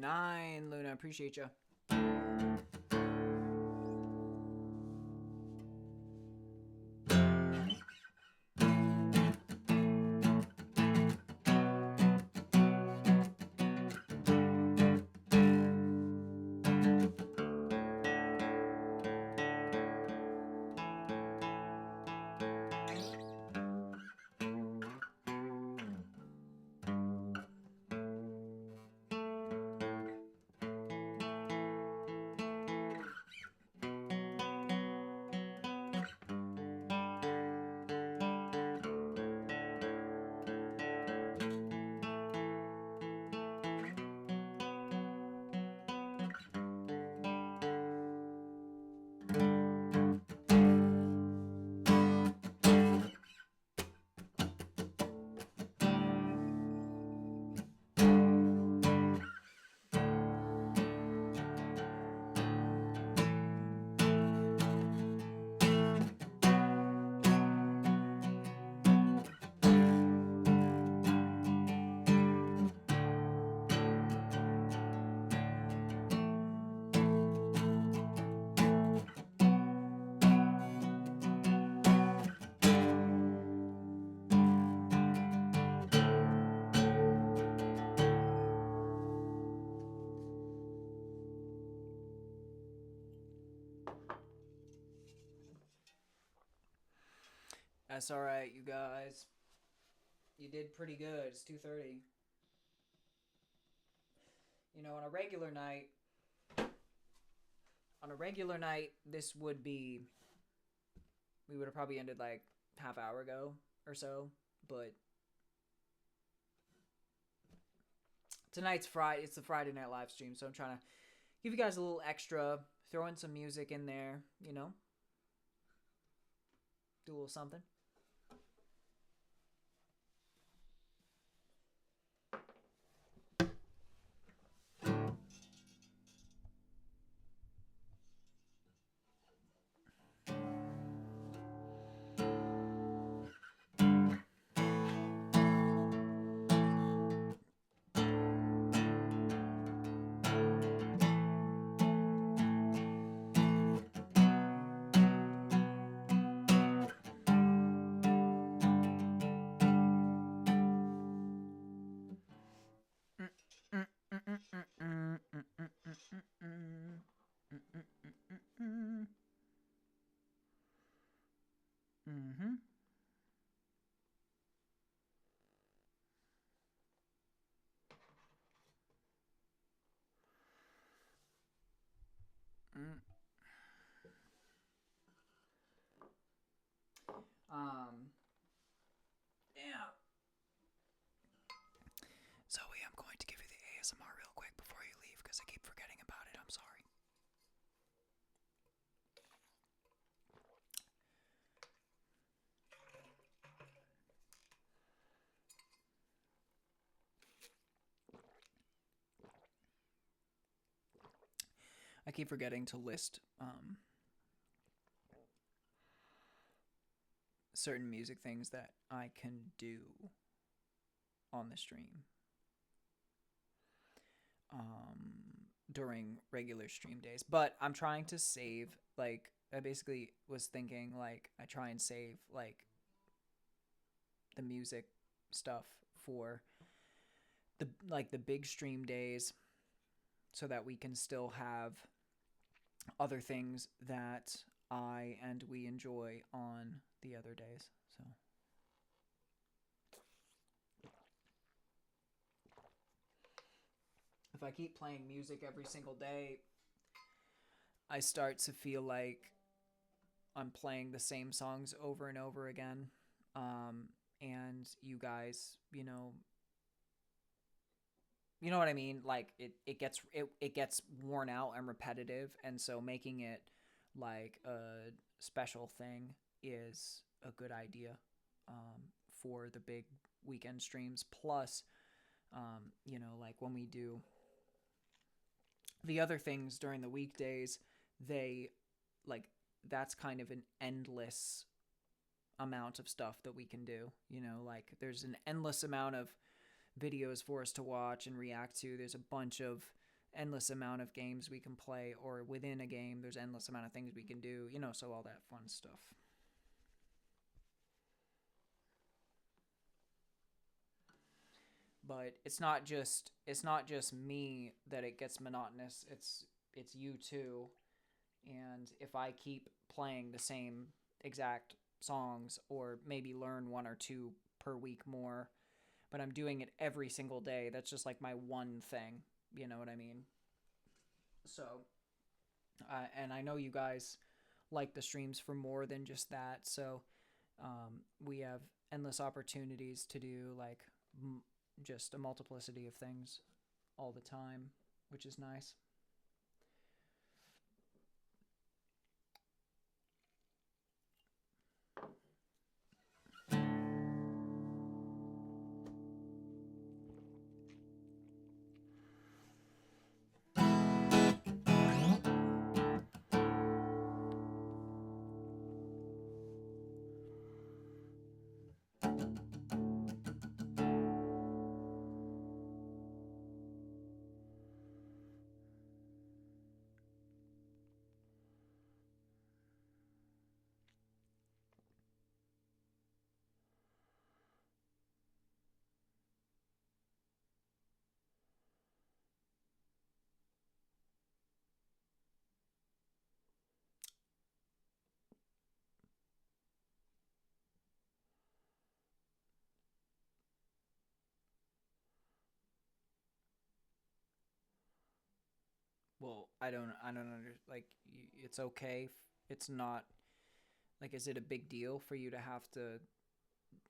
9, Luna. Appreciate you. That's all right, you guys. You did pretty good. It's 2:30. You know, on a regular night, this would be, we would have probably ended like half hour ago or so, but tonight's Friday. It's the Friday night live stream, so I'm trying to give you guys a little extra, throw in some music in there, you know, do a little something. Mm-hmm. Yeah. Zoe, I'm going to give you the ASMR real quick before you leave because I keep forgetting about it. I'm sorry. I keep forgetting to list certain music things that I can do on the stream during regular stream days. But I'm trying to save, like, I basically was thinking, like, I try and save, like, the music stuff for the big stream days so that we can still have other things that I and we enjoy on the other days. So if I keep playing music every single day, I start to feel like I'm playing the same songs over and over again. And you guys, you know what I mean? Like it gets worn out and repetitive, and so making it like a special thing is a good idea for the big weekend streams. Plus, like when we do the other things during the weekdays, they like that's kind of an endless amount of stuff that we can do. Like there's an endless amount of videos for us to watch and react to. There's a bunch of endless amount of games we can play, or within a game there's endless amount of things we can do, so all that fun stuff. But it's not just me that it gets monotonous. It's you too. And if I keep playing the same exact songs, or maybe learn one or two per week more, but I'm doing it every single day, that's just like my one thing. You know what I mean? So, and I know you guys like the streams for more than just that. So, we have endless opportunities to do like just a multiplicity of things all the time, which is nice. Well, I don't like, it's okay. It's not like, is it a big deal for you to have to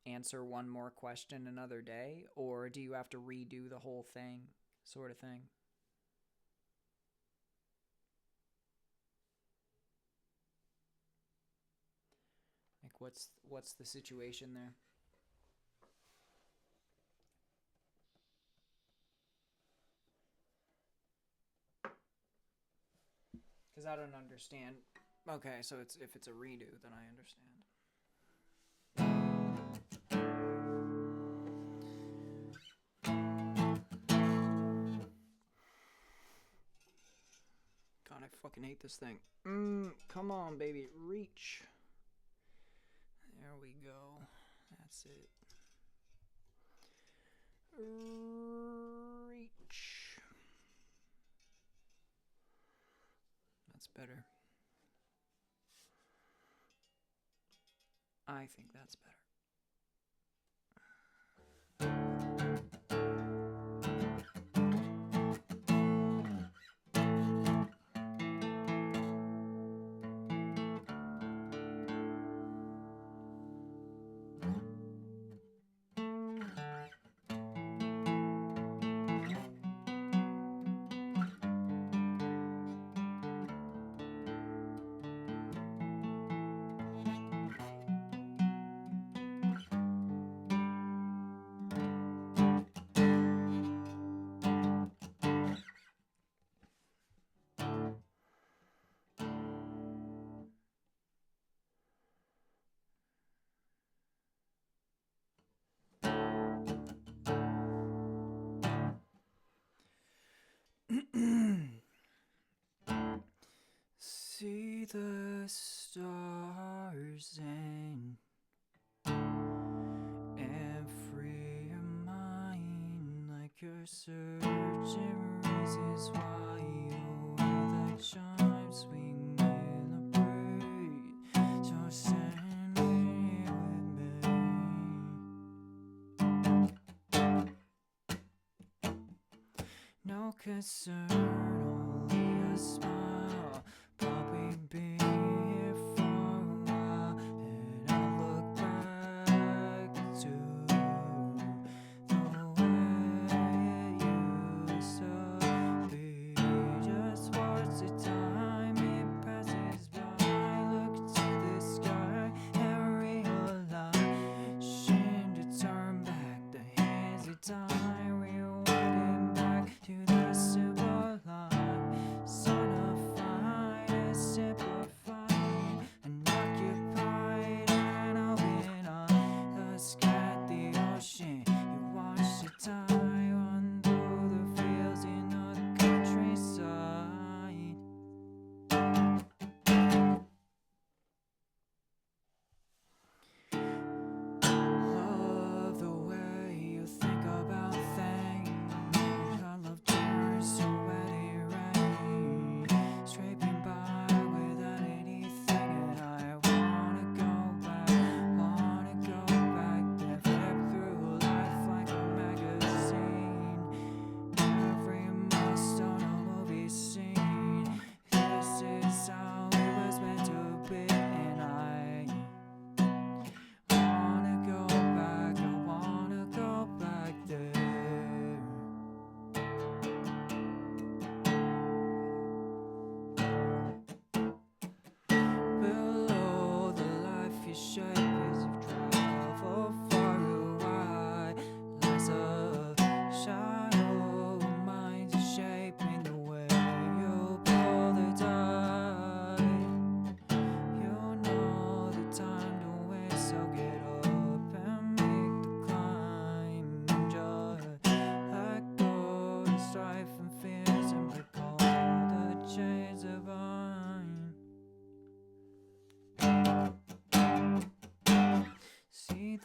answer one more question another day, or do you have to redo the whole thing, sort of thing? Like, what's the situation there? Because I don't understand. Okay, so if it's a redo, then I understand. God, I fucking hate this thing. Come on, baby, reach. There we go. That's it. Reach. That's better. I think that's better. See the stars and free your mind, like you're searching reasons why you the chimes swing in a bird. So stand here with me. No concern, only a smile. Probably be here for a while, and I'll look back to the way it used to be. Just watch the time it passes by. Look to the sky and realize shame to turn back the hands of time. Rewinding back to the simple life, son of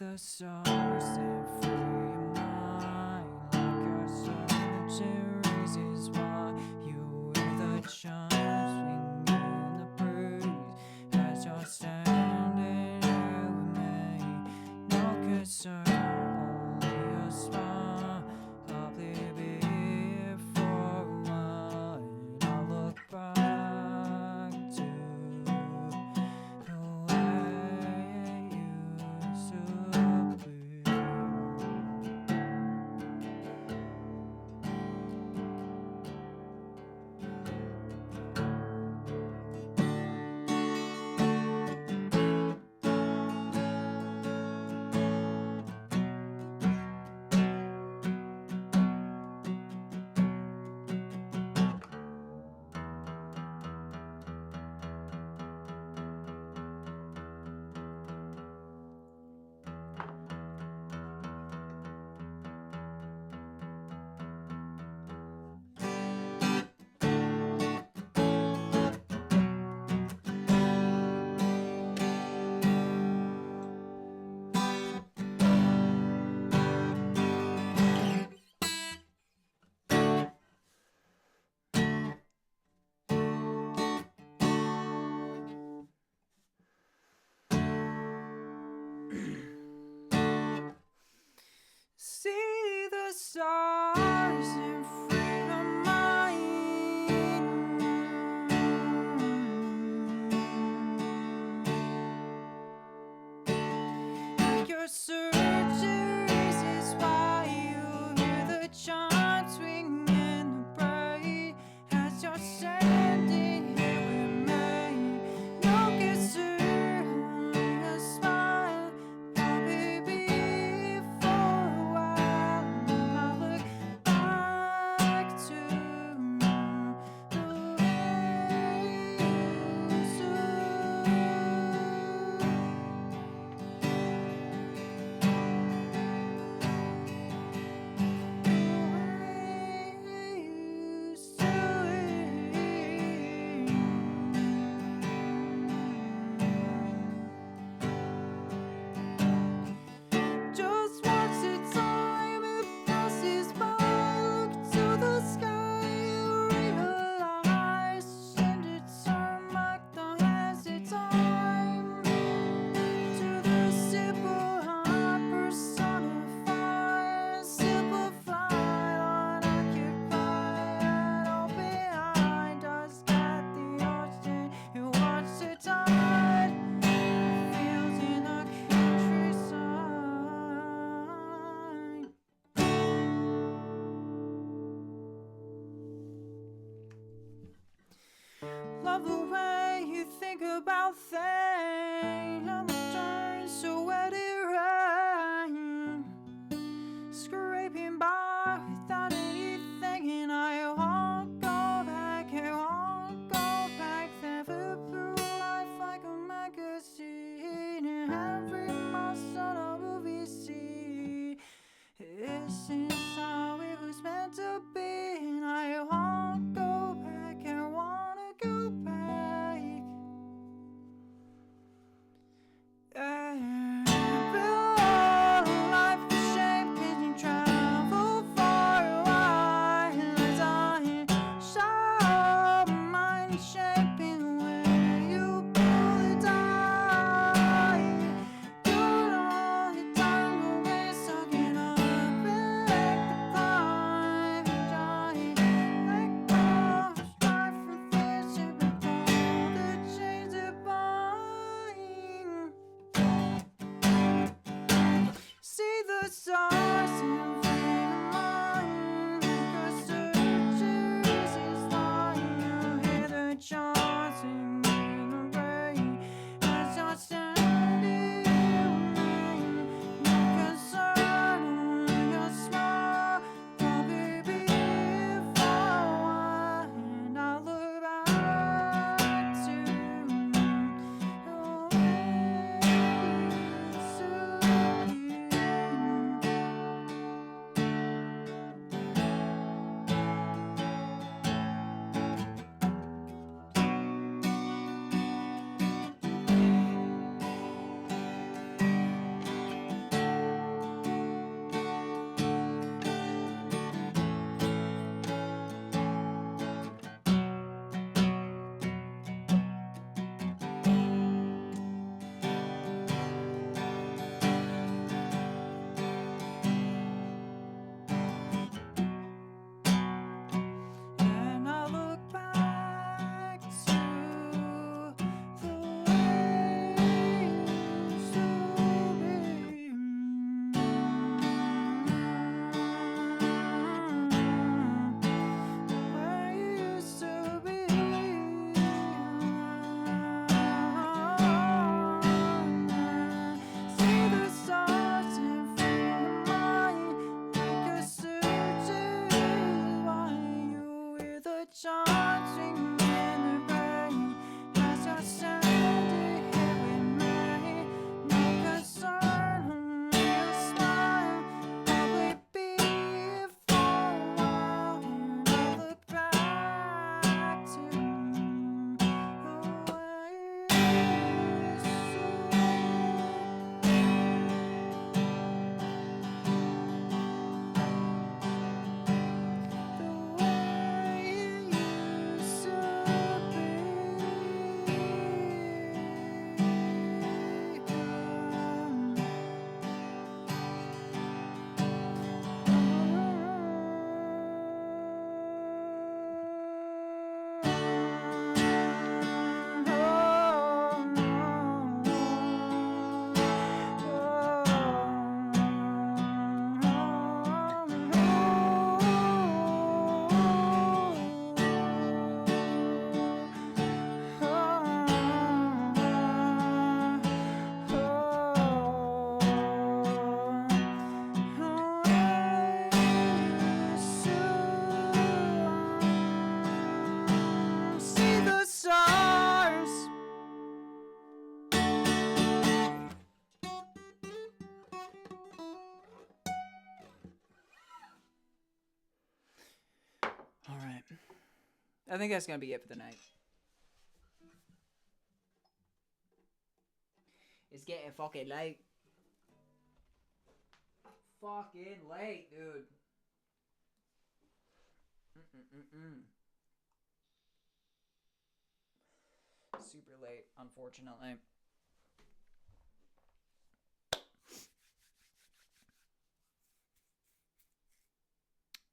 the stars and free your mind like a certain reasons why you hear the chimes swing in the breeze as you're standing here with me. No concern, only a smile. I'll be here for a while, and I'll look back to the way it used to be. See the stars and free your mind. Like your surgeries is why you hear the chimes swing in the bright as you're standing here with me. No concern, only a smile. I'll be for a while, and I'll look back to the way it used to be. Just watch the time it passes by. Look to the sky, you realize and it turn back the hands of time to the simple heart personified, simplified, unoccupied, all behind us got the ocean. You watch the tide, fields in the countryside. Love the way you think about things. I'm turned so wet it rain, scraping by without anything, and I won't go back. I won't go back. Never through life like a magazine, and every monster on a movie scene. This is how it was meant to be, and I won't go back. I wanna go back. Below life is shaped, and you travel for a while as I show mine shaping where you pull the die. You know the time will waste soaking up back the climb and giant like clouds strive for this ship and pull the chains that bind. See the stars and free your mind. Cause surgeries is lying. You hear the chimes sing in the rain as you're standing here with me. No concern, only a smile. I'll be here for a while, and I'll look back to the way it used to be. charging in the rain as you're standing here with me. No concern, only a smile. I'll be for a while, and I look back to the way you used see the stars. All right. I think that's going to be it for the night. It's getting fucking late. Fucking late, dude. Super late, unfortunately.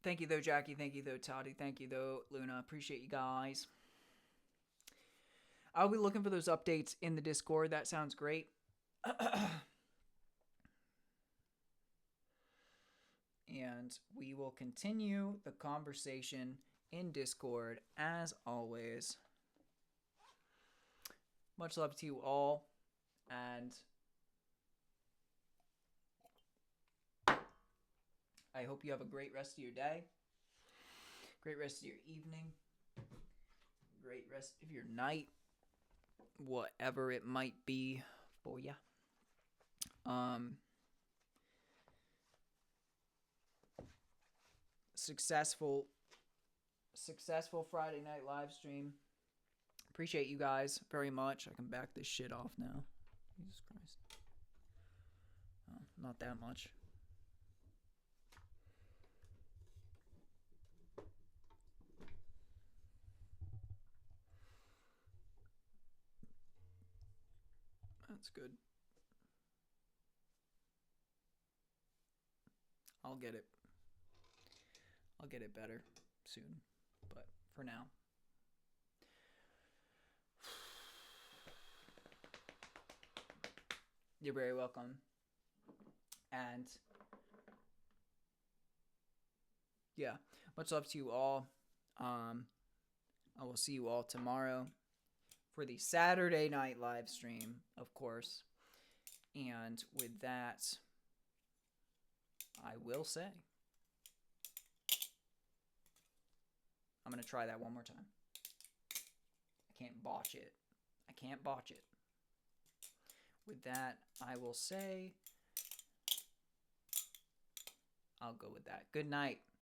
Thank you, though, Jackie. Thank you, though, Toddy. Thank you, though, Luna. Appreciate you guys. I'll be looking for those updates in the Discord. That sounds great. And we will continue the conversation in Discord as always. Much love to you all. And I hope you have a great rest of your day. Great rest of your evening. Great rest of your night. Whatever it might be for ya. Successful Friday night live stream. Appreciate you guys very much. I can back this shit off now. Jesus Christ. Oh, not that much. That's good. I'll get it better soon. But for now. You're very welcome. And yeah, much love to you all. I will see you all tomorrow for the Saturday night live stream, of course. And with that, I will say, I'm going to try that one more time. I can't botch it. With that, I will say, I'll go with that. Good night.